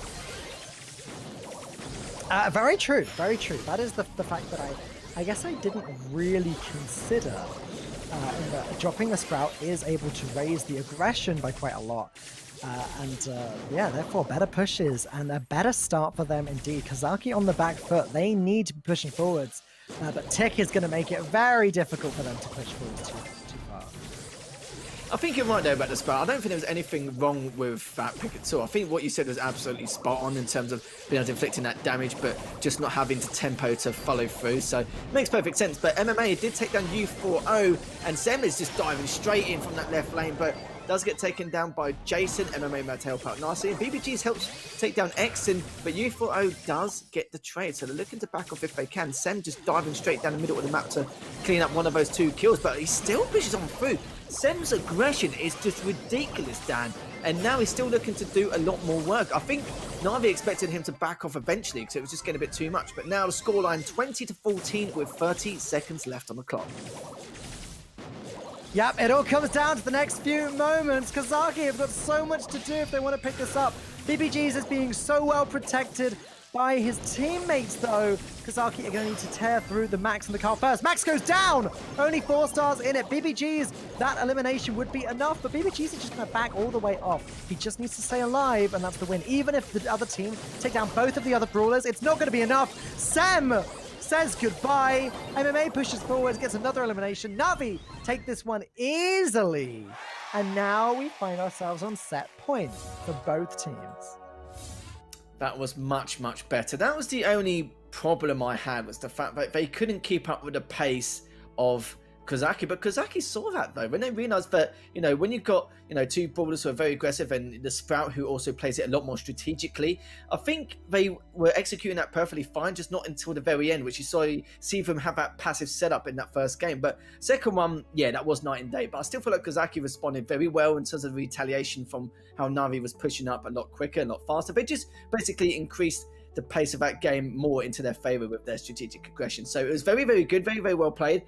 Very true, very true. That is the fact that I guess I didn't really consider in that dropping the Sprout is able to raise the aggression by quite a lot. Yeah, therefore better pushes and a better start for them indeed. Kazaki on the back foot, they need to be pushing forwards, but Tick is going to make it very difficult for them to push forwards too far. I think you're right there about the Sprout. I don't think there was anything wrong with that pick at all. I think what you said was absolutely spot on in terms of being able to inflicting that damage, but just not having the tempo to follow through. So it makes perfect sense. But MMA did take down U4O, and Sem is just diving straight in from that left lane, but does get taken down by Jason. MMA might help out nicely, and BBG's helps take down Exon, but U4O does get the trade, so they're looking to back off if they can. Sem just diving straight down the middle of the map to clean up one of those 2 kills, but he still pushes on through. Sem's aggression is just ridiculous, Dan, and now he's still looking to do a lot more work. I think Na'Vi expected him to back off eventually because it was just getting a bit too much, but now the scoreline 20-14 with 30 seconds left on the clock. Yep, it all comes down to the next few moments. Kazaki have got so much to do if they want to pick this up. BBG's is being so well protected by his teammates, though. Kazaki are going to need to tear through the Max and the car first. Max goes down! Only 4 stars in it. BBG's, that elimination would be enough, but BBG's is just going to back all the way off. He just needs to stay alive, and that's the win. Even if the other team take down both of the other brawlers, it's not going to be enough. Sem says goodbye. MMA pushes forward, gets another elimination. Na'Vi take this one easily. And now we find ourselves on set point for both teams. That was much, much better. That was the only problem I had, was the fact that they couldn't keep up with the pace of Kazaki. But Kazaki saw that, though, when they realized that, when you've got, 2 brawlers who are very aggressive and the Sprout who also plays it a lot more strategically, I think they were executing that perfectly fine, just not until the very end, which you see them have that passive setup in that first game. But second one, yeah, that was night and day. But I still feel like Kazaki responded very well in terms of retaliation from how Na'Vi was pushing up a lot quicker, a lot faster. They just basically increased the pace of that game more into their favor with their strategic aggression. So it was very, very good, very, very well played.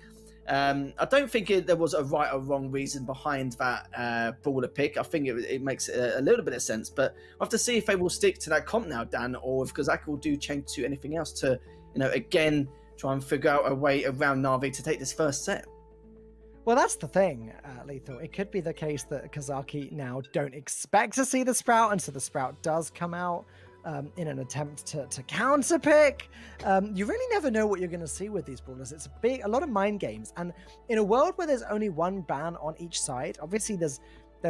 I don't think there was a right or wrong reason behind that brawler pick. I think it makes a little bit of sense, but we'll have to see if they will stick to that comp now, Dan, or if Kazaki will do change to anything else to, again, try and figure out a way around Na'Vi to take this first set. Well, that's the thing, Lethal. It could be the case that Kazaki now don't expect to see the Sprout, and so the Sprout does come out in an attempt to counter pick. You really never know what you're going to see with these brawlers. It's a lot of mind games, and in a world where there's only 1 ban on each side, obviously there's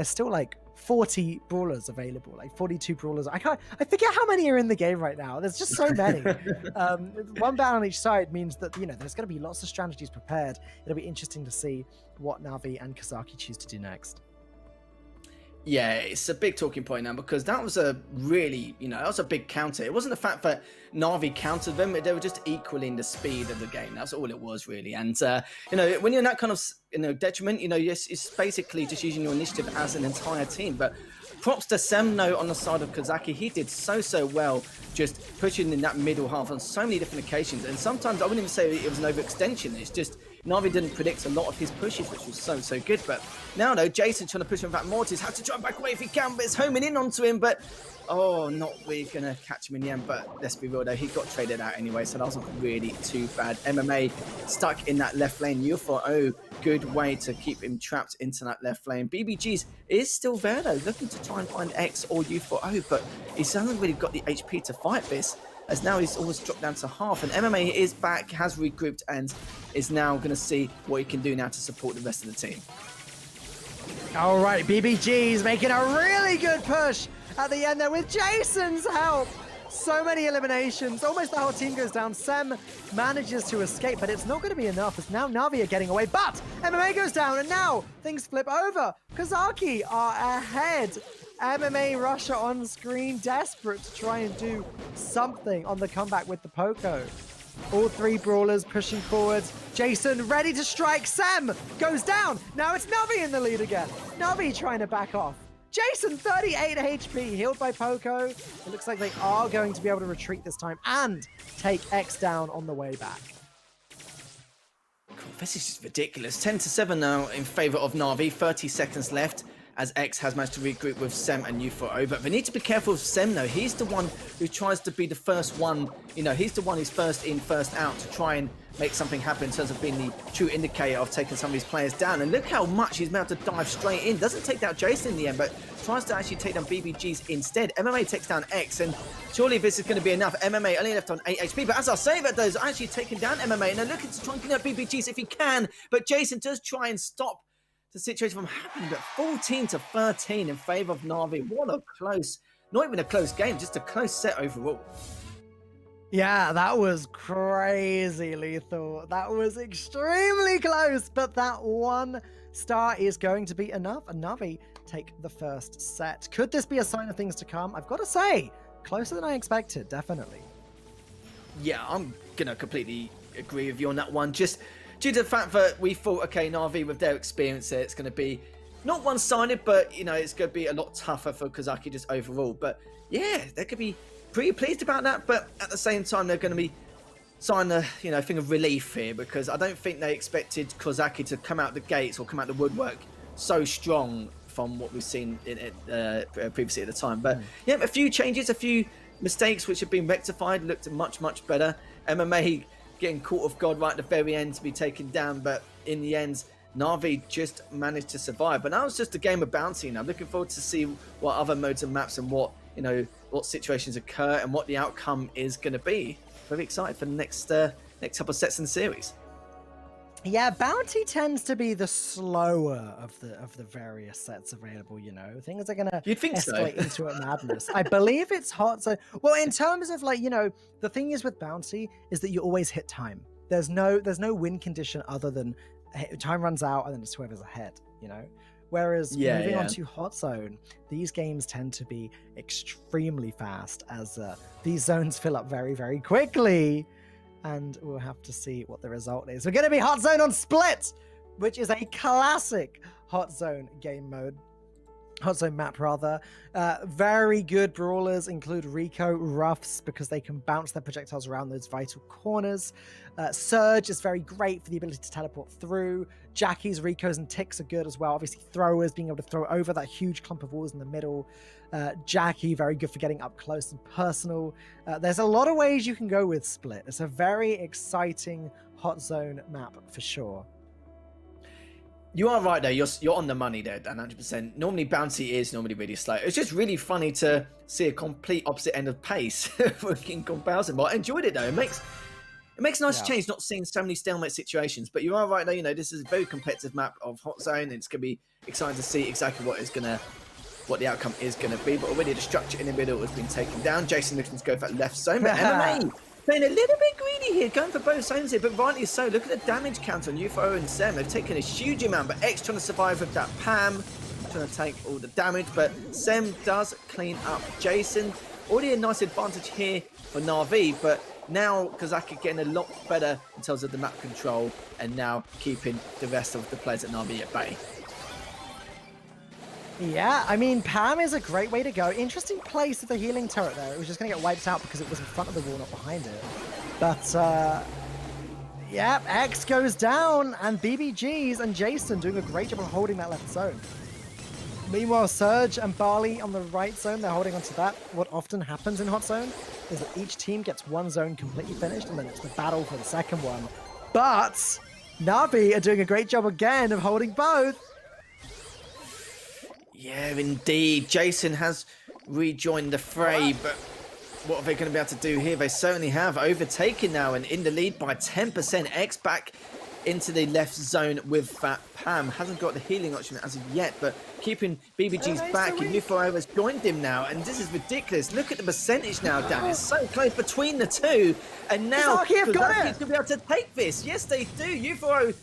still like 40 brawlers available, like 42 brawlers. I forget how many are in the game right now. There's just so many. 1 ban on each side means that there's going to be lots of strategies prepared. It'll be interesting to see what Na'Vi and Kazaki choose to do next. Yeah, it's a big talking point now, because that was a really, that was a big counter. It wasn't the fact that Na'Vi countered them, they were just equaling the speed of the game. That's all it was, really. And, when you're in that kind of, detriment, it's basically just using your initiative as an entire team. But props to Semno on the side of Kazaki. He did so well, just pushing in that middle half on so many different occasions. And sometimes I wouldn't even say it was an overextension. It's just Na'Vi didn't predict a lot of his pushes, which was so good. But now, though, Jason trying to push him back. Mortis has to try and back away if he can, but it's homing in onto him. But, not really going to catch him in the end. But let's be real, though, he got traded out anyway, so that wasn't really too bad. MMA stuck in that left lane. U4O, good way to keep him trapped into that left lane. BBG's is still there, though, looking to try and find X or U4O, but he hasn't really got the HP to fight this, as now he's almost dropped down to half. And MMA is back, has regrouped, and is now going to see what he can do now to support the rest of the team. All right, BBG's making a really good push at the end there with Jason's help. So many eliminations. Almost the whole team goes down. Sem manages to escape, but it's not going to be enough, as now Na'Vi are getting away. But MMA goes down, and now things flip over. Kazaki are ahead. MMA Russia on screen, desperate to try and do something on the comeback with the Poco. All 3 brawlers pushing forwards. Jason ready to strike. Sem goes down. Now it's Na'Vi in the lead again. Na'Vi trying to back off. Jason, 38 HP, healed by Poco. It looks like they are going to be able to retreat this time and take X down on the way back. This is just ridiculous. 10-7 now in favor of Na'Vi. 30 seconds left as X has managed to regroup with Sem and U4O. But they need to be careful with Sem though. He's the one who tries to be the first one. You know, he's the one who's first in, first out to try and make something happen in terms of being the true indicator of taking some of these players down. And look how much he's about to dive straight in. Doesn't take down Jason in the end, but tries to actually take down BBGs instead. MMA takes down X, and surely this is going to be enough. MMA only left on 8 HP, but as I say that, though, is actually taking down MMA, and they're looking to try and get out BBGs if he can, but Jason does try and stop the situation from happening. But 14-13 in favor of Na'Vi. What a close, not even a close game, just a close set overall. Yeah, that was crazy, Lethal. That was extremely close, but that one star is going to be enough, and Na'Vi take the first set. Could this be a sign of things to come? I've got to say, closer than I expected, definitely. Yeah, I'm going to completely agree with you on that one. Just due to the fact that we thought, okay, Na'Vi, with their experience there, it's going to be not one-sided, but, you know, it's going to be a lot tougher for Kozaki just overall. But, yeah, they could be pretty pleased about that, but at the same time, they're going to be signing a, you know, thing of relief here, because I don't think they expected Kozaki to come out the gates or come out the woodwork so strong from what we've seen in it previously at the time. But yeah, a few changes, a few mistakes which have been rectified, looked much better. MMA getting caught off guard right at the very end to be taken down, but in the end, Na'Vi just managed to survive. But that was just a game of bouncy, and I'm looking forward to see what other modes and maps and what, you know, what situations occur and what the outcome is going to be. Very excited for the next couple of sets in the series. Yeah, Bounty tends to be the slower of the various sets available, you know. Things are going to escalate into a madness. I believe it's Hot Zone. Well, in terms of, like, you know, the thing is with Bounty is that you always hit time. There's no win condition other than time runs out and then it's whoever's ahead, you know. Whereas moving on to Hot Zone, these games tend to be extremely fast as these zones fill up very, very quickly. And we'll have to see what the result is. We're going to be Hot Zone on Split, which is a classic Hot Zone game mode. Hot Zone map, rather. Very good brawlers include Rico, Ruffs, because they can bounce their projectiles around those vital corners. Surge is very great for the ability to teleport through. Jackies, Ricos, and Ticks are good as well. Obviously, throwers, being able to throw over that huge clump of walls in the middle. Jackie, very good for getting up close and personal. There's a lot of ways you can go with Split. It's a very exciting Hot Zone map for sure. You are right there. You're on the money there, Dan, 100%. Normally, Bounty is normally really slow. It's just really funny to see a complete opposite end of pace in comparison. But I enjoyed it, though. It makes a nice change not seeing so many stalemate situations. But you are right there. You know, this is a very competitive map of Hot Zone. And it's going to be exciting to see exactly what the outcome is going to be. But already the structure in the middle has been taken down. Jason looking to go for that left zone. But MMA playing a little bit greedy here, going for both zones here, but rightly so. Look at the damage counter on UFO and Sem. They've taken a huge amount, but X trying to survive with that Pam, trying to take all the damage, but Sem does clean up Jason. Already a nice advantage here for Na'Vi, but now Kozaki getting a lot better in terms of the map control, and now keeping the rest of the players at Na'Vi at bay. Yeah, I mean, Pam is a great way to go. Interesting place of the healing turret there. It was just going to get wiped out because it was in front of the wall, not behind it. But, yeah, X goes down, and BBGs and Jason doing a great job of holding that left zone. Meanwhile, Surge and Barley on the right zone, they're holding onto that. What often happens in Hot Zone is that each team gets one zone completely finished, and then it's the battle for the second one. But Na'Vi are doing a great job again of holding both. Yeah, indeed. Jason has rejoined the fray, but what are they going to be able to do here? They certainly have overtaken now and in the lead by 10%. X back into the left zone with that Pam. Hasn't got the healing option as of yet, but keeping BBG's back, and Nufo has joined him now, and this is ridiculous. Look at the percentage now, Dan. It's so close between the two, and now Kozaki's going to be able to take this. Yes, they do. Nufo,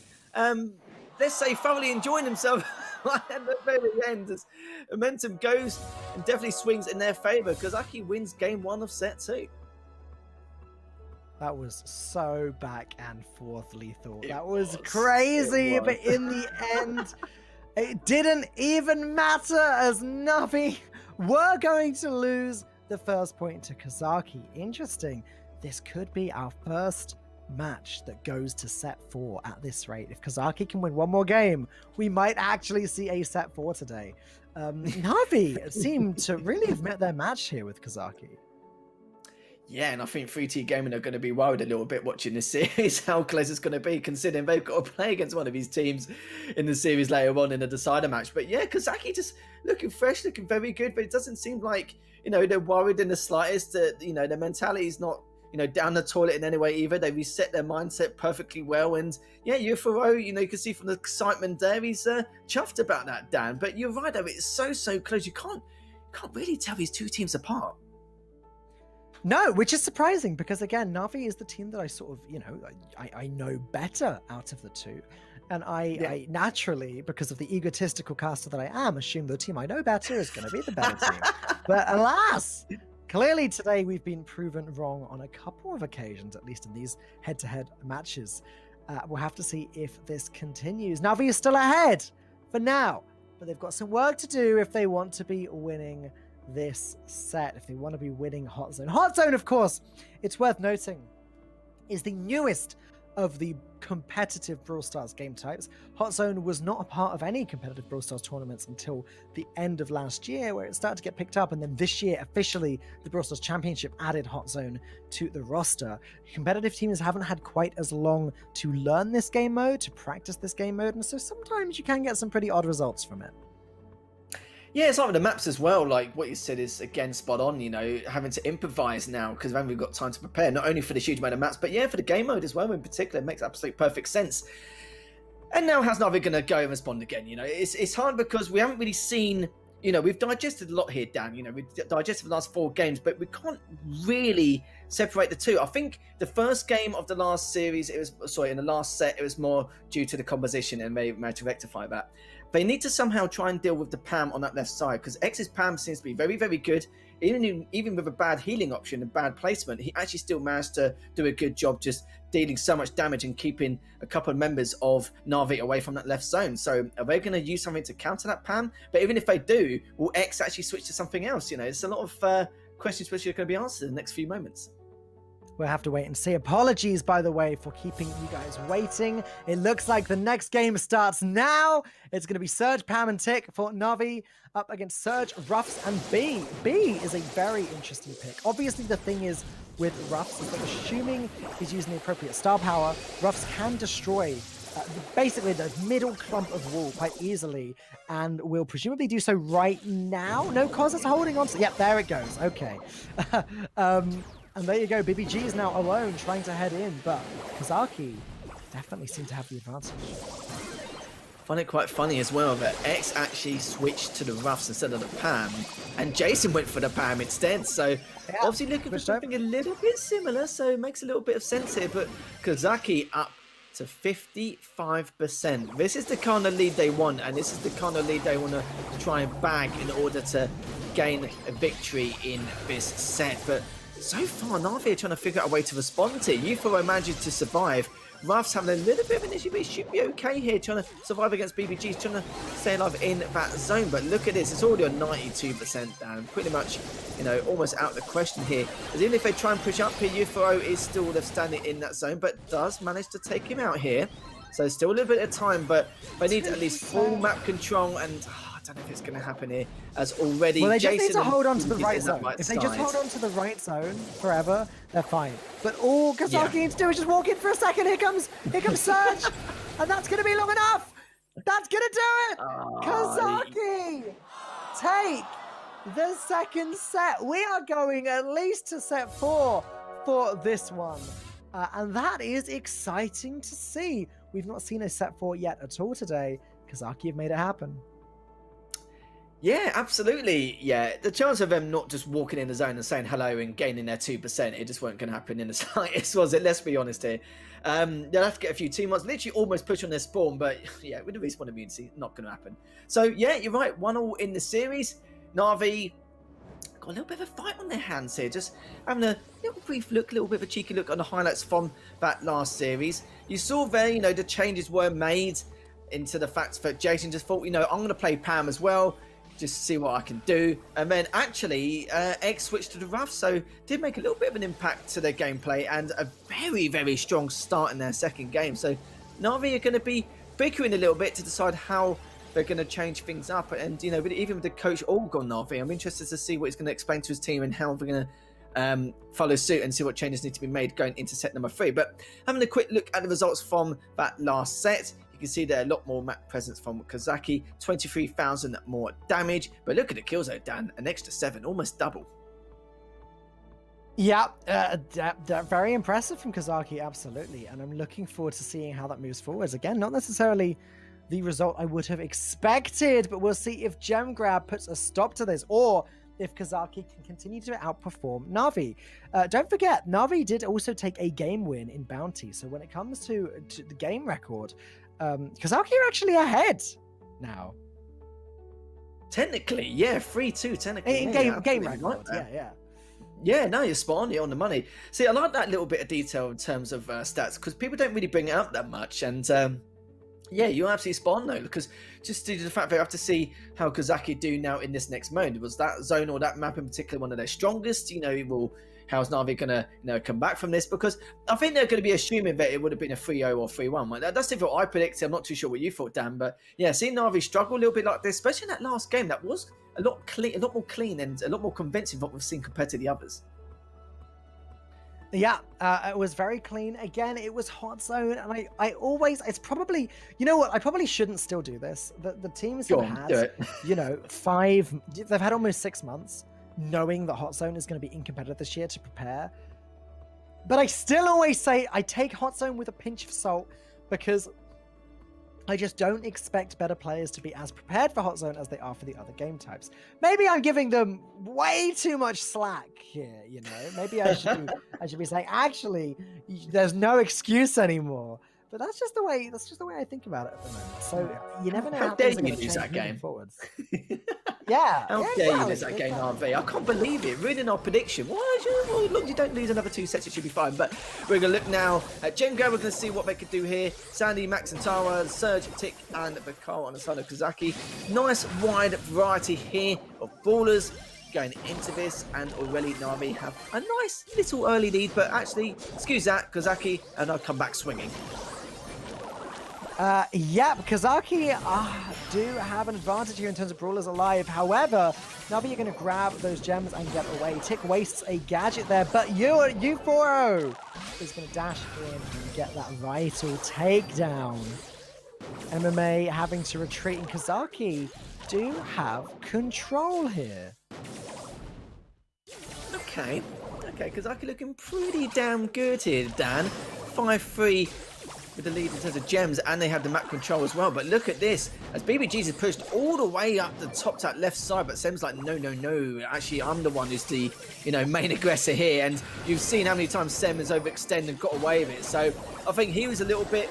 let's say, thoroughly enjoying himself at the very end as momentum goes and definitely swings in their favor. Kozaki wins game 1 of set 2. That was so back and forth, Lethal. That was crazy, but in the end, It didn't even matter as Navi were going to lose the first point to Kazaki. Interesting. This could be our first match that goes to set 4 at this rate. If Kazaki can win one more game, we might actually see a set 4 today. Navi seem to really have met their match here with Kazaki. Yeah, and I think 3T Gaming are going to be worried a little bit watching this series, how close it's going to be, considering they've got to play against one of these teams in the series later on in the decider match. But yeah, Kazaki just looking fresh, looking very good, but it doesn't seem like, they're worried in the slightest that, their mentality is not, down the toilet in any way either. They reset their mindset perfectly well. And yeah, Ufaro, you can see from the excitement there, he's chuffed about that, Dan. But you're right, though, it's so close. You can't really tell these two teams apart. No, which is surprising because, again, Navi is the team that I sort of, I know better out of the two. And I naturally, because of the egotistical caster that I am, assume the team I know better is going to be the better team. But alas, clearly today we've been proven wrong on a couple of occasions, at least in these head-to-head matches. We'll have to see if this continues. Navi is still ahead for now, but they've got some work to do if they want to be winning this set, if they want to be winning Hot Zone. Hot Zone, of course, it's worth noting, is the newest of the competitive Brawl Stars game types. Hot Zone was not a part of any competitive Brawl Stars tournaments until the end of last year, where it started to get picked up, and then this year, officially, the Brawl Stars Championship added Hot Zone to the roster. Competitive teams haven't had quite as long to learn this game mode, to practice this game mode, and so sometimes you can get some pretty odd results from it. Yeah, it's like with the maps as well. Like what you said is, again, spot on, having to improvise now because we haven't got time to prepare, not only for the huge amount of maps, but yeah, for the game mode as well in particular. It makes absolute perfect sense. And now how's Navi going to go and respond again? It's hard because we haven't really seen, we've digested a lot here, Dan. We've digested the last 4 games, but we can't really separate the two. I think the first game of the last series, in the last set, it was more due to the composition, and they managed to rectify that. They need to somehow try and deal with the Pam on that left side, because X's Pam seems to be very, very good. Even with a bad healing option and bad placement, he actually still managed to do a good job just dealing so much damage and keeping a couple of members of Na'Vi away from that left zone. So are they going to use something to counter that Pam? But even if they do, will X actually switch to something else? There's a lot of questions which are going to be answered in the next few moments. We'll have to wait and see. Apologies, by the way, for keeping you guys waiting. It looks like the next game starts now. It's going to be Surge, Pam, and Tick for Navi up against Surge, Ruffs, and B. B is a very interesting pick. Obviously, the thing is with Ruffs is that assuming he's using the appropriate star power, Ruffs can destroy basically the middle clump of wall quite easily, and will presumably do so right now. No, Cos is holding on to... Yep, there it goes. Okay. And there you go, BBG is now alone trying to head in, but Kazaki definitely seemed to have the advantage. I find it quite funny as well that X actually switched to the Ruffs instead of the Pam, and Jason went for the Pam instead, so yeah, obviously looking for something a little bit similar, so it makes a little bit of sense here, but Kazaki up to 55%. This is the kind of lead they want, and this is the kind of lead they want to try and bag in order to gain a victory in this set, but so far, Navi are trying to figure out a way to respond to. Ufaro managed to survive. Ruff's having a little bit of an issue, but he should be okay here, trying to survive against BBGs, trying to stay alive in that zone. But look at this, it's already on 92%, Dan. Pretty much, almost out of the question here. As even if they try and push up here, Ufaro is still left standing in that zone, but does manage to take him out here. So still a little bit of time, but they need at least full map control, and I don't know if it's going to happen here, as already... Well, they Jason just need to hold on to the right zone. Right if they just hold on to the right zone forever, they're fine. But all Kazaki needs to do is just walk in for a second. Here comes Surge, and that's going to be long enough. That's going to do it. Kazaki take the second set. We are going at least to set 4 for this one. And that is exciting to see. We've not seen a set 4 yet at all today. Kazaki have made it happen. Yeah, absolutely. Yeah, the chance of them not just walking in the zone and saying hello and gaining their 2%, it just weren't going to happen in the slightest, was it? Let's be honest here. They'll have to get a few teammates, literally almost push on their spawn, but yeah, with the respawn immunity, not going to happen. So yeah, you're right, 1-1 in the series. Na'Vi got a little bit of a fight on their hands here, just having a little brief look, a little bit of a cheeky look on the highlights from that last series. You saw there, the changes were made. into the fact that Jason just thought, I'm going to play Pam as well, just see what I can do. And then actually, X switched to the Ruff, so did make a little bit of an impact to their gameplay and a very, very strong start in their second game. So Na'Vi are going to be bickering a little bit to decide how they're going to change things up. And, but even with the coach all gone Na'Vi, I'm interested to see what he's going to explain to his team and how they're going to follow suit and see what changes need to be made going into set number 3. But having a quick look at the results from that last set, you can see there a lot more map presence from Kozaki, 23,000 more damage. But look at the kills though, Dan, an extra 7, almost double. Yeah, very impressive from Kozaki, absolutely. And I'm looking forward to seeing how that moves forwards. Again, not necessarily the result I would have expected, but we'll see if Gem Grab puts a stop to this, or if Kozaki can continue to outperform Na'Vi. Don't forget, Na'Vi did also take a game win in Bounty. So when it comes to the game record, Kozaki are actually ahead now. Technically, yeah, 3-2 technically. In game record, yeah. Yeah, no, you're spot on. You're on the money. See, I like that little bit of detail in terms of stats, because people don't really bring it up that much. And yeah, you're absolutely spot on though, because just due to the fact they have to see how Kozaki do now in this next mode. Was that zone or that map in particular one of their strongest? How's Na'Vi going to come back from this? Because I think they're going to be assuming that it would have been a 3-0 or 3-1. That's what I predicted. I'm not too sure what you thought, Dan. But yeah, seeing Na'Vi struggle a little bit like this, especially in that last game, that was a lot more clean and a lot more convincing than what we've seen compared to the others. Yeah, it was very clean. Again, it was hot zone, and I always, it's probably, you know what, I probably shouldn't still do this. The teams have had, they've had almost 6 months knowing that hot zone is going to be incompetitive this year to prepare. But I still always say I take hot zone with a pinch of salt, because I just don't expect better players to be as prepared for hot zone as they are for the other game types. Maybe I'm giving them way too much slack here, Maybe I should be saying, actually, there's no excuse anymore. But that's just the way I think about it at the moment. So you never know how things are going to change moving forwards. Yeah. How dare you lose that game, RV? I can't believe it. Ruining our prediction. Look, you don't lose another 2 sets, it should be fine. But we're going to look now at Gem Grab. We're going to see what they could do here. Sandy, Max and Tara, Surge, Tick and Bakar on the side of Kozaki. Nice wide variety here of brawlers going into this, and already Na'Vi have a nice little early lead. But actually, excuse that, Kozaki, and I'll come back swinging. Kozaki do have an advantage here in terms of brawlers alive. However, Na'Vi are going to grab those gems and get away. Tick wastes a gadget there, but U4O is going to dash in and get that vital takedown. MMA having to retreat, and Kozaki do have control here. Okay, Kozaki looking pretty damn good here, Dan. 5-3. With the lead in terms of gems, and they have the map control as well. But look at this, as BBGs is pushed all the way up the top to that left side, but Sem's like, no, actually I'm the one who's the main aggressor here. And you've seen how many times Sem has overextended and got away with it. So I think he was a little bit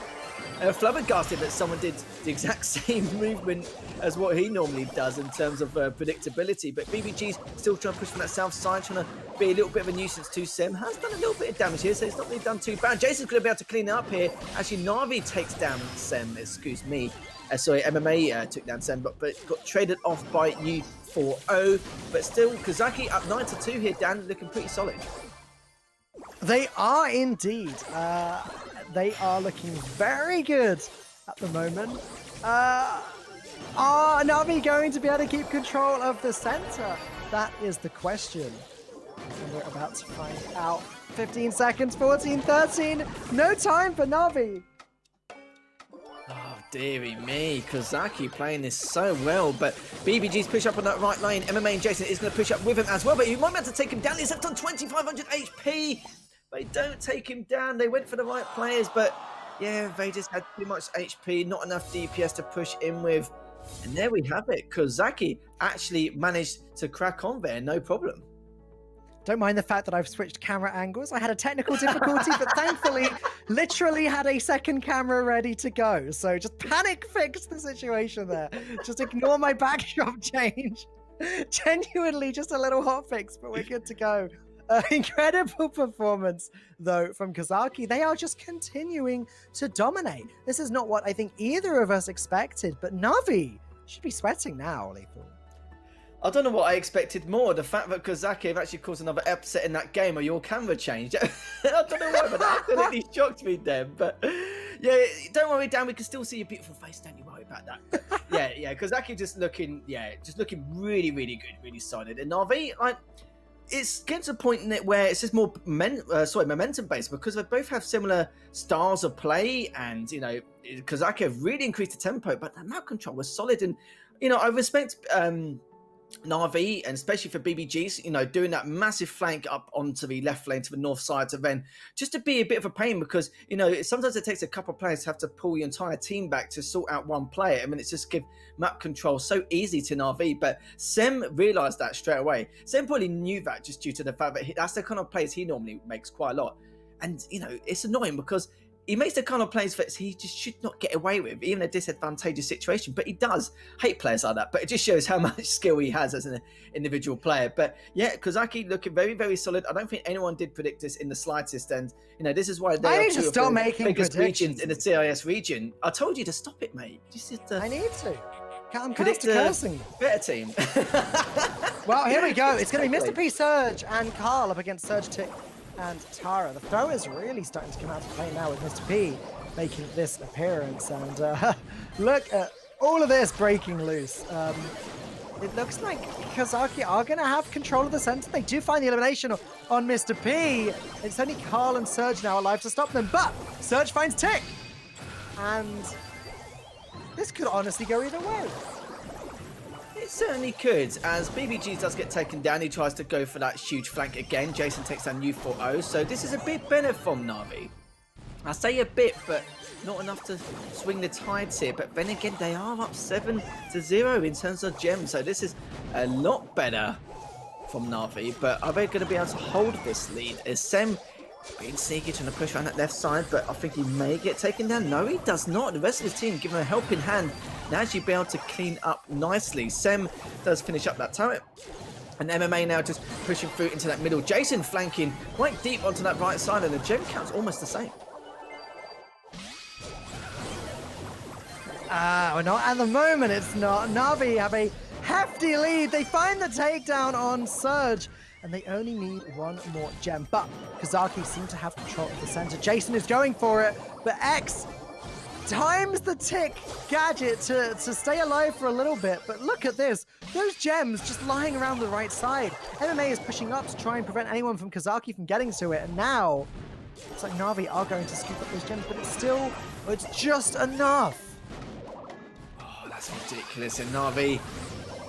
flabbergasted that someone did the exact same movement as what he normally does in terms of predictability. But BBG's still trying to push from that south side, trying to be a little bit of a nuisance to Sem. Has done a little bit of damage here, so it's not really done too bad. Jason's going to be able to clean it up here. Actually, Na'Vi takes down Sem, excuse me. MMA took down Sem, but got traded off by U4O. But still, Kozaki up 9-2 here, Dan, looking pretty solid. They are indeed. They are looking very good at the moment. Are Na'Vi going to be able to keep control of the center? That is the question. And we're about to find out. 15 seconds, 14, 13. No time for Na'Vi. Oh, dearie me. Kozaki playing this so well, but BBG's push up on that right lane. MMA and Jason is going to push up with him as well, but you might be able to take him down. He's up on 2,500 HP. They don't take him down. They went for the right players, but yeah, they just had too much HP, not enough DPS to push in with. And there we have it. Kozaki actually managed to crack on there, no problem. Don't mind the fact that I've switched camera angles. I had a technical difficulty, but thankfully, literally had a second camera ready to go. So just panic fix the situation there. Just ignore my backdrop change. Genuinely just a little hot fix, but we're good to go. Incredible performance, though, from Kozaki. They are just continuing to dominate. This is not what I think either of us expected, but Na'Vi should be sweating now, Lethal. I don't know what I expected more. The fact that Kozaki have actually caused another upset in that game, or your camera changed. I don't know why, but that absolutely shocked me then. But yeah, don't worry, Dan. We can still see your beautiful face. Don't you worry about that. But, yeah. Kozaki just looking really, really good, really solid. And Na'Vi, like, it's getting to a point in it where it's just more momentum based, because they both have similar styles of play, and Kozaki have really increased the tempo, but the map control was solid. And I respect Na'Vi, and especially for BBGs, doing that massive flank up onto the left lane to the north side, to then just to be a bit of a pain, because sometimes it takes a couple of players to have to pull your entire team back to sort out one player. I mean, it's just give map control so easy to Na'Vi, but Sem realised that straight away. Sem probably knew that just due to the fact that that's the kind of plays he normally makes quite a lot, and it's annoying because he makes the kind of plays that he just should not get away with, even a disadvantageous situation. But he does. Hate players like that. But it just shows how much skill he has as an individual player. But yeah, Kozaki looking very, very solid. I don't think anyone did predict this in the slightest. And this is why they are two of the biggest regions in the CIS region. I told you to stop it, mate. I need to. I'm cursing. Better team. Well, here we go. It's going to be Mr. P, Surge, and Carl up against Surge, Tick, and Tara. The throw is really starting to come out to play now, with Mr. P making this appearance. And look at all of this breaking loose. It looks like Kozaki are going to have control of the center. They do find the elimination on Mr. P. It's only Carl and Surge now alive to stop them, but Surge finds Tick. And this could honestly go either way. It certainly could, as BBG does get taken down. He tries to go for that huge flank again. Jason takes down U4O, so this is a bit better from Na'Vi. I say a bit, but not enough to swing the tides here. But then again, they are up 7-0 in terms of gems, so this is a lot better from Na'Vi. But are they going to be able to hold this lead? As Sem being sneaky, trying to push around that left side, but I think he may get taken down. No, he does not. The rest of his team give him a helping hand. Now she'll be able to clean up nicely. Sem does finish up that turret. And MMA now just pushing through into that middle. Jason flanking quite deep onto that right side, and the gem count's almost the same. Well, not at the moment, it's not. Na'Vi have a hefty lead. They find the takedown on Surge, and they only need one more gem. But Kozaki seem to have control of the center. Jason is going for it, but X times the tick gadget to stay alive for a little bit. But look at this. Those gems just lying around the right side. MMA is pushing up to try and prevent anyone from Kozaki from getting to it. And now, it's like Na'Vi are going to scoop up those gems, but it's just enough. Oh, that's ridiculous. And Na'Vi,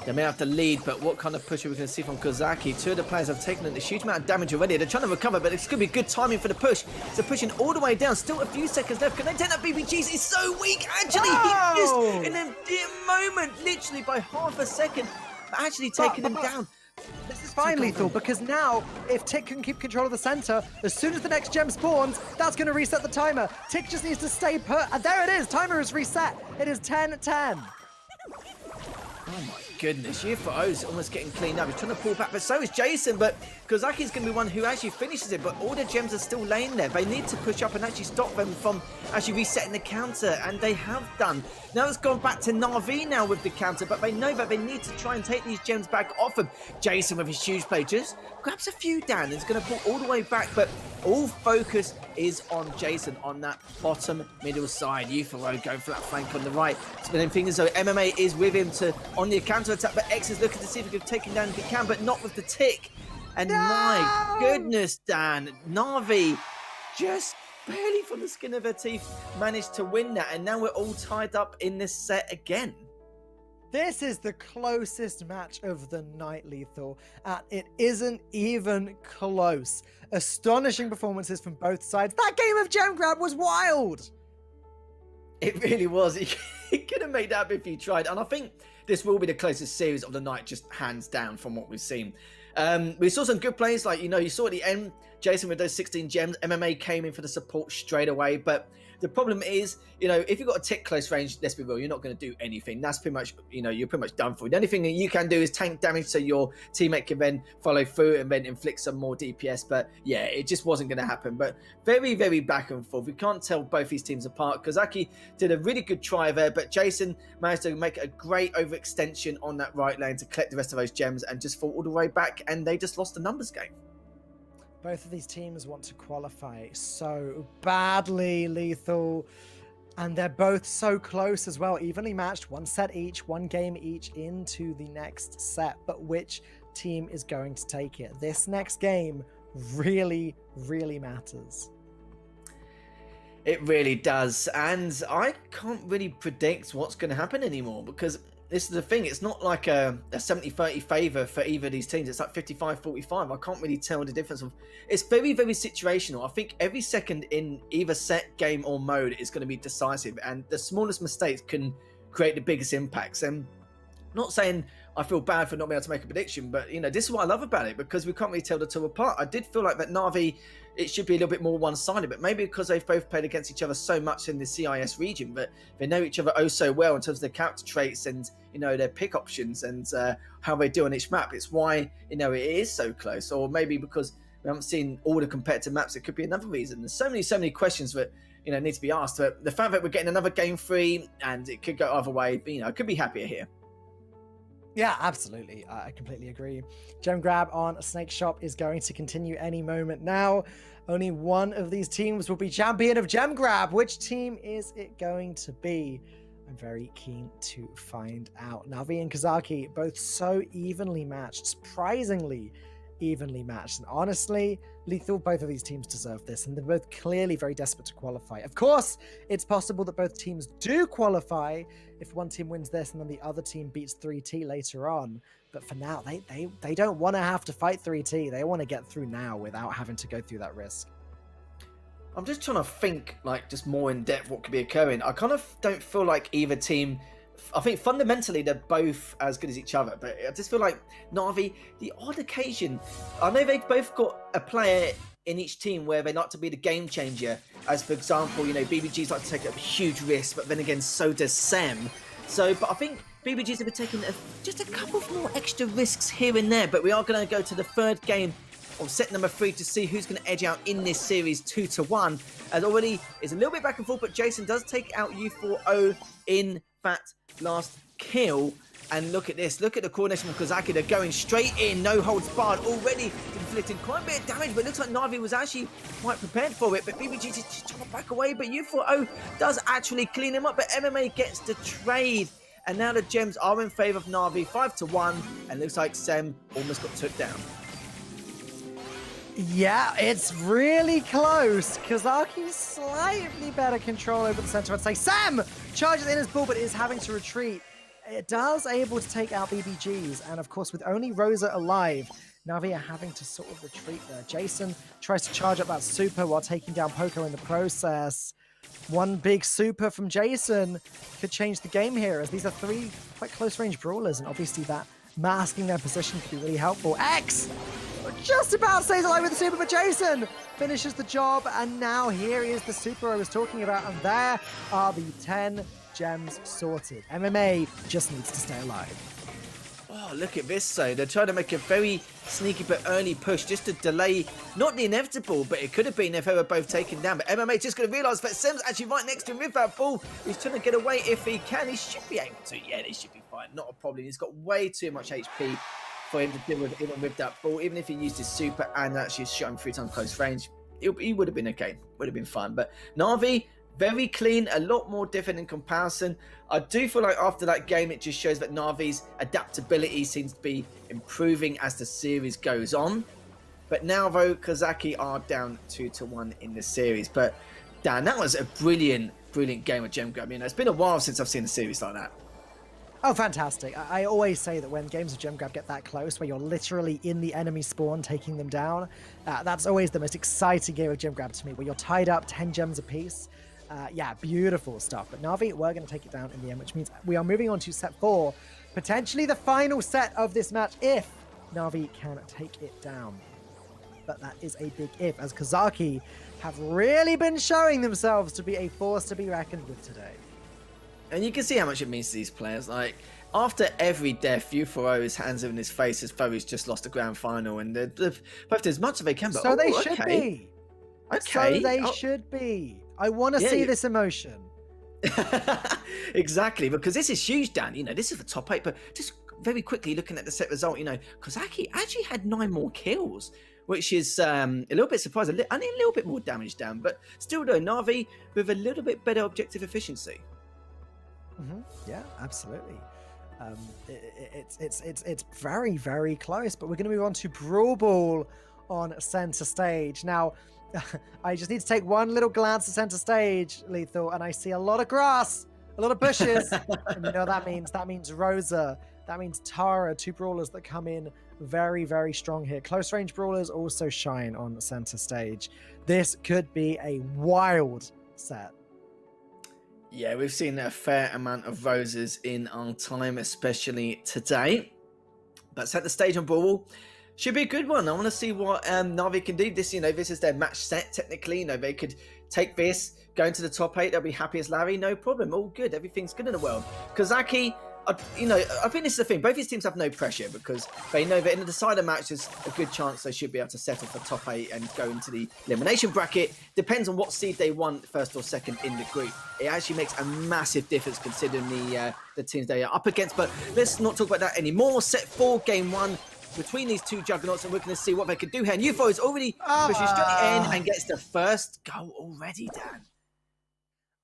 they may have to lead, but what kind of push are we going to see from Kozaki? Two of the players have taken a huge amount of damage already. They're trying to recover, but it's going to be good timing for the push. So pushing all the way down. Still a few seconds left. Can they take that BBGs? He's so weak. Actually, he missed in a dear moment, literally by half a second, actually taking him down. This is fine, Lethal, because now, if Tick can keep control of the center, as soon as the next gem spawns, that's going to reset the timer. Tick just needs to stay put, and there it is. Timer is reset. It is 10-10. Oh my goodness, U4O's almost getting cleaned up. He's trying to pull back, but so is Jason. But Kozaki's going to be one who actually finishes it, but all the gems are still laying there. They need to push up and actually stop them from actually resetting the counter, and they have done. Now it's gone back to Na'Vi now with the counter, but they know that they need to try and take these gems back off him. Jason with his huge play just grabs a few down and is going to pull all the way back, but all focus is on Jason on that bottom middle side. U4O going for that flank on the right. Spinning fingers, so MMA is with him on the counter attack, but X is looking to see if he can take him down if he can, but not with the tick. And my goodness, Dan, Na'Vi just barely from the skin of her teeth managed to win that, and now we're all tied up in this set again. This is the closest match of the night, Lethal, and it isn't even close. Astonishing performances from both sides. That game of gem grab was wild. It really was. He could have made that if he tried, and I think this will be the closest series of the night, just hands down from what we've seen. We saw some good plays, like, you saw at the end, Jason with those 16 gems. MMA came in for the support straight away, but The problem is, you know, if you've got a tick close range, let's be real, you're not going to do anything. That's pretty much, you know, you're pretty much done for. The only thing that you can do is tank damage so your teammate can then follow through and then inflict some more DPS. But yeah, it just wasn't going to happen. But very, very back and forth. We can't tell both these teams apart. Kozaki did a really good try there, but Jason managed to make a great overextension on that right lane to collect the rest of those gems and just fall all the way back, and they just lost the numbers game. Both of these teams want to qualify so badly, Lethal. And they're both so close as well, evenly matched, one set each, one game each into the next set. But which team is going to take it? This next game really, really matters. It really does. And I can't really predict what's going to happen anymore, because this is the thing. It's not like a 70-30 favour for either of these teams. It's like 55-45. I can't really tell the difference. It's very, very situational. I think every second in either set, game or mode is going to be decisive. And the smallest mistakes can create the biggest impacts. And not saying I feel bad for not being able to make a prediction, but, you know, this is what I love about it, because we can't really tell the two apart. I did feel like that Na'Vi, it should be a little bit more one-sided, but maybe because they've both played against each other so much in the CIS region, but they know each other oh so well in terms of their character traits and, you know, their pick options and how they do on each map. It's why, you know, it is so close. Or maybe because we haven't seen all the competitive maps, it could be another reason. There's so many questions that, you know, need to be asked. But the fact that we're getting another game free and it could go either way, but, you know, I could be happier here. Yeah, absolutely. I completely agree. Gem grab on Snake Shop is going to continue any moment now. Only one of these teams will be champion of Gem grab. Which team is it going to be? I'm very keen to find out. Na'Vi and Kozaki, both so evenly matched, surprisingly evenly matched. And honestly, Lethal, both of these teams deserve this, and they're both clearly very desperate to qualify. Of course, it's possible that both teams do qualify if one team wins this and then the other team beats 3T later on. But for now, they don't want to have to fight 3T. They want to get through now without having to go through that risk. I'm just trying to think, like, just more in depth what could be occurring. I kind of don't feel like either team... I think fundamentally they're both as good as each other, but I just feel like Na'Vi, the odd occasion, I know they've both got a player in each team where they like to be the game changer. As for example, you know, BBGs like to take a huge risk, but then again, so does Sem. So, but I think BBGs have been taking just a couple of more extra risks here and there, but we are going to go to the third game of set number 3 to see who's going to edge out in this series 2-1. As already is a little bit back and forth, but Jason does take out U4O in that last kill. And look at this, look at the coordination of Kozaki. They're going straight in, no holds barred, already inflicting quite a bit of damage, but it looks like Na'Vi was actually quite prepared for it, but BBG just trying to back away, but U4O does actually clean him up, but MMA gets the trade. And now the gems are in favour of Na'Vi, 5-1, and looks like Sem almost got took down. Yeah, it's really close. Kozaki's slightly better control over the center. I'd say Sam charges in his bull, but is having to retreat. It does able to take out BBGs, and of course, with only Rosa alive, Na'Vi are having to sort of retreat there. Jason tries to charge up that super while taking down Poco in the process. One big super from Jason could change the game here, as these are 3 quite close-range brawlers, and obviously that masking their position could be really helpful. X just about stays alive with the super, but Jason finishes the job, and now here is the super I was talking about, and there are the 10 gems sorted. MMA just needs to stay alive. Oh, look at this, though. They're trying to make a very sneaky but early push just to delay, not the inevitable, but it could have been if they were both taken down. But MMA just going to realise that Sem's actually right next to him with that ball. He's trying to get away if he can. He should be able to. Yeah, they should be fine. Not a problem. He's got way too much HP for him to deal with, even with that ball. Even if he used his super and actually shot him 3 times close range, he would have been okay. Would have been fun. But Na'Vi, very clean, a lot more different in comparison. I do feel like after that game, it just shows that Na'Vi's adaptability seems to be improving as the series goes on. But now, though, Kozaki are down 2-1 in the series. But, Dan, that was a brilliant, brilliant game of Gem Grab. You know, it's been a while since I've seen a series like that. Oh, fantastic. I always say that when games of Gem Grab get that close, where you're literally in the enemy spawn taking them down, that's always the most exciting game of Gem Grab to me, where you're tied up 10 gems apiece. Yeah, beautiful stuff. But Na'Vi, we're going to take it down in the end, which means we are moving on to set 4. Potentially the final set of this match if Na'Vi can take it down. but that is a big if, as Kozaki have really been showing themselves to be a force to be reckoned with today. And you can see how much it means to these players. Like, after every death, U4O is hands in his face as though he's just lost a grand final, and they've both as much as they can. But so they should be. Okay. So they should be. I want to see this emotion. Exactly, because this is huge, Dan. You know, this is the top 8, but just very quickly looking at the set result, you know, Kozaki actually had 9 more kills, which is a little bit surprising. I need a little bit more damage down, but still though, Na'Vi with a little bit better objective efficiency. Yeah, absolutely. It's very, very close, but we're going to move on to Brawl Ball on center stage. Now, I just need to take one little glance at center stage, Lethal, and I see a lot of grass, a lot of bushes, and you know what that means? That means Rosa, that means Tara, 2 brawlers that come in very, very strong here. Close range brawlers also shine on center stage. This could be a wild set. Yeah, we've seen a fair amount of Roses in our time, especially today. But set the stage on Brawl Ball. Should be a good one. I want to see what Na'Vi can do. This, you know, this is their match set, technically. You know, they could take this, go into the top 8. They'll be happy as Larry. No problem. All good. Everything's good in the world. Kozaki, you know, I think this is the thing. Both these teams have no pressure because they know that in the decider match, there's a good chance they should be able to settle for top 8 and go into the elimination bracket. Depends on what seed they want, first or second in the group. It actually makes a massive difference considering the teams they are up against. But let's not talk about that anymore. Set 4, game 1. Between these 2 juggernauts, and we're going to see what they can do here. And UFO is already pushing straight in and gets the first goal already, Dan.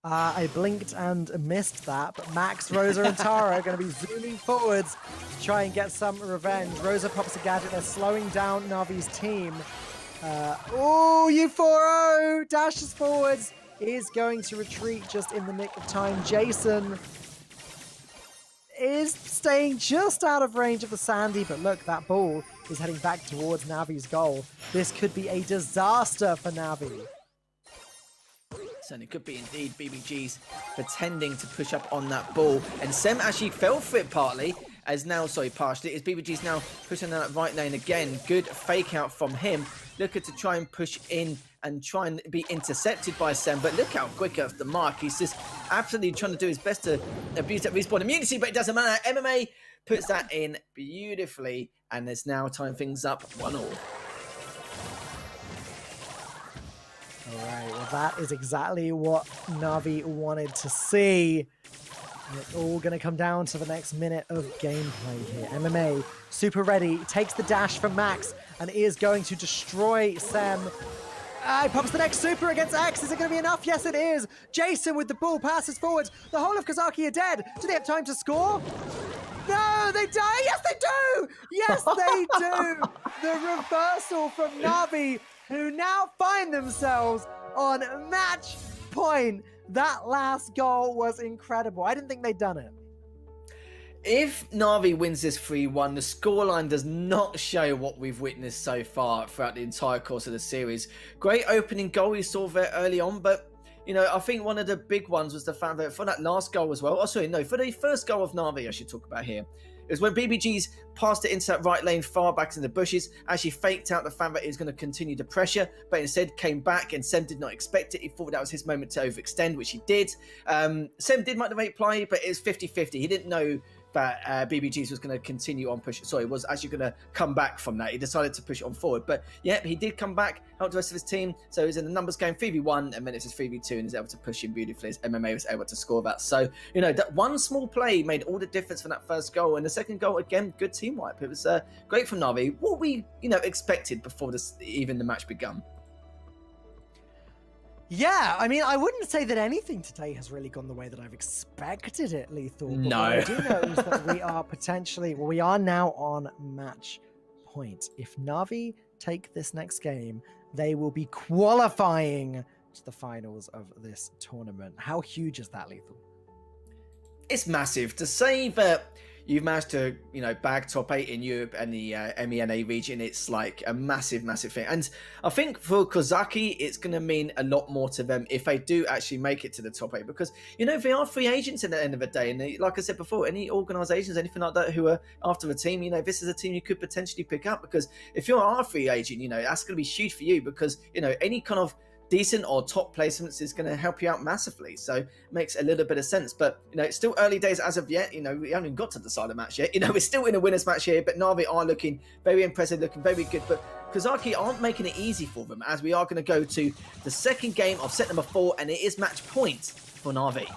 I blinked and missed that, but Max, Rosa, and Tara are going to be zooming forwards to try and get some revenge. Rosa pops a gadget. They're slowing down Navi's team. U4O dashes forwards, is going to retreat just in the nick of time. Jason is staying just out of range of the Sandy, but look, that ball is heading back towards Navi's goal. This could be a disaster for Navi. Certainly could be indeed. BBG's pretending to push up on that ball, and Sem actually fell for it partially, partially, as BBG's now pushing on that right lane again. Good fake out from him. Looking to try and push in and try and be intercepted by Sem, but look how quick off the mark. He's just absolutely trying to do his best to abuse that respawn immunity, but it doesn't matter. MMA puts that in beautifully, and there's now tying things up 1-all. All right, well, that is exactly what Na'Vi wanted to see. And it's all going to come down to the next minute of gameplay here. MMA, super ready, takes the dash from Max and is going to destroy Sem. He pops the next super against X. Is it going to be enough? Yes, it is. Jason with the ball passes forward. The whole of Kozaki are dead. Do they have time to score? No, they die. Yes, they do. Yes, they do. The reversal from Na'Vi, who now find themselves on match point. That last goal was incredible. I didn't think they'd done it. If Na'Vi wins this 3-1, the scoreline does not show what we've witnessed so far throughout the entire course of the series. Great opening goal we saw there early on, but you know, I think one of the big ones was the fact that for that last goal as well, for the first goal of Na'Vi I should talk about here, is when BBG's passed it into that right lane far back in the bushes, actually faked out the fact that he was going to continue the pressure, but instead came back, and Sem did not expect it. He thought that was his moment to overextend, which he did. Sem did make the right play, but it was 50-50. He didn't know that BBG's was going to continue on push. Sorry, was actually going to come back from that. He decided to push it on forward. But yeah, he did come back, helped the rest of his team. So he was in the numbers game 3v1, and then it's just 3v2, and he's able to push him beautifully as MMA was able to score that. So, you know, that one small play made all the difference for that first goal. And the second goal, again, good team wipe. It was great from Na'Vi. What we, expected before even the match begun. Yeah, I mean, I wouldn't say that anything today has really gone the way that I've expected it, Lethal. But No. what I do know is that we are now on match point. If Na'Vi take this next game, they will be qualifying to the finals of this tournament. How huge is that, Lethal? It's massive. To say that, you've managed to, bag top 8 in Europe and the MENA region. It's like a massive, massive thing. And I think for Kozaki, it's going to mean a lot more to them if they do actually make it to the top 8, because, they are free agents at the end of the day. And like I said before, any organizations, anything like that who are after a team, this is a team you could potentially pick up, because if you're a free agent, that's going to be huge for you, because, any kind of decent or top placements is going to help you out massively. So it makes a little bit of sense. But it's still early days as of yet. We haven't even got to decide the match yet. We're still in a winners match here, but Na'Vi are looking very impressive, looking very good. But Kozaki aren't making it easy for them, as we are going to go to the second game of set number 4, and it is match point for Na'Vi.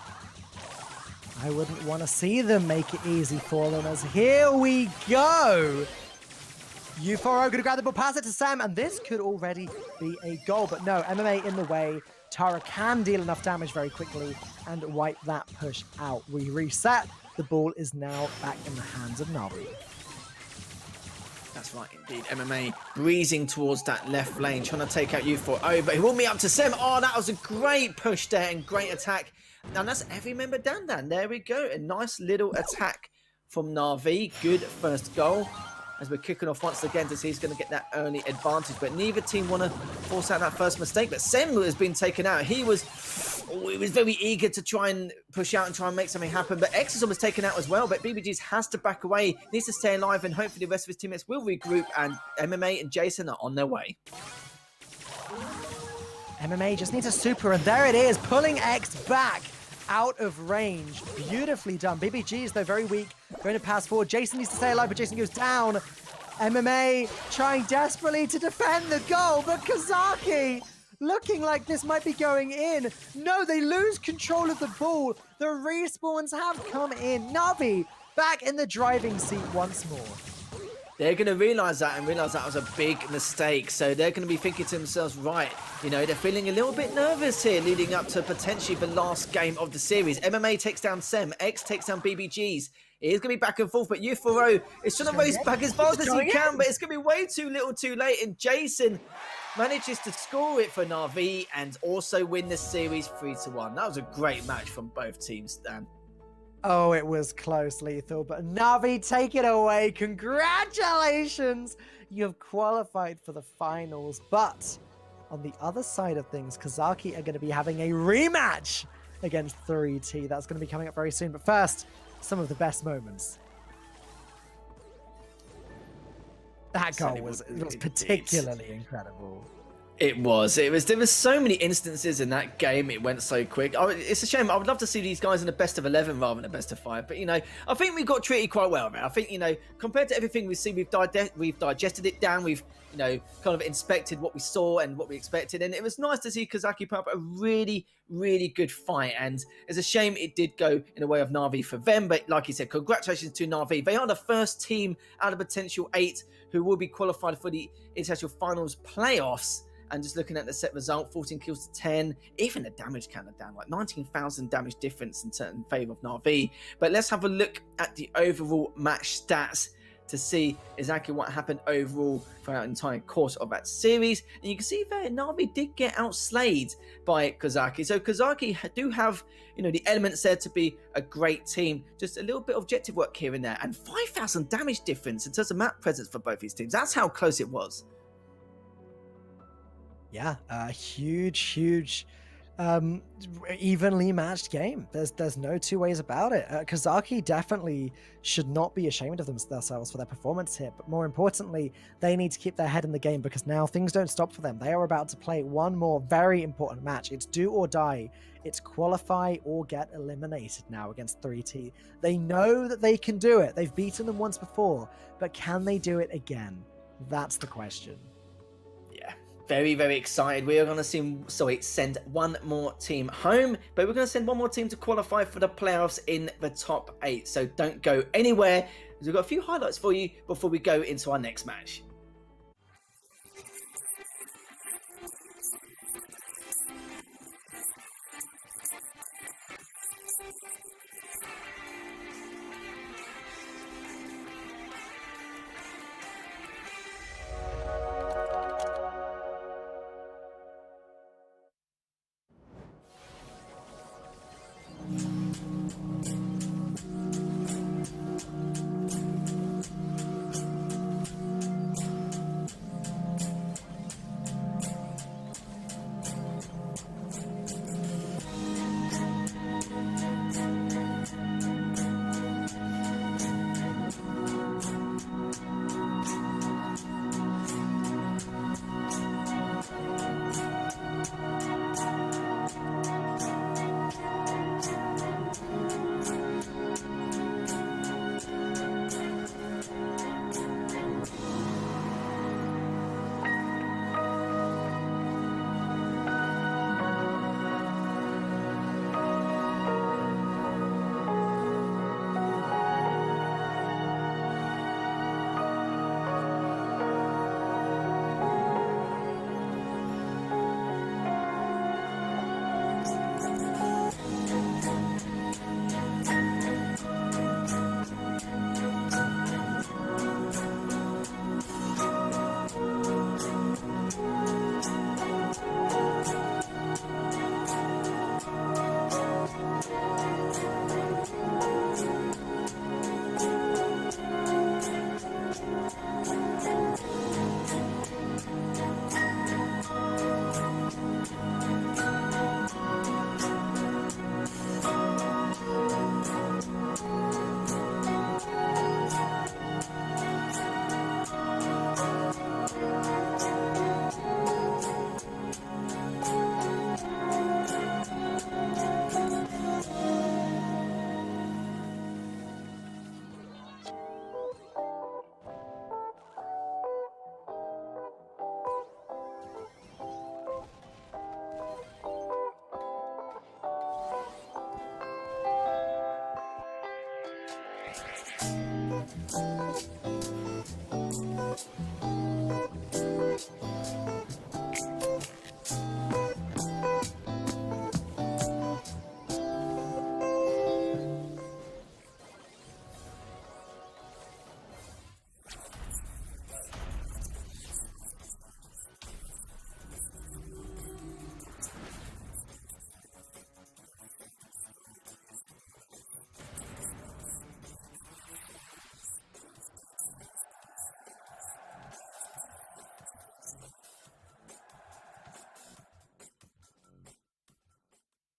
I wouldn't want to see them make it easy for them, as here we go. Uforo going to grab the ball, pass it to Sam, and this could already be a goal. But no, MMA in the way. Tara can deal enough damage very quickly and wipe that push out. We reset. The ball is now back in the hands of Na'Vi. That's right, indeed. MMA breezing towards that left lane, trying to take out Uforo, but he will meet up to Sam. Oh, that was a great push there and great attack. And that's every member down. There we go. A nice little attack from Na'Vi. Good first goal, as we're kicking off once again to see who's going to get that early advantage. But neither team want to force out that first mistake. But Sem has been taken out. He was very eager to try and push out and try and make something happen. But Exorcism was taken out as well. But BBGs has to back away, needs to stay alive, and hopefully the rest of his teammates will regroup. And MMA and Jason are on their way. MMA just needs a super, and there it is, pulling X back out of range. Beautifully done. BBGs, though, very weak. Going to pass forward. Jason needs to stay alive, but Jason goes down. MMA trying desperately to defend the goal, but Kozaki looking like this might be going in. No, they lose control of the ball. The respawns have come in. Na'Vi back in the driving seat once more. They're going to realise that and realise that was a big mistake. So they're going to be thinking to themselves, right, they're feeling a little bit nervous here leading up to potentially the last game of the series. MMA takes down Sem. X takes down BBGs. It is going to be back and forth, but Uforo is trying to race back as fast as he can, but it's going to be way too little too late. And Jason manages to score it for Na'Vi and also win the series 3-1. That was a great match from both teams, Dan. Oh, it was close, Lethal, but Na'Vi, take it away. Congratulations! You have qualified for the finals, but on the other side of things, Kozaki are going to be having a rematch against 3T. That's going to be coming up very soon, but first, some of the best moments. That goal was particularly incredible. It was. There was so many instances in that game. It went so quick. It's a shame. I would love to see these guys in a best of 11 rather than a best of 5. But I think we got treated quite well, man. I think compared to everything we've seen, we've digested it down. We've kind of inspected what we saw and what we expected, and it was nice to see Kozaki put up a really, really good fight. And it's a shame it did go in the way of Na'Vi for them. But like you said, congratulations to Na'Vi. They are the first team out of potential 8 who will be qualified for the International Finals playoffs. And just looking at the set result, 14 kills to 10, even the damage counter down, like 19,000 damage difference in favour of Na'Vi. But let's have a look at the overall match stats to see exactly what happened overall throughout the entire course of that series. And you can see there, Na'Vi did get outslayed by Kozaki. So Kozaki do have, the elements there to be a great team. Just a little bit of objective work here and there. And 5,000 damage difference in terms of map presence for both these teams. That's how close it was. Yeah, a huge, evenly matched game. There's no two ways about it. Kozaki definitely should not be ashamed of themselves for their performance here, but more importantly, they need to keep their head in the game, because now things don't stop for them. They are about to play one more very important match. It's do or die. It's qualify or get eliminated now against 3T. They know that they can do it. They've beaten them once before, but can they do it again? That's the question. Very, very excited. We are going to send one more team home, but we're going to send one more team to qualify for the playoffs in the top 8. So don't go anywhere, because we've got a few highlights for you before we go into our next match.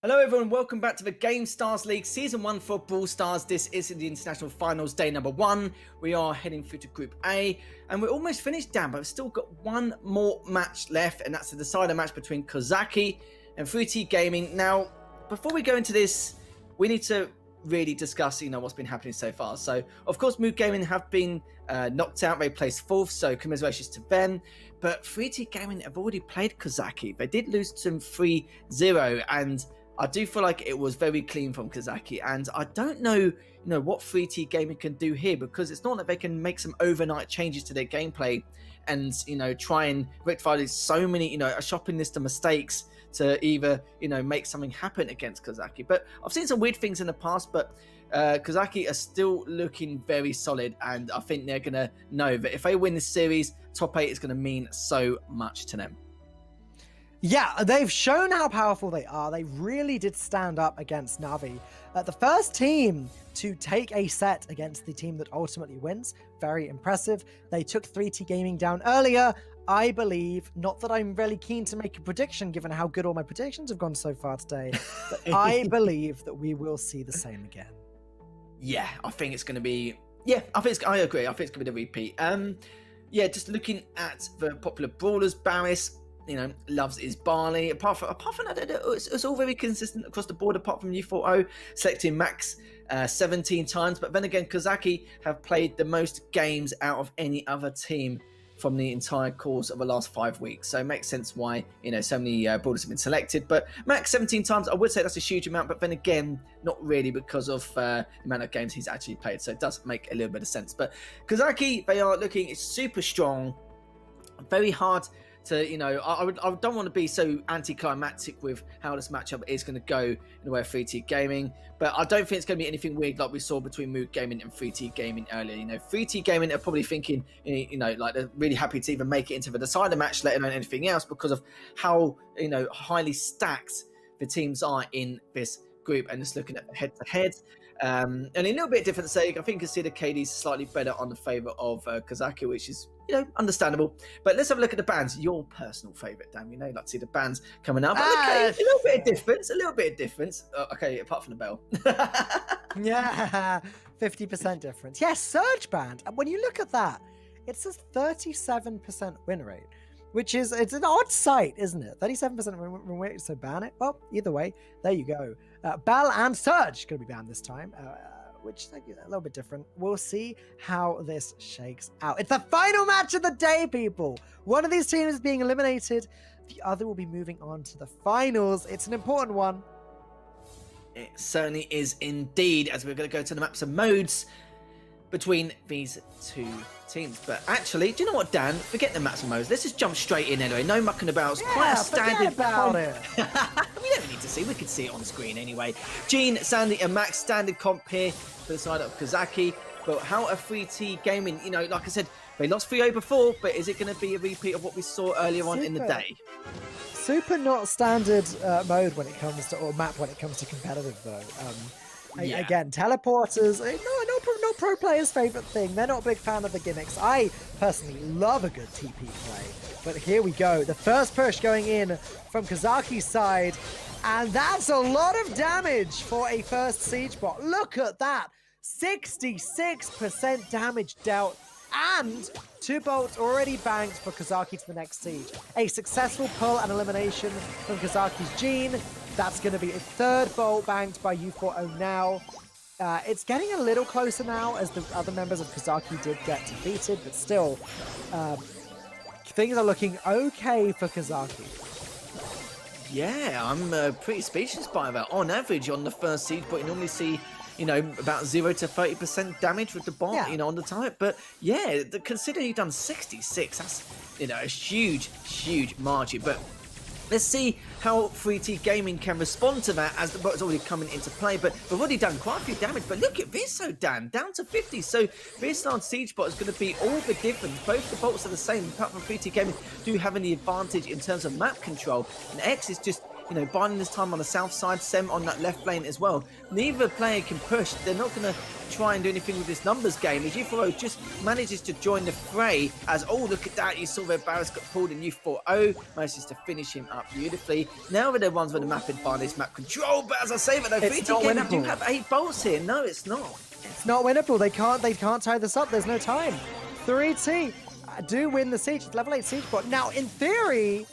Hello everyone, welcome back to the Gamestars League Season 1 for Brawl Stars. This is the International Finals, day number 1. We are heading through to Group A, and we're almost finished, Dan, but we've still got one more match left, and that's the decider match between Kozaki and 3T Gaming. Now, before we go into this, we need to really discuss, what's been happening so far. So, of course, Mood Gaming have been knocked out. They placed 4th, so commiserations to them. But 3T Gaming have already played Kozaki. They did lose to them 3-0, and I do feel like it was very clean from Kozaki, and I don't know, what 3T Gaming can do here, because it's not that they can make some overnight changes to their gameplay and, try and rectify these so many, a shopping list of mistakes to either, make something happen against Kozaki. But I've seen some weird things in the past, but Kozaki are still looking very solid, and I think they're going to know that if they win this series, top 8 is going to mean so much to them. Yeah, they've shown how powerful they are. They really did stand up against Na'Vi. The first team to take a set against the team that ultimately wins. Very impressive. They took 3T Gaming down earlier. I believe, not that I'm really keen to make a prediction given how good all my predictions have gone so far today, but I believe that we will see the same again. Yeah, I think it's going to be... Yeah, I agree. I think it's going to be the repeat. Yeah, just looking at the popular brawlers, Barris, loves his Barley. Apart from that, it's all very consistent across the board, apart from U4O, selecting Max 17 times. But then again, Kozaki have played the most games out of any other team from the entire course of the last 5 weeks. So it makes sense why, so many brawlers have been selected. But Max 17 times, I would say that's a huge amount. But then again, not really, because of the amount of games he's actually played. So it does make a little bit of sense. But Kozaki, they are looking super strong, very hard to, I don't want to be so anticlimactic with how this matchup is going to go in the way of 3T Gaming, but I don't think it's going to be anything weird like we saw between Mood Gaming and 3T Gaming earlier. 3T Gaming are probably thinking, like they're really happy to even make it into the decider match, let alone anything else, because of how, highly stacked the teams are in this group. And just looking at the head-to-head, and a little bit different to say, I think Consider KD's slightly better on the favour of Kozaki, which is, understandable. But let's have a look at the bands. Your personal favourite, Dan. Like to see the bands coming up. Okay, a little bit of difference. Okay, apart from the bell. Yeah, 50% difference. Yes, Surge Band. And when you look at that, it says 37% win rate, which is, it's an odd sight, isn't it? 37% win rate, so ban it. Well, either way, there you go. Bell and Surge going to be banned this time, which is a little bit different. We'll see how this shakes out. It's the final match of the day, people. One of these teams is being eliminated. The other will be moving on to the finals. It's an important one. It certainly is indeed, as we're going to go to the maps and modes between these two teams. But actually, do you know what, Dan? Forget the maps and modes. Let's just jump straight in anyway. No mucking about. It's quite a standard. About it. We don't need to see. We can see it on screen anyway. Gene, Sandy, and Max standard comp here for the side of Kozaki. But how are 3T Gaming? Like I said, they lost 3-0 before, but is it going to be a repeat of what we saw earlier on in the day? Super not standard mode when it comes to, or map when it comes to competitive though. Again, teleporters, no pro players' favorite thing. They're not a big fan of the gimmicks. I personally love a good TP play. But here we go. The first push going in from Kozaki's side. And that's a lot of damage for a first siege bot. Look at that. 66% damage dealt. And 2 bolts already banked for Kozaki to the next siege. A successful pull and elimination from Kozaki's Gene. That's going to be a 3rd bolt banked by U4O now. It's getting a little closer now as the other members of Kozaki did get defeated, but still, things are looking okay for Kozaki. Yeah, I'm pretty speechless by that. On average, on the first siege, but you normally see, about 0 to 30% damage with the bot, on the type. But yeah, considering you've done 66, that's, a huge margin. But let's see how 3T Gaming can respond to that as the bot is already coming into play. But we've already done quite a few damage. But look at this, so Dan, down to 50. So this large siege bot is going to be all the difference. Both the bolts are the same. Apart from 3T Gaming do have any advantage in terms of map control. And X is just, biding this time on the south side, Sem on that left lane as well. Neither player can push. They're not going to try and do anything with this numbers game. As U4O just manages to join the fray as, oh, look at that. You saw where Barris got pulled and U4O manages to finish him up beautifully. Now they're the ones with the map advantage, map control. But as I say, though, 3T Gaming do have 8 bolts here. No, it's not. It's not winnable. They can't tie this up. There's no time. 3T do win the siege. It's level 8 siege bot. Now, in theory,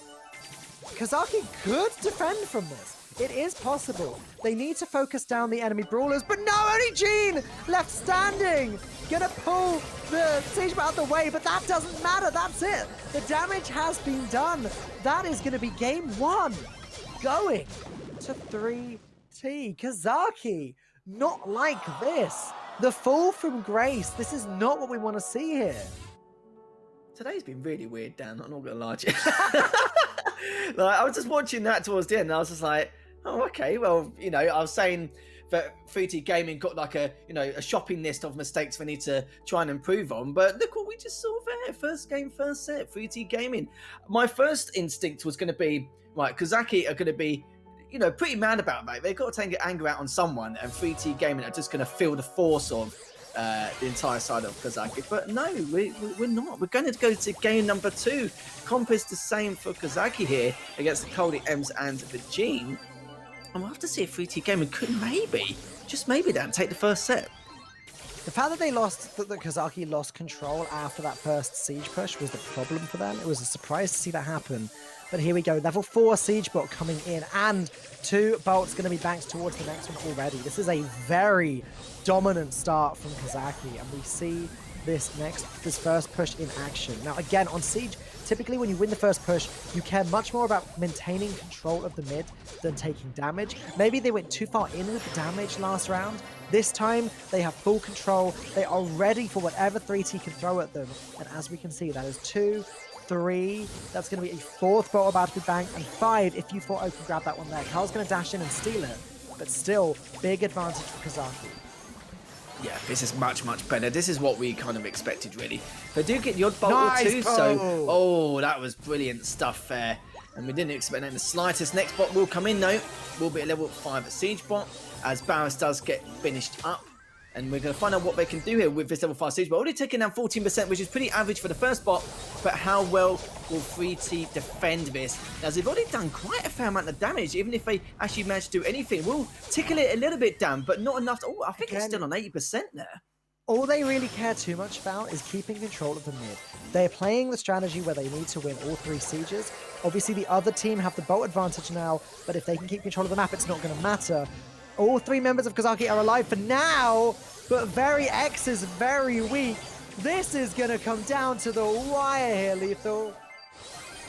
Kazaki could defend from this. It is possible. They need to focus down the enemy brawlers, but no, only Gene left standing. Gonna pull the siege bot out of the way, but that doesn't matter. That's it. The damage has been done. That is gonna be game 1. Going to 3T. Kazaki, not like this. The fall from grace. This is not what we want to see here. Today's been really weird, Dan. I'm not gonna lie to you. I was just watching that towards the end, and I was just like, "Oh, okay. Well, I was saying that 3T Gaming got like a shopping list of mistakes they need to try and improve on. But look what we just saw there. First game, first set. 3T Gaming. My first instinct was going to be right. Kazaki are going to be, pretty mad about that. They've got to take anger out on someone, and 3T Gaming are just going to feel the force of the entire side of Kazaki. But no, we're not. We're going to go to game number 2. Comp is the same for Kazaki here against the Coldy M's and the Gene. And we'll have to see if 3T Gaming could maybe, just maybe, Dan, take the first set. The fact that Kazaki lost control after that first siege push was the problem for them. It was a surprise to see that happen. But here we go, level 4 siege bot coming in, and 2 bolts going to be banked towards the next one already. This is a very dominant start from Kazaki, and we see this first push in action. Now again, on siege, typically when you win the first push, you care much more about maintaining control of the mid than taking damage. Maybe they went too far in with the damage last round. This time, they have full control. They are ready for whatever 3T can throw at them. And as we can see, that is 2, 3. That's going to be a 4th bolt about to be banked, and 5 if U4O can grab that one there. Carl's going to dash in and steal it, but still, big advantage for Kazaki. Yeah, this is much, much better. This is what we kind of expected, really. They do get the odd bolt or 2, so that was brilliant stuff there. And we didn't expect that in the slightest. Next bot will come in, though. Will be a level 5 at siege bot, as Barris does get finished up. And we're going to find out what they can do here with this level 5 siege bot. Already taking down 14%, which is pretty average for the first bot. But how well will 3T defend this? As they've already done quite a fair amount of damage, even if they actually manage to do anything. We'll tickle it a little bit down, but not enough. Oh, I think it's still on 80% there. All they really care too much about is keeping control of the mid. They're playing the strategy where they need to win all 3 sieges. Obviously, the other team have the bolt advantage now, but if they can keep control of the map, it's not going to matter. All 3 members of Kazaki are alive for now, but Very X is very weak. This is going to come down to the wire here, Lethal.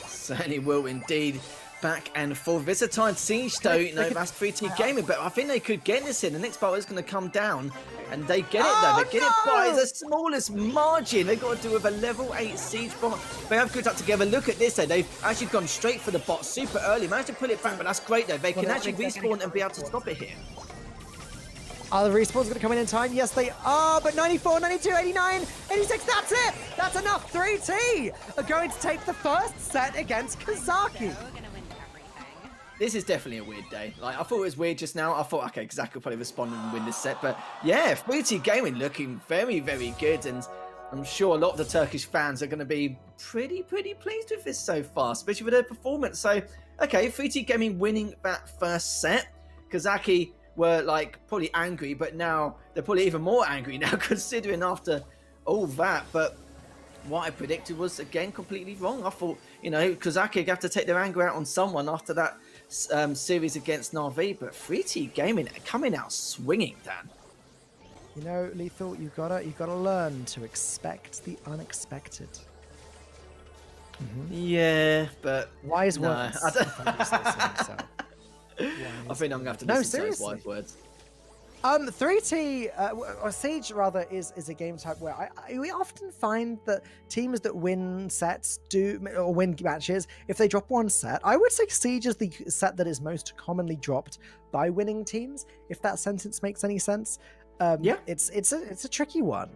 Certainly will indeed. Back and forth. It's a tied siege, though. That's 3T Gaming, but I think they could get this in. The next battle is going to come down, and they get it, though. They get it by the smallest margin. They've got to do with a level 8 siege bot. They have good up together. Look at this, though. They've actually gone straight for the bot super early. Managed to pull it back, but that's great, though. They can actually respawn and be able to stop it here. Are the respawns going to come in time? Yes, they are, but 94, 92, 89, 86, that's it! That's enough! 3T are going to take the first set against Kazaki. This is definitely a weird day. I thought it was weird just now. I thought, okay, Kazaki will probably respond and win this set. But yeah, 3T Gaming looking very, very good. And I'm sure a lot of the Turkish fans are going to be pretty pleased with this so far, especially with their performance. So, okay, 3T Gaming winning that first set. Kazaki were probably angry, but now they're probably even more angry now considering after all that. But what I predicted was, again, completely wrong. I thought, Kazaki would have to take their anger out on someone after that series against Na'Vi, but 3T Gaming coming out swinging, Dan. Lethal, you gotta learn to expect the unexpected. Yeah, but wise words. I think I'm gonna have to listen to those wise words. 3T, or Siege rather, is a game type where we often find that teams that win sets or win matches, if they drop one set, I would say Siege is the set that is most commonly dropped by winning teams, if that sentence makes any sense. Yeah. It's a tricky one.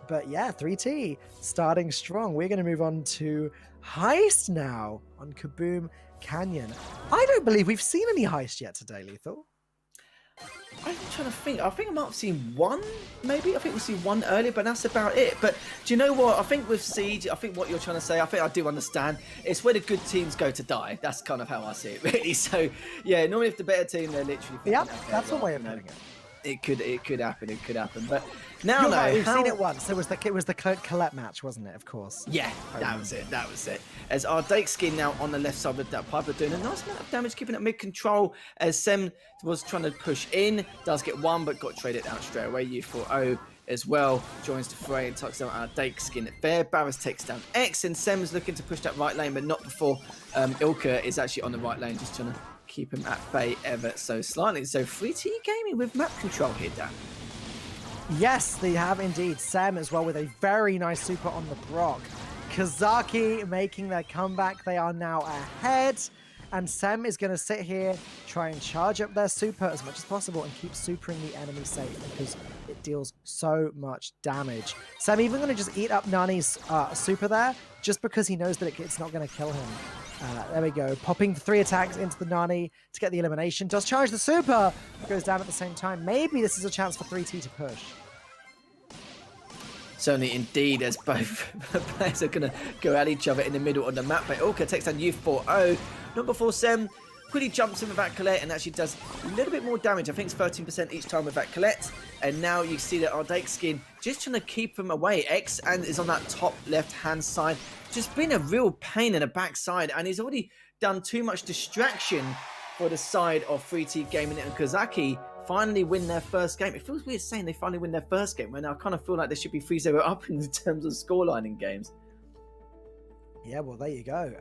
But yeah, 3T starting strong. We're going to move on to Heist now on Kaboom Canyon. I don't believe we've seen any Heist yet today, Lethal. I'm trying to think. I think I might have seen one, maybe. I think we've seen one earlier, but that's about it. But do you know what? I think with Siege, I think what you're trying to say, I think I do understand. It's where the good teams go to die. That's kind of how I see it, really. So, yeah, normally if the better team, they're literally... Yep, that's one way of putting it. It could happen. It could happen. But now, right, we've seen it once. It was the Colette match, wasn't it? Of course. Yeah, that was it. As our Dake skin now on the left side with that Piper doing a nice amount of damage, keeping it mid control. As Sem was trying to push in, does get one, but got traded out straight away. U4O as well joins the fray and tucks down our Dake skin there. Barris takes down X, and Sem's looking to push that right lane, but not before Ilka is actually on the right lane, just trying to keep him at bay ever so slightly. So 3T Gaming with map control here, Dan. Yes, they have indeed. Sem as well with a very nice super on the Brock. Kazaki making their comeback. They are now ahead. And Sem is going to sit here, try and charge up their super as much as possible and keep supering the enemy safe because it deals so much damage. Sem even going to just eat up Nani's super there just because he knows that it's not going to kill him. There we go. Popping 3 attacks into the Nani to get the elimination. Does charge the super. Goes down at the same time. Maybe this is a chance for 3T to push. Certainly indeed, as both players are going to go at each other in the middle of the map. But Ilka takes down U4O. Not before Sem quickly jumps in with that Colette and actually does a little bit more damage. I think it's 13% each time with that Colette. And now you see that our Dake skin just trying to keep him away. X and is on that top left-hand side. Just been a real pain in the backside. And he's already done too much distraction for the side of 3T Gaming, and Kazaki finally win their first game. It feels weird saying they finally win their first game when I kind of feel like they should be 3-0 up in terms of scoreline in games. Yeah, well, there you go.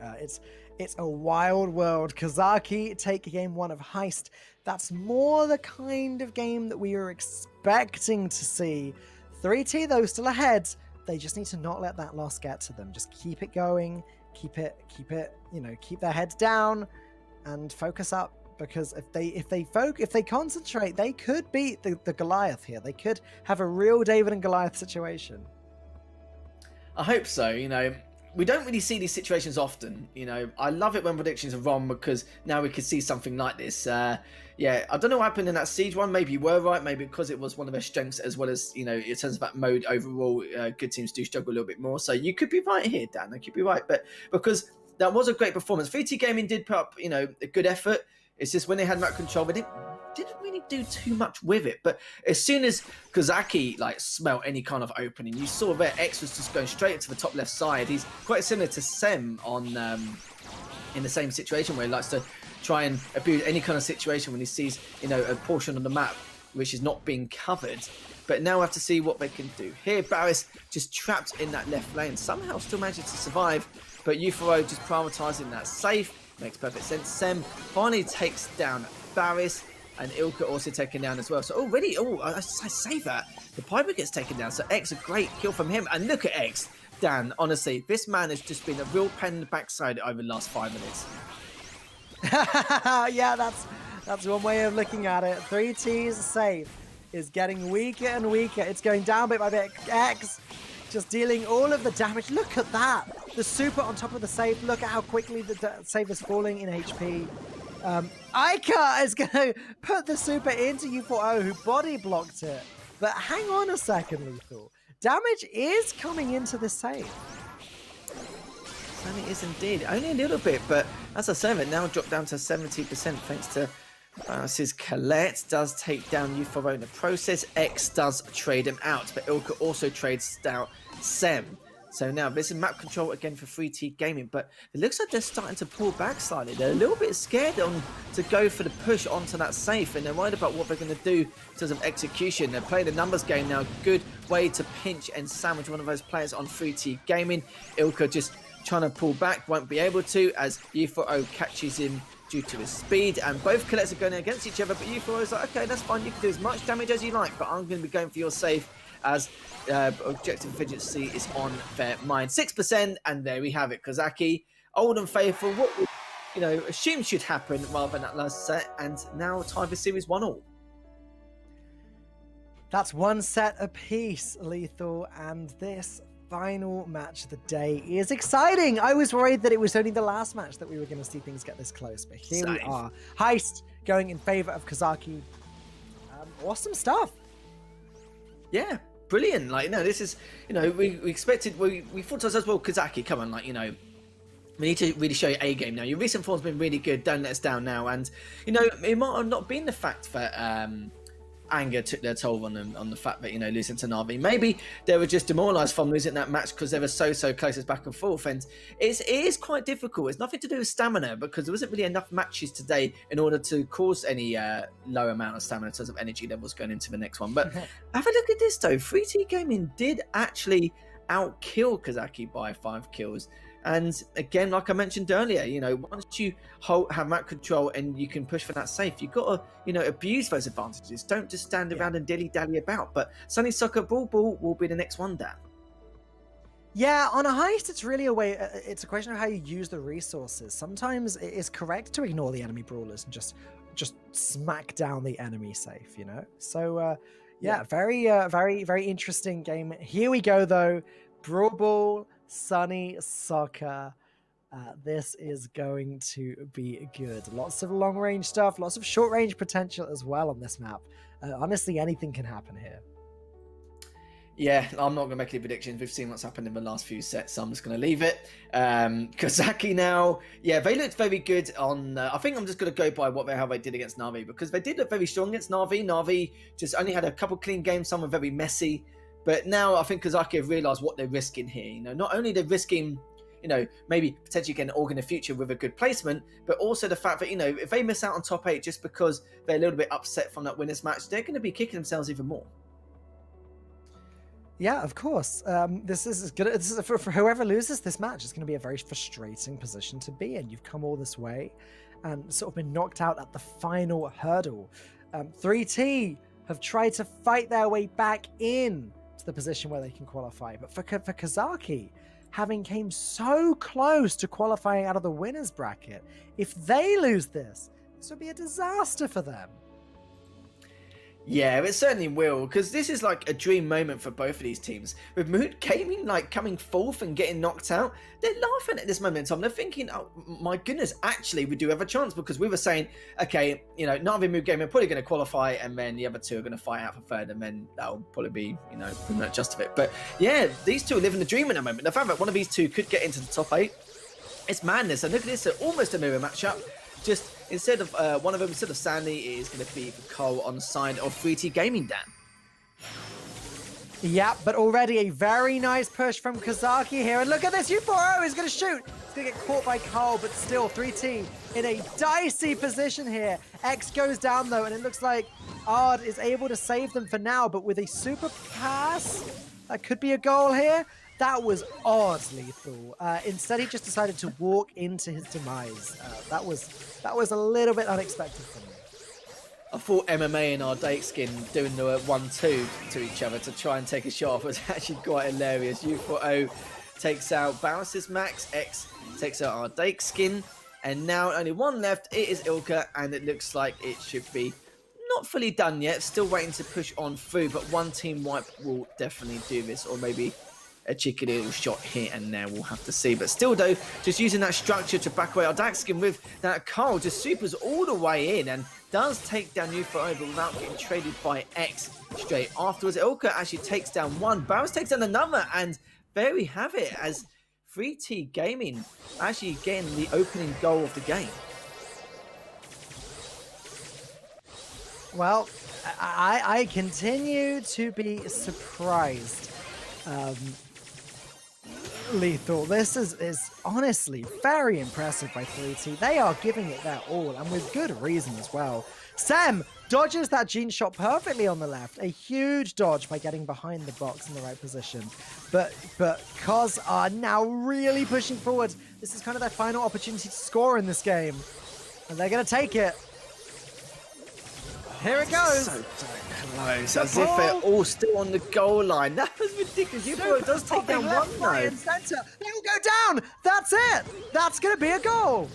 It's a wild world. Kazaki take game 1 of Heist. That's more the kind of game that we are expecting to see. 3T, though, still ahead. They just need to not let that loss get to them. Just keep it going. Keep it, keep their heads down and focus up. Because if they concentrate, they could beat the Goliath here. They could have a real David and Goliath situation. I hope so. We don't really see these situations often. I love it when predictions are wrong because now we can see something like this. Yeah, I don't know what happened in that Siege one. Maybe you were right. Maybe because it was one of their strengths as well as, in terms of that mode overall, good teams do struggle a little bit more. So you could be right here, Dan. I could be right. But because that was a great performance. 3T Gaming did put up, a good effort. It's just when they had map control, they didn't really do too much with it. But as soon as Kazaki smelt any kind of opening, you saw there X was just going straight to the top left side. He's quite similar to Sem on in the same situation where he likes to try and abuse any kind of situation when he sees a portion of the map which is not being covered. But now we have to see what they can do. Here, Barris just trapped in that left lane, somehow still manages to survive. But U4O just prioritising that safe. Makes perfect sense. Sem finally takes down Barris, and Ilka also taken down as well. So already, I say that. The Piper gets taken down, so X, a great kill from him. And look at X. Dan, honestly, this man has just been a real pain in the backside over the last 5 minutes. Yeah, that's one way of looking at it. 3T's safe is getting weaker and weaker. It's going down bit by bit. X just dealing all of the damage. Look at that. The super on top of the save. Look at how quickly the save is falling in HP. Ica is going to put the super into U4O, who body blocked it. But hang on a second, Lethal. Damage is coming into the save. And it is indeed. Only a little bit, but as I said, it now dropped down to 70% thanks to Barris's Colette. Does take down U4O in the process. X does trade him out, but Ilka also trades out Sem. So now this is map control again for 3T Gaming, but it looks like they're starting to pull back slightly. They're a little bit scared to go for the push onto that safe, and they're worried about what they're going to do in terms of execution. They're playing the numbers game now. Good way to pinch and sandwich one of those players on 3T Gaming. Ilka just trying to pull back, won't be able to, as U4O catches him due to his speed, and both Colettes are going against each other, but U4O is like, okay, that's fine, you can do as much damage as you like, but I'm going to be going for your safe, as objective efficiency is on their mind. 6%, and there we have it. Kazaki, old and faithful, what we assume should happen rather than that last set, and now tie the series 1-1. That's one set apiece, Lethal, and this final match of the day is exciting. I was worried that it was only the last match that we were going to see things get this close, but here we are. Heist going in favor of Kazaki. Awesome stuff. Yeah, brilliant. Like, this is, we expected, we thought to ourselves, well, Kazaki, come on, like, we need to really show you A game now. Your recent form's been really good. Don't let us down now. And, it might have not been the fact that anger took their toll on them, on the fact that, losing to Na'Vi. Maybe they were just demoralised from losing that match because they were so close as back and forth. And it is quite difficult. It's nothing to do with stamina because there wasn't really enough matches today in order to cause any low amount of stamina in terms of energy levels going into the next one. But have a look at this, though. 3T Gaming did actually outkill Kazaki by 5 kills. And again, like I mentioned earlier, once you have map control and you can push for that safe, you've got to, abuse those advantages. Don't just stand around and dilly-dally about. But Sunny Soccer Brawl Ball will be the next one, Dan. Yeah, on a heist, it's really a way. It's a question of how you use the resources. Sometimes it is correct to ignore the enemy brawlers and just smack down the enemy safe. So yeah, very interesting game. Here we go, though. Brawl Ball. Sunny Soccer. This is going to be good. Lots of long range stuff, lots of short range potential as well on this map. Honestly, anything can happen here. Yeah, I'm not going to make any predictions. We've seen what's happened in the last few sets, so I'm just going to leave it. Kazaki now, yeah, they looked very good on... I think I'm just going to go by how they did against Na'Vi, because they did look very strong against Na'Vi. Na'Vi just only had a couple clean games, some were very messy. But now I think Kazaki have realised what they're risking here. Not only they're risking, maybe potentially getting an org in the future with a good placement, but also the fact that, if they miss out on top 8 just because they're a little bit upset from that winners match, they're going to be kicking themselves even more. Yeah, of course. This is for whoever loses this match. It's going to be a very frustrating position to be in. You've come all this way and sort of been knocked out at the final hurdle. 3T have tried to fight their way back in to the position where they can qualify. But for Kazaki, having came so close to qualifying out of the winners bracket, if they lose this would be a disaster for them. Yeah, it certainly will, because this is like a dream moment for both of these teams. With Mood Gaming coming fourth and getting knocked out, they're laughing at this moment in time. They're thinking, oh my goodness, actually we do have a chance, because we were saying, okay, Na'Vi Mood Gaming are probably going to qualify, and then the other two are going to fight out for third, and then that'll probably be, pretty much just of it. But yeah, these two are living the dream in a moment. The fact that one of these two could get into the top 8, it's madness. And look at this, almost a mirror matchup. Just instead of one of them, instead of Sandy, it is going to be for Cole on the side of 3T Gaming, Dan. Yeah, but already a very nice push from Kazaki here. And look at this, U4O is going to shoot. It's going to get caught by Cole, but still 3T in a dicey position here. X goes down, though, and it looks like Ard is able to save them for now, but with a super pass, that could be a goal here. That was odd, Lethal. Instead, he just decided to walk into his demise. That was a little bit unexpected for me. I thought MMA and our Dakeskin doing the 1-2 to each other to try and take a shot off was actually quite hilarious. U4O takes out Bounces Max, X takes out our Dakeskin, and now only one left. It is Ilka, and it looks like it should be not fully done yet. Still waiting to push on through, but one team wipe will definitely do this, or maybe a cheeky little shot here and there, we'll have to see. But still, though, just using that structure to back away our Daxkin with that Carl just supers all the way in and does take down U4O, but without getting traded by X straight afterwards. Ilka actually takes down one, Barrows takes down another, and there we have it, as 3T Gaming actually getting the opening goal of the game. Well, I continue to be surprised. Lethal, this is honestly very impressive by 3T. They are giving it their all, and with good reason as well. Sam dodges that gene shot perfectly on the left. A huge dodge by getting behind the box in the right position. But Cos are now really pushing forward. This is kind of their final opportunity to score in this game. And they're going to take it. Here it goes. So close, as if they're all still on the goal line. That was ridiculous. U4O does take down one, though. Center. They will go down. That's it. That's going to be a goal.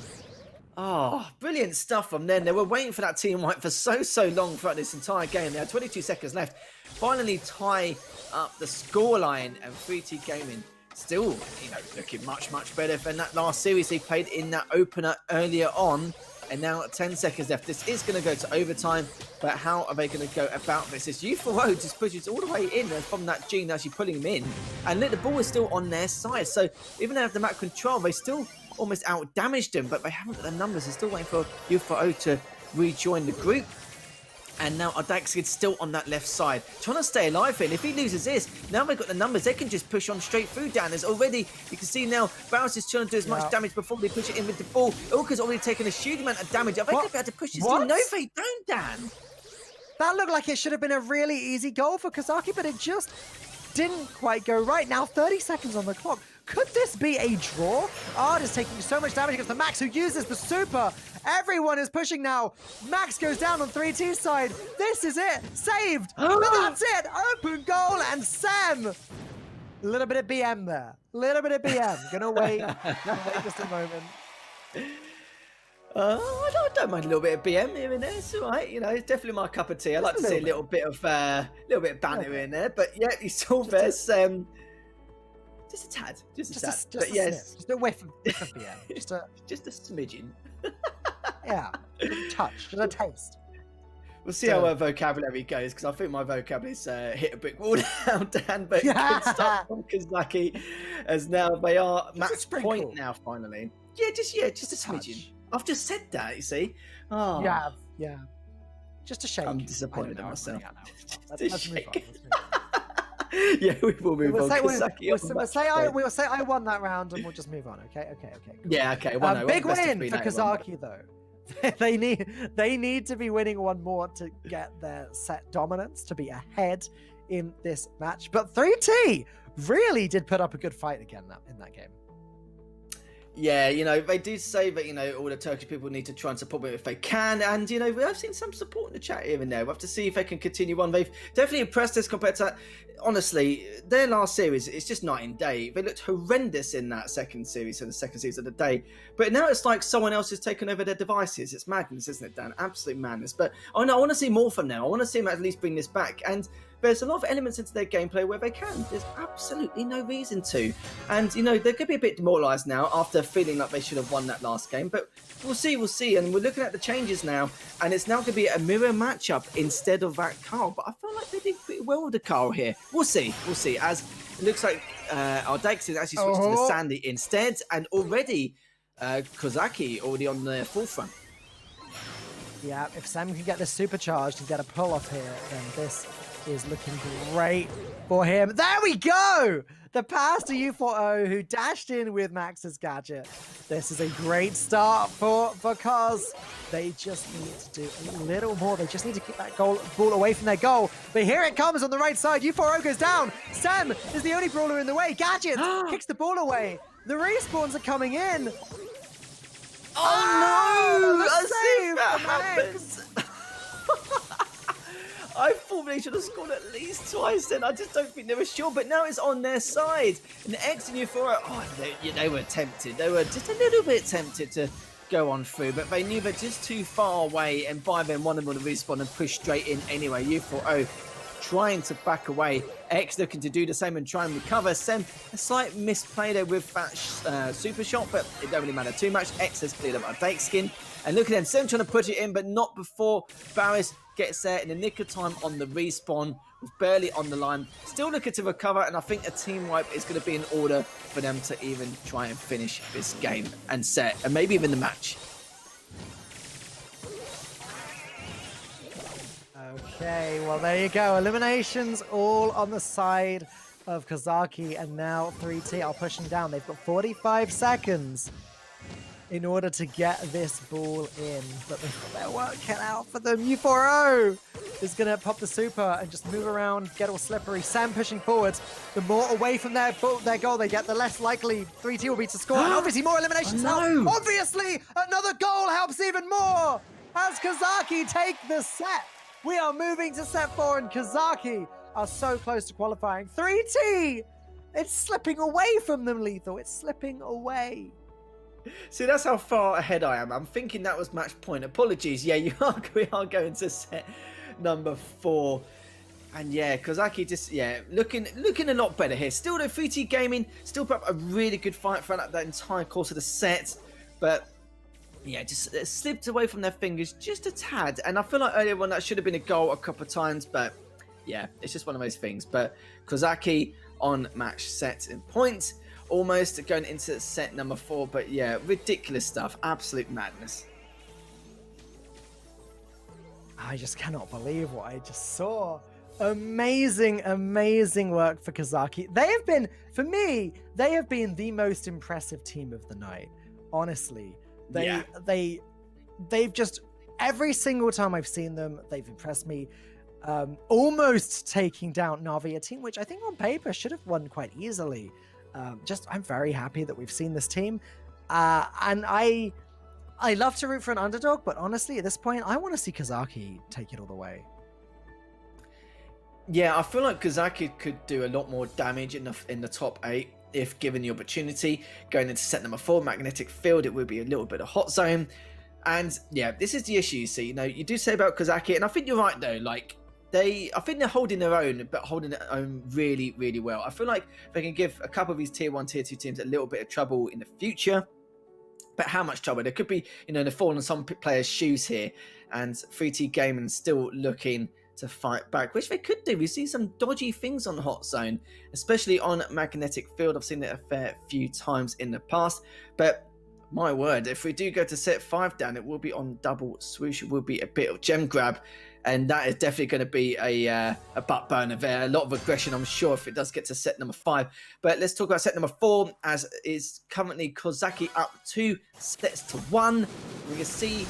Oh, brilliant stuff from them. They were waiting for that team wipe for so long throughout this entire game. They had 22 seconds left. finally tie up the scoreline, and 3T Gaming still, looking much better than that last series they played in that opener earlier on. And now 10 seconds left. This is going to go to overtime, but how are they going to go about this? This U4O just pushes all the way in, and from that Gene actually pulling him in. And the ball is still on their side. So even though they have the map control, they still almost out-damaged them, but they haven't got the numbers. They're still waiting for U4O to rejoin the group. And now Ardaxid's still on that left side, trying to stay alive here. And if he loses this, now they've got the numbers. They can just push on straight through, Dan. There's already, you can see now, Barros is trying to do as much damage before they push it in with the ball. Ilka's already taken a huge amount of damage. Are they going to be able to push this? No, they don't, Dan. That looked like it should have been a really easy goal for Kazaki, but it just didn't quite go right. Now 30 seconds on the clock. Could this be a draw? Ard is taking so much damage against the Max, who uses the super. Everyone is pushing now. Max goes down on 3T's side. This is it. Saved. But that's it. Open goal, and Sam. A little bit of BM there. A little bit of BM. Gonna wait. Wait just a moment. I don't mind a little bit of BM here and there. It's all right. It's definitely my cup of tea. I like to see a little bit of banter in there. But yeah, you saw there's just a tad, just a tad. But yes, just a whiff of BM. Just a smidgen. Yeah, just a touch, just a taste. We'll see how our vocabulary goes, because I think my vocabulary's hit a brick wall now, Dan. But good stuff from Kazaki, as now they are match point now finally. Just a smidgen. I've just said that, you see. Oh. Yeah. Just a shake. I'm disappointed in myself. Let's move on. Yeah, we will move on. We'll say I won that round, and we'll just move on. Okay. Cool. Yeah, okay. Big win for Kazaki, though. they need to be winning one more to get their set dominance, to be ahead in this match. But 3T really did put up a good fight again in that game. Yeah, they do say that, all the Turkish people need to try and support them if they can. And, we have seen some support in the chat here and there. We'll have to see if they can continue on. They've definitely impressed us compared to, honestly, their last series. It's just night and day. They looked horrendous in that second series, in the second series of the day. But now it's like someone else has taken over their devices. It's madness, isn't it, Dan? Absolute madness. But I want to see more from them. I want to see them at least bring this back. And there's a lot of elements into their gameplay where they can. There's absolutely no reason to. And, they could be a bit demoralised now after feeling like they should have won that last game. But we'll see. And we're looking at the changes now. And it's now going to be a mirror matchup instead of that Carl. But I feel like they did pretty well with the Carl here. We'll see. As it looks like our Dexter actually switched to the Sandy instead. And already, Kozaki already on the forefront. Yeah, if Sam can get this supercharged and get a pull off here, then this is looking great for him. There we go! The pass to U4O, who dashed in with Max's gadget. This is a great start for Kaz. They just need to do a little more. They just need to keep that ball away from their goal. But here it comes on the right side. U4O goes down. Sam is the only brawler in the way. Gadget kicks the ball away. The respawns are coming in. Oh no! Save that happens. I thought they should have scored at least twice then. I just don't think they were sure. But now it's on their side. And X and U4O, they were tempted. They were just a little bit tempted to go on through. But they knew they're just too far away. And by then, one of them would respawn and push straight in anyway. U4O trying to back away. X looking to do the same and try and recover. Sem, a slight misplay there with that super shot, but it don't really matter too much. X has cleared up our Dake skin. And look at them, Sem trying to put it in, but not before Barris gets there in the nick of time on the respawn. Barely on the line. Still looking to recover, and I think a team wipe is going to be in order for them to even try and finish this game and set, and maybe even the match. Okay, well, there you go. Eliminations all on the side of Kazaki, and now 3T are pushing down. They've got 45 seconds in order to get this ball in, but they've got their work cut out for them. U4O is going to pop the super and just move around, get all slippery. Sam pushing forwards. The more away from their goal they get, the less likely 3T will be to score. And obviously more eliminations help. Obviously, another goal helps even more as Kazaki take the set. We are moving to set 4, and Kazaki are so close to qualifying. 3T! It's slipping away from them, Lethal. It's slipping away. See, that's how far ahead I am. I'm thinking that was match point. Apologies. Yeah, we are going to set number 4. And yeah, Kozaki just looking a lot better here. Still though, 3T Gaming still put up a really good fight throughout that entire course of the set, but yeah, just slipped away from their fingers just a tad. And I feel like earlier on that should have been a goal a couple of times, but yeah, it's just one of those things. But Kozaki on match set in points, almost going into set number 4. But yeah, ridiculous stuff, absolute madness. I just cannot believe what I just saw. Amazing, amazing work for Kozaki. They have been, for me, they have been the most impressive team of the night. Honestly, they've just, every single time I've seen them, they've impressed me. Almost taking down Na'Vi, a team which I think on paper should have won quite easily. I'm very happy that we've seen this team, and I love to root for an underdog, but honestly, at this point, I want to see Kozaki take it all the way. Yeah, I feel like Kozaki could do a lot more damage in the top 8 if given the opportunity. Going into set number 4, magnetic field, it would be a little bit of hot zone. And yeah, this is the issue. You see, you do say about Kozaki, and I think you're right though. Like I think they're holding their own, but holding their own really, really well. I feel like they can give a couple of these tier 1, tier 2 teams a little bit of trouble in the future. But how much trouble? There could be, they're falling on some players' shoes here, and 3T Gaming still looking to fight back, which they could do. We see some dodgy things on hot zone, especially on magnetic field. I've seen it a fair few times in the past, but my word, if we do go to set 5 down, it will be on double swoosh. It will be a bit of gem grab, and that is definitely going to be a butt burner there. A lot of aggression, I'm sure, if it does get to set number 5. But let's talk about set number 4, as is currently Kozaki up 2 sets to 1. We can see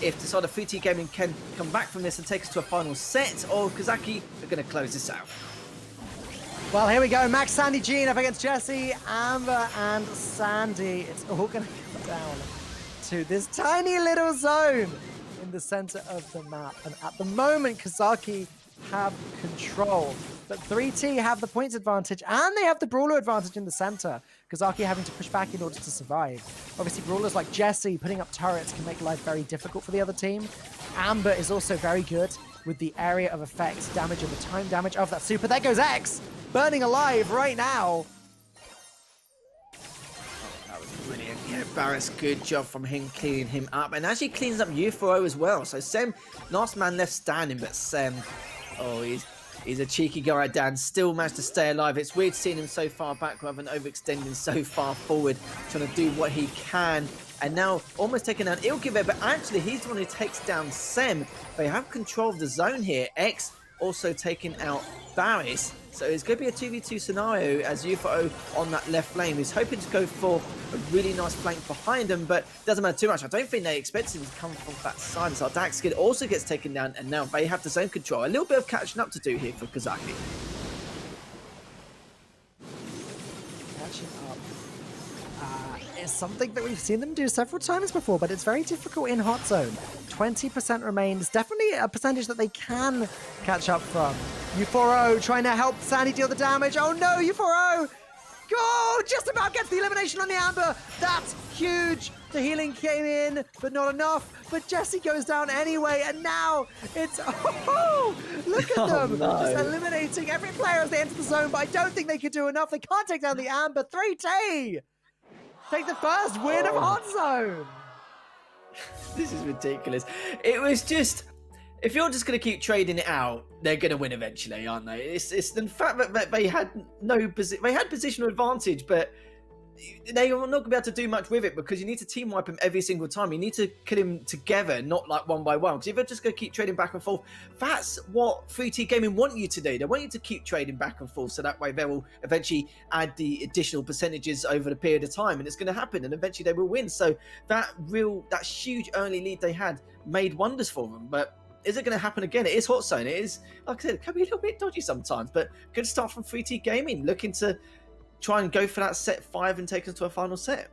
if the side of 3T Gaming can come back from this and take us to a final set, or Kozaki are going to close this out. Well, here we go. Max, Sandy, Jean up against Jesse, Amber, and Sandy. It's all going to come down to this tiny little zone in the center of the map. And at the moment, Kozaki have control. But 3T have the points advantage, and they have the brawler advantage in the center. Kozaki having to push back in order to survive. Obviously, brawlers like Jesse putting up turrets can make life very difficult for the other team. Amber is also very good with the area of effect damage and the time damage of that super. There goes X, burning alive right now. That was brilliant. Yeah, Barrett's good job from him cleaning him up. And as he cleans up U4O as well. So Sem, last man left standing, but Sem, he's a cheeky guy, Dan. Still managed to stay alive. It's weird seeing him so far back rather than overextending so far forward, trying to do what he can. And now almost taking down Ilkiver, but actually he's the one who takes down Sem. They have control of the zone here. X also taking out Barris. So it's going to be a 2v2 scenario as UFO on that left lane. He's hoping to go for a really nice flank behind him, but doesn't matter too much. I don't think they expected him to come from that side. So Daxkid also gets taken down, and now they have the zone control. A little bit of catching up to do here for Kozaki. Catching up is something that we've seen them do several times before, but it's very difficult in hot zone. 20% remains, definitely a percentage that they can catch up from. U4O trying to help Sandy deal the damage. Oh no, U4O! Go! Just about gets the elimination on the Amber. That's huge. The healing came in, but not enough. But Jesse goes down anyway, and now it's... Oh, look at them. No. Just eliminating every player as they enter the zone, but I don't think they could do enough. They can't take down the Amber. 3T! Take the first win of hot zone. This is ridiculous. It was just... If you're just going to keep trading it out, they're going to win eventually, aren't they? It's the fact that they had they had positional advantage, but they are not going to be able to do much with it because you need to team wipe him every single time. You need to kill him together, not like one by one. Because if you're just going to keep trading back and forth, that's what 3T Gaming want you to do. They want you to keep trading back and forth, so that way they will eventually add the additional percentages over the period of time, and it's going to happen, and eventually they will win. So that huge early lead they had made wonders for them, but. Is it going to happen again? It is hot zone. It is, like I said, it can be a little bit dodgy sometimes, but good start from 3T Gaming, looking to try and go for that set 5 and take us to a final set.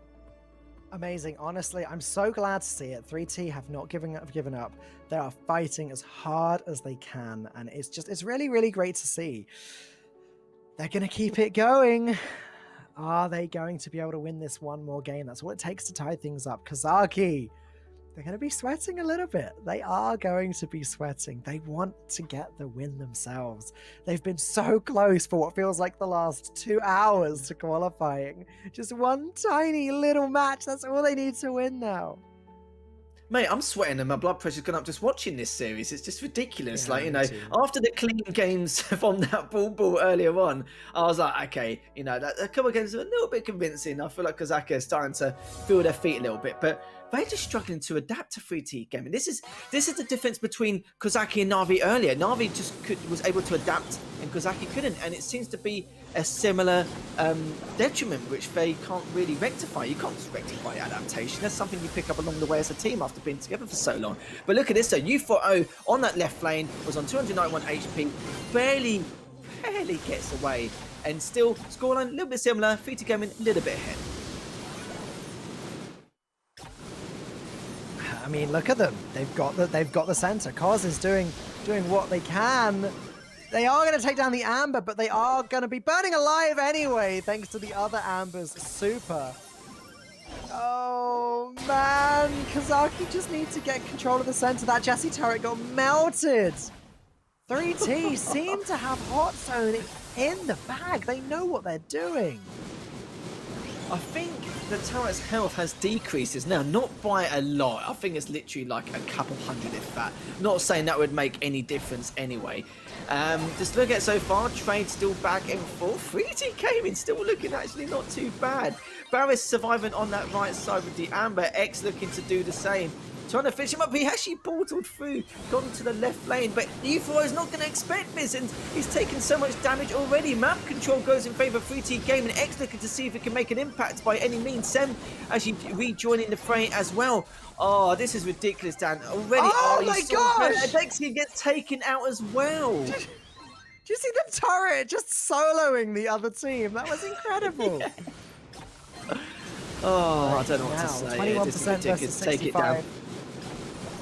Amazing. Honestly, I'm so glad to see it. 3T have not given up. They are fighting as hard as they can, and it's really, really great to see. They're going to keep it going. Are they going to be able to win this one more game? That's what it takes to tie things up. Kozaki they're going to be sweating a little bit. They are going to be sweating. They want to get the win themselves. They've been so close for what feels like the last 2 hours to qualifying. Just one tiny little match. That's all they need to win now. Mate, I'm sweating and my blood pressure's gone up just watching this series. It's just ridiculous. Yeah, Like, you know, after the clean games from that ball earlier on, I was like, okay, you know, that a couple of games are a little bit convincing. I feel like Kozaka is starting to feel their feet a little bit, but they're just struggling to adapt to 3T gaming. This is the difference between Kozaki and Na'Vi earlier. Na'Vi just was able to adapt and Kozaki couldn't, and it seems to be a similar detriment which they can't really rectify. You can't just rectify adaptation. That's something you pick up along the way as a team after being together for so long. But look at this though, U4O on that left lane was on 291 HP, barely gets away, and still scoreline a little bit similar, 3T gaming a little bit ahead. I mean, look at them. They've got the center. Koz is doing what they can. They are going to take down the Amber, but they are going to be burning alive anyway, thanks to the other Amber's super. Oh man, Kozaki just needs to get control of the center. That Jesse turret got melted. 3T seem to have Hot Zone in the bag. They know what they're doing. I think the turret's health has decreases now, not by a lot. I think it's literally like a couple hundred if that. Not saying that would make any difference anyway. Just look at so far, trade still back and forth. 3T Gaming still looking actually not too bad. Barris surviving on that right side with the Amber. X looking to do the same. Trying to fish him up, he actually portaled through, gone to the left lane, but U4O is not going to expect this, and he's taken so much damage already. Map control goes in favour of 3T Gaming. X looking to see if it can make an impact by any means. Sem actually rejoining the fray as well. Oh, this is ridiculous, Dan. Already, oh my gosh! Dexy gets taken out as well. Did you see the turret just soloing the other team? That was incredible. Yeah. Oh, I don't know what to say. 21% versus 65. Take it down.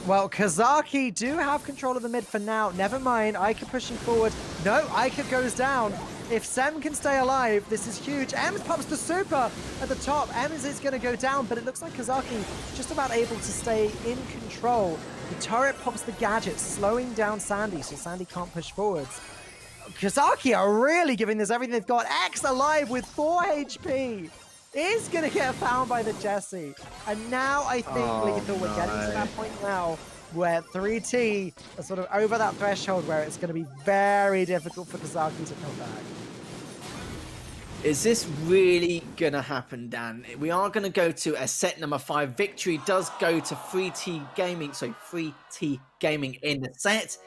Well, Kozaki do have control of the mid for now. Never mind, Ica pushing forward. No, Ica goes down. If Sem can stay alive, this is huge. Ems pops the super at the top. Ems is going to go down, but it looks like Kozaki just about able to stay in control. The turret pops the gadget, slowing down Sandy, so Sandy can't push forwards. Kozaki are really giving this everything they've got. X alive with 4 HP. Is going to get found by the Jesse. And now I think, Lethal, we're getting to that point now where 3T are sort of over that threshold where it's going to be very difficult for Kozaki to come back. Is this really going to happen, Dan? We are going to go to a set number 5. Victory does go to 3T Gaming. So 3T Gaming in the set.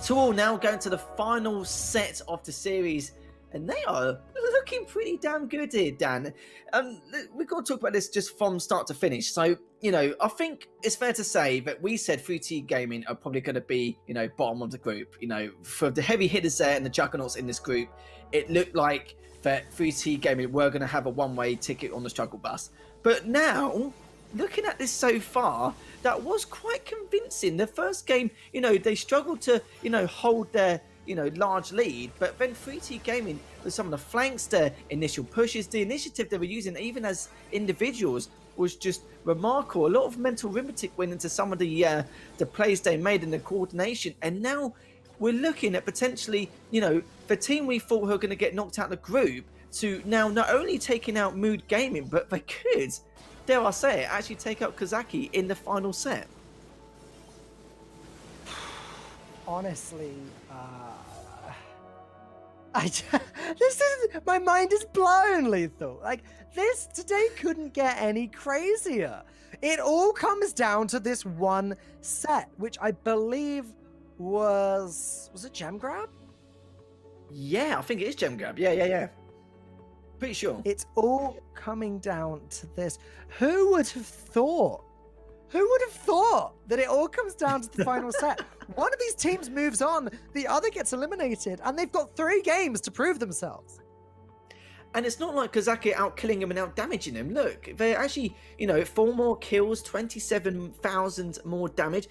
2-all now going to the final set of the series. And they are looking pretty damn good here, Dan. We've got to talk about this just from start to finish. So, you know, I think it's fair to say that we said 3T Gaming are probably going to be, you know, bottom of the group. You know, for the heavy hitters there and the juggernauts in this group, it looked like that 3T Gaming were going to have a one-way ticket on the struggle bus. But now, looking at this so far, that was quite convincing. The first game, you know, they struggled to, you know, hold their, you know, large lead, but then 3T Gaming with some of the flanks, their initial pushes, the initiative they were using even as individuals was just remarkable. A lot of mental arithmetic went into some of the plays they made and the coordination, and now we're looking at potentially, you know, the team we thought were going to get knocked out of the group to now not only taking out Mood Gaming, but they could, dare I say it, actually take out Kozaki in the final set. Honestly, my mind is blown, Lethal. Like, this today couldn't get any crazier. It all comes down to this one set, which I believe was it Gem Grab? Yeah, I think it is Gem Grab. Yeah. Pretty sure. It's all coming down to this. Who would have thought? Who would have thought that it all comes down to the final set? One of these teams moves on, the other gets eliminated, and they've got 3 games to prove themselves. And it's not like Kozaki out killing him and out damaging him. Look, they're actually, you know, 4 more kills, 27,000 more damage.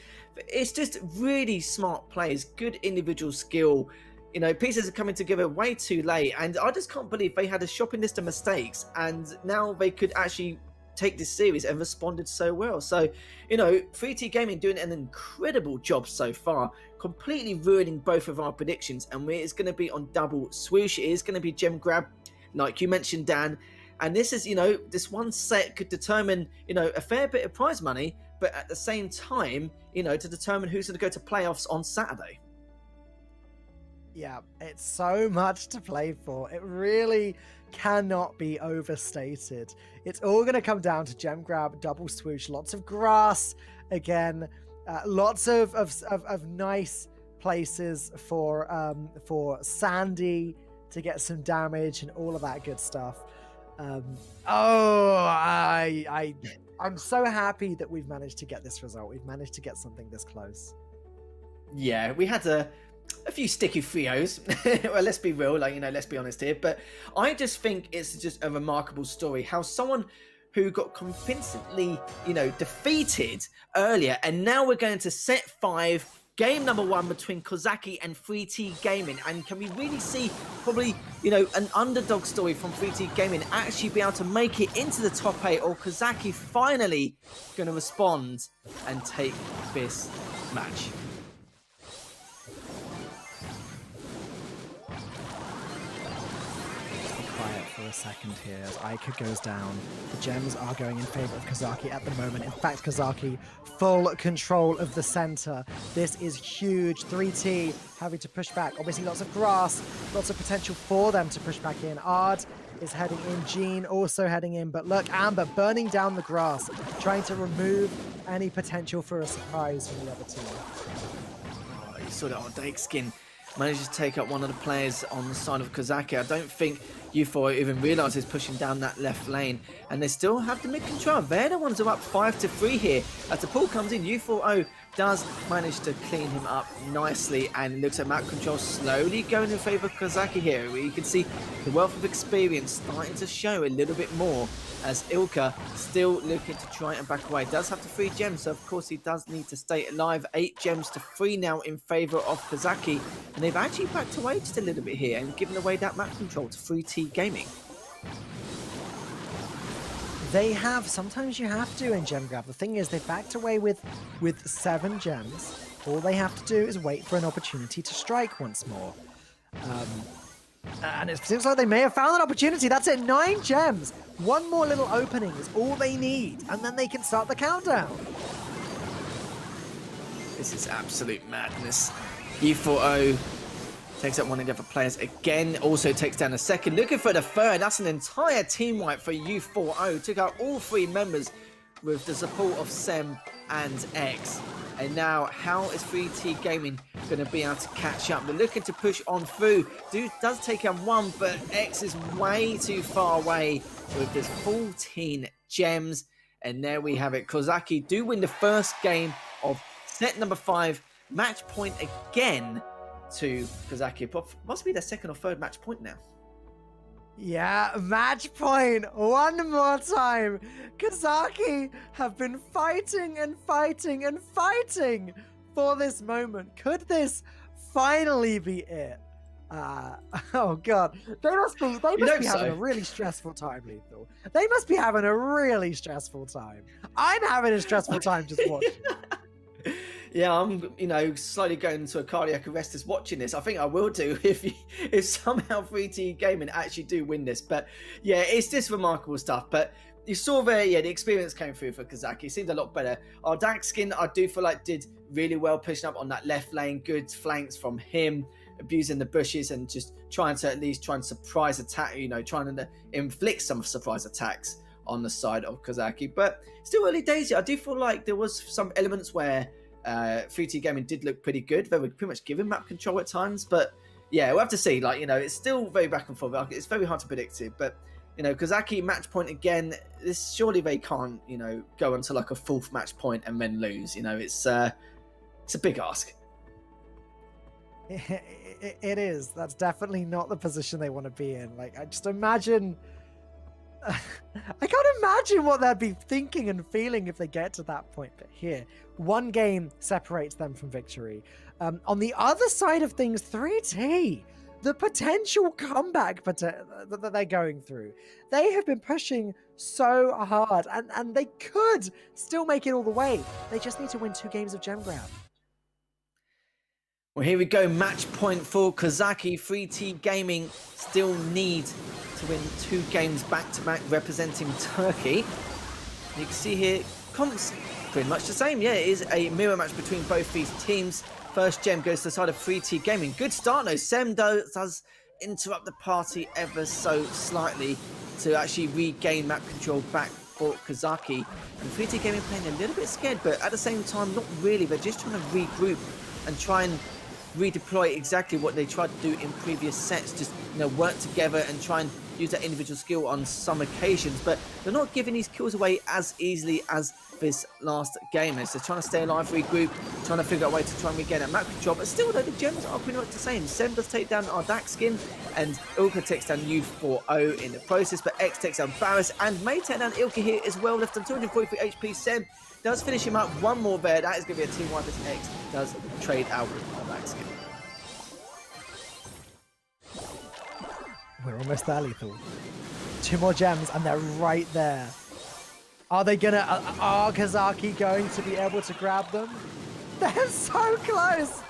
It's just really smart plays, good individual skill. You know, pieces are coming together way too late, and I just can't believe they had a shopping list of mistakes, and now they could actually take this series and responded so well. So, 3T Gaming doing an incredible job so far, completely ruining both of our predictions. And it's going to be on double swoosh. It is going to be gem grab, like you mentioned, Dan. And this is, this one set could determine, a fair bit of prize money, but at the same time, to determine who's going to go to playoffs on Saturday. Yeah, it's so much to play for. It really cannot be overstated. It's all going to come down to gem grab, double swoosh, lots of grass again, lots of nice places for Sandy to get some damage and all of that good stuff. I'm so happy that we've managed to get this result. We've managed to get something this close. Yeah, we had a few sticky trios. Well, let's be real, let's be honest here. But I just think it's just a remarkable story how someone who got convincingly, defeated earlier, and now we're going to set 5, game number 1 between Kozaki and 3T Gaming. And can we really see probably, an underdog story from 3T Gaming actually be able to make it into the top 8, or Kozaki finally going to respond and take this match? For a second here as Aika goes down. The gems are going in favor of Kozaki at the moment. In fact, Kozaki full control of the center. This is huge. 3T having to push back. Obviously lots of grass, lots of potential for them to push back in. Ard is heading in. Jean also heading in. But look, Amber burning down the grass, trying to remove any potential for a surprise from the other team. Oh, you saw that on Dakeskin. Manages to take up one of the players on the side of Kozaki. I don't think U4 even realises pushing down that left lane. And they still have the mid control. They're the ones who are up 5-3 here. As the pull comes in, U4O does manage to clean him up nicely. And looks at map control slowly going in favour of Kozaki here. Where you can see the wealth of experience starting to show a little bit more. As Ilka still looking to try and back away. Does have the 3 gems, so of course he does need to stay alive. 8 gems to 3 now in favour of Kozaki. And they've actually backed away just a little bit here and given away that map control to 3T Gaming. They have. Sometimes you have to in gem grab. The thing is, they backed away with 7 gems. All they have to do is wait for an opportunity to strike once more. And it seems like they may have found an opportunity. That's it, 9 gems. One more little opening is all they need, and then they can start the countdown. This is absolute madness. U4O takes up one of the other players again, also takes down a second. Looking for the third. That's an entire team wipe for U4O. Took out all 3 members with the support of Sem and X. And now, how is 3T Gaming going to be able to catch up? They're looking to push on through. Does take out 1, but X is way too far away with this 14 gems. And there we have it. Kozaki do win the first game of set number 5. Match point again to Kozaki. Must be their second or third match point now. Yeah, match point one more time. Kozaki have been fighting and fighting and fighting for this moment. Could this finally be it? Oh god, they must be having a really stressful time, Lethal. They must be having a really stressful time. I'm having a stressful time just watching. Yeah, I'm, slightly going into a cardiac arrest as watching this. I think I will do if somehow 3T Gaming actually do win this. But yeah, it's just remarkable stuff. But you saw there, the experience came through for Kozaki. It seemed a lot better. Our Darkskin, I do feel like did really well pushing up on that left lane. Good flanks from him, abusing the bushes and just trying to at least try and surprise attack, trying to inflict some surprise attacks on the side of Kozaki. But still early days here. I do feel like there was some elements where 3T Gaming did look pretty good. They were pretty much giving map control at times, but yeah, we'll have to see. It's still very back and forth. It's very hard to predict it, but Kozaki match point again. Surely they can't, go onto like a 4th match point and then lose. It's a big ask. It is. That's definitely not the position they want to be in. Like, I just imagine. I can't imagine what they'd be thinking and feeling if they get to that point. But here, 1 game separates them from victory. On the other side of things, 3T the potential comeback that they're going through. They have been pushing so hard, and they could still make it all the way. They just need to win 2 games of Gem Grab. Well, here we go. Match point for Kozaki. 3T Gaming still need to win 2 games back-to-back representing Turkey. You can see here, comps pretty much the same. Yeah, it is a mirror match between both these teams. First gem goes to the side of 3T Gaming. Good start though. Sem does interrupt the party ever so slightly to actually regain map control back for Kozaki. And 3T Gaming playing a little bit scared, but at the same time, not really. They're just trying to regroup and try and redeploy exactly what they tried to do in previous sets. Just, work together and try and use that individual skill on some occasions. But they're not giving these kills away as easily as this last game. They're trying to stay alive, regroup, trying to figure out a way to try and regain that map control. But still, though, the gems are pretty much the same. Sem does take down our Dak skin, and Ilka takes down U4O in the process. But X takes down Barris and may take down Ilka here as well. Left on 243 HP. Sem does finish him up. One more there. That is going to be a team wipe as X does trade out with our Dak skin. We're almost there, Lethal. 2 more gems, and they're right there. Are they gonna? Are Kozaki going to be able to grab them? They're so close.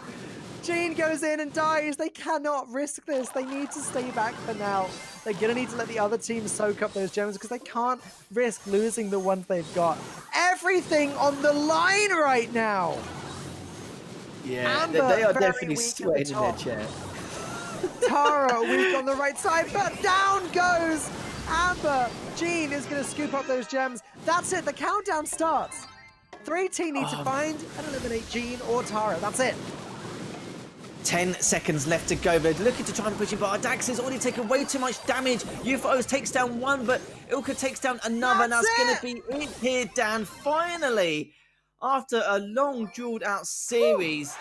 Gene goes in and dies. They cannot risk this. They need to stay back for now. They're gonna need to let the other team soak up those gems because they can't risk losing the ones they've got. Everything on the line right now. Yeah, Amber, they are very definitely weak at the sweating in their top. chair. Tara weak on the right side, but down goes Amber. Gene is going to scoop up those gems. That's it. The countdown starts. 3T need to find and eliminate Gene or Tara. That's it. 10 seconds left to go. They're looking to try and push it, but Dax has already taken way too much damage. UFOs takes down one, but Ilka takes down another. That's going to be it here, Dan. Finally, after a long, drawn-out series,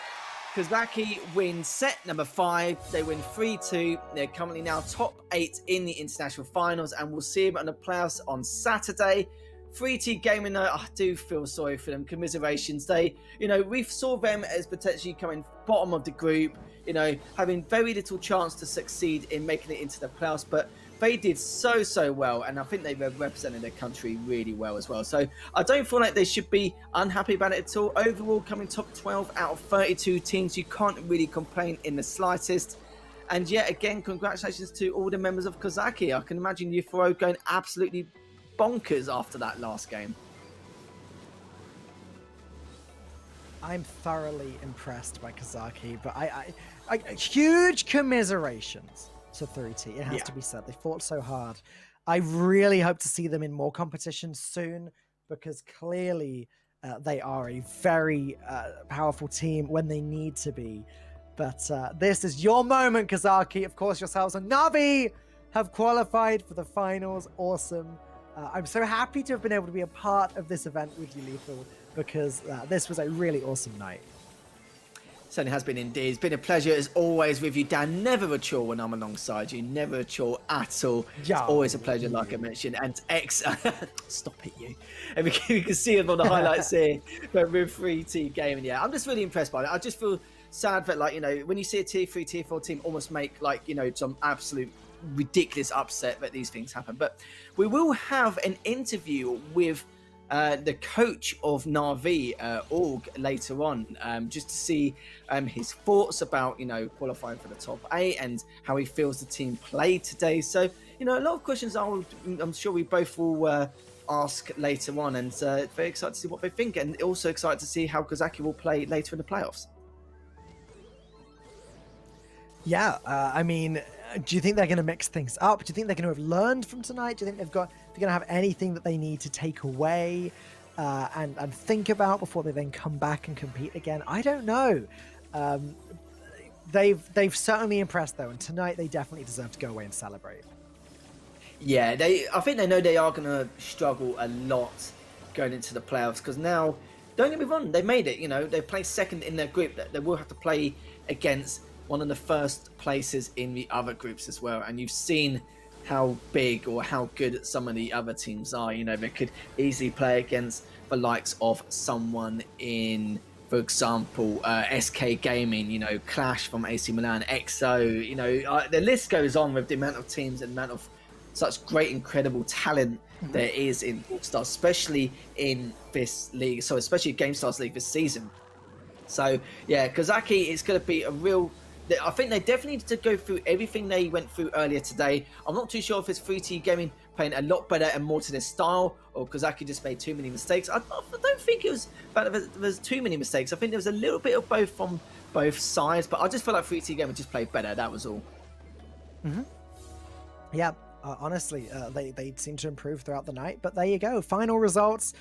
Kozaki win set number 5. They win 3-2. They're currently now top 8 in the international finals, and we'll see them on the playoffs on Saturday. 3T Gaming, though, I do feel sorry for them. Commiserations. They, we saw them as potentially coming bottom of the group, having very little chance to succeed in making it into the playoffs, but they did so well, and I think they represented their country really well as well. So I don't feel like they should be unhappy about it at all. Overall, coming top 12 out of 32 teams, you can't really complain in the slightest. And yet again, congratulations to all the members of Kozaki. I can imagine U4O going absolutely bonkers after that last game. I'm thoroughly impressed by Kozaki, but I huge commiserations to 3T. It has to be said. They fought so hard. I really hope to see them in more competition soon, because clearly they are a very powerful team when they need to be. But this is your moment, Kozaki. Of course, yourselves and Navi have qualified for the finals. Awesome. I'm so happy to have been able to be a part of this event with you, Lethal, because this was a really awesome night. Certainly has been indeed. It's been a pleasure as always with you, Dan. Never a chore when I'm alongside you. Never a chore at all. It's always a pleasure, like I mentioned. And X, stop it, you. And we can see it on the highlights here. But with 3T Gaming, I'm just really impressed by it. I just feel sad that, when you see a tier 3, tier 4 team almost make, some absolute ridiculous upset that these things happen. But we will have an interview with the coach of Na'Vi, Org, later on, just to see his thoughts about, qualifying for the top 8 and how he feels the team played today. So, a lot of questions I'm sure we both will ask later on, and very excited to see what they think, and also excited to see how Kozaki will play later in the playoffs. Yeah, do you think they're going to mix things up? Do you think they're going to have learned from tonight? Do you think they're going to have anything that they need to take away and think about before they then come back and compete again? I don't know. They've certainly impressed though, and tonight they definitely deserve to go away and celebrate. Yeah, I think they know they are going to struggle a lot going into the playoffs, because now, don't get me wrong, they made it. They placed second in their group. They will have to play against one of the first places in the other groups as well, and you've seen how big or how good some of the other teams are. They could easily play against the likes of someone in for example, SK Gaming, you know, Clash from AC Milan, EXO, you know, the list goes on with the amount of teams and the amount of such great, incredible talent there is in Brawl Stars, especially in this league. So especially Gamestars League this season. So yeah, Kazaki, it's going to be a real. I think they definitely need to go through everything they went through earlier today. I'm not too sure if it's 3T Gaming playing a lot better and more to their style, or Kazaki just made too many mistakes. I don't think it was that there was too many mistakes. I think there was a little bit of both from both sides, but I just feel like 3T Gaming just played better. That was all. Yeah, honestly, they seem to improve throughout the night. But there you go. Final results.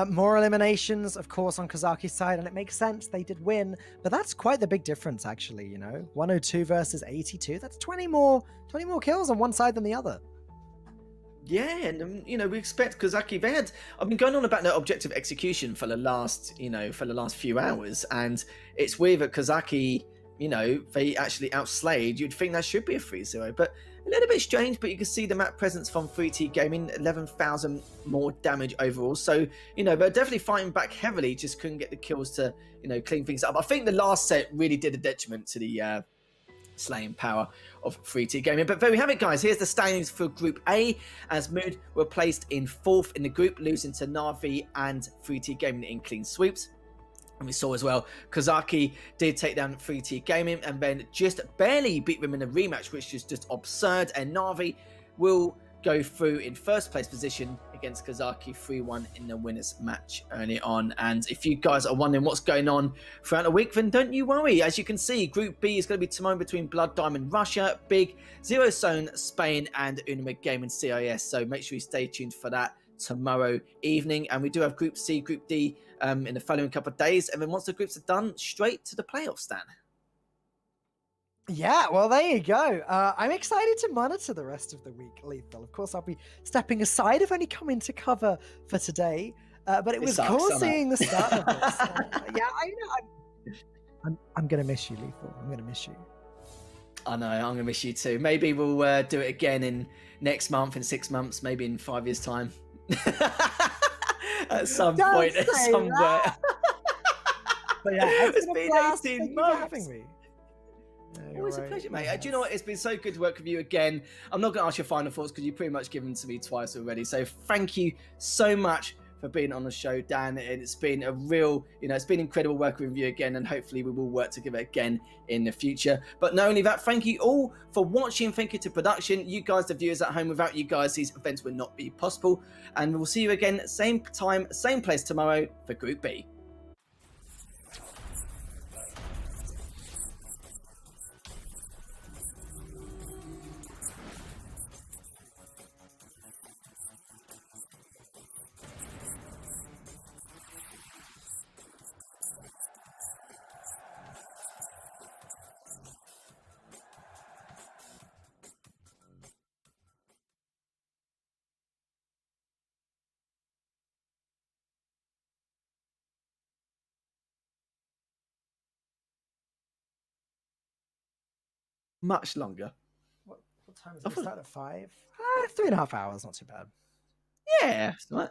More eliminations, of course, on Kazaki's side, and it makes sense. They did win, but that's quite the big difference, actually. You know, 102 versus 82. That's 20 more kills on one side than the other. Yeah, and you know, we expect Kazaki. I've been going on about their objective execution for the last few hours, and it's weird that Kazaki, you know, they actually outslayed. You'd think that should be a 3-0, but a little bit strange. But you can see the map presence from 3T Gaming, 11,000 more damage overall. So, you know, they're definitely fighting back heavily, just couldn't get the kills to, you know, clean things up. I think the last set really did a detriment to the slaying power of 3T Gaming. But there we have it, guys. Here's the standings for Group A, as Mood were placed in 4th in the group, losing to Na'Vi and 3T Gaming in clean sweeps. And we saw as well, Kazaki did take down 3T Gaming and then just barely beat them in a rematch, which is just absurd. And Na'Vi will go through in first place position against Kazaki 3-1 in the winners match early on. And if you guys are wondering what's going on throughout the week, then don't you worry. As you can see, Group B is going to be tomorrow between Blood Diamond Russia, Big, Zero Zone Spain, and Unima Gaming CIS. So make sure you stay tuned for that tomorrow evening. And we do have Group C, Group D in the following couple of days. And then once the groups are done, straight to the playoffs, Dan. Yeah, well, there you go. I'm excited to monitor the rest of the week, Lethal. Of course, I'll be stepping aside. I've only come into cover for today, but it was cool seeing the start of this. Yeah, I know. I'm going to miss you, Lethal. I'm going to miss you. I know, I'm going to miss you too. Maybe we'll do it again in next month, in 6 months, maybe in 5 years' time. At some point, somewhere. But yeah, it's been 18 months. Having me. Yeah, always a pleasure, mate. Do you know what? It's been so good to work with you again. I'm not going to ask your final thoughts because you've pretty much given to me twice already. So thank you so much for being on the show, Dan. It's been a real, it's been incredible working with you again, and hopefully we will work together again in the future. But not only that, thank you all for watching. Thank you to production, you guys, the viewers at home. Without you guys, these events would not be possible. And we'll see you again, same time, same place tomorrow for Group B. Much longer. What time is it? Start at 5? 3.5 hours, not too bad. Yeah, that's right.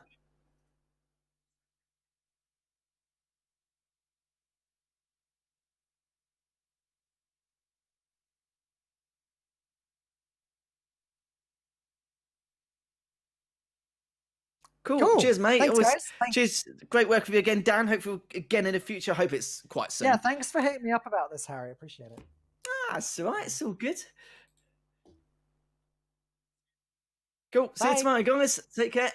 Cool. Cheers, mate. Thanks, guys. Cheers. Great work with you again, Dan. Hopefully again in the future. Hope it's quite soon. Yeah, thanks for hitting me up about this, Harry. Appreciate it. That's all right. It's all good. Cool. See you tomorrow, guys. Take care.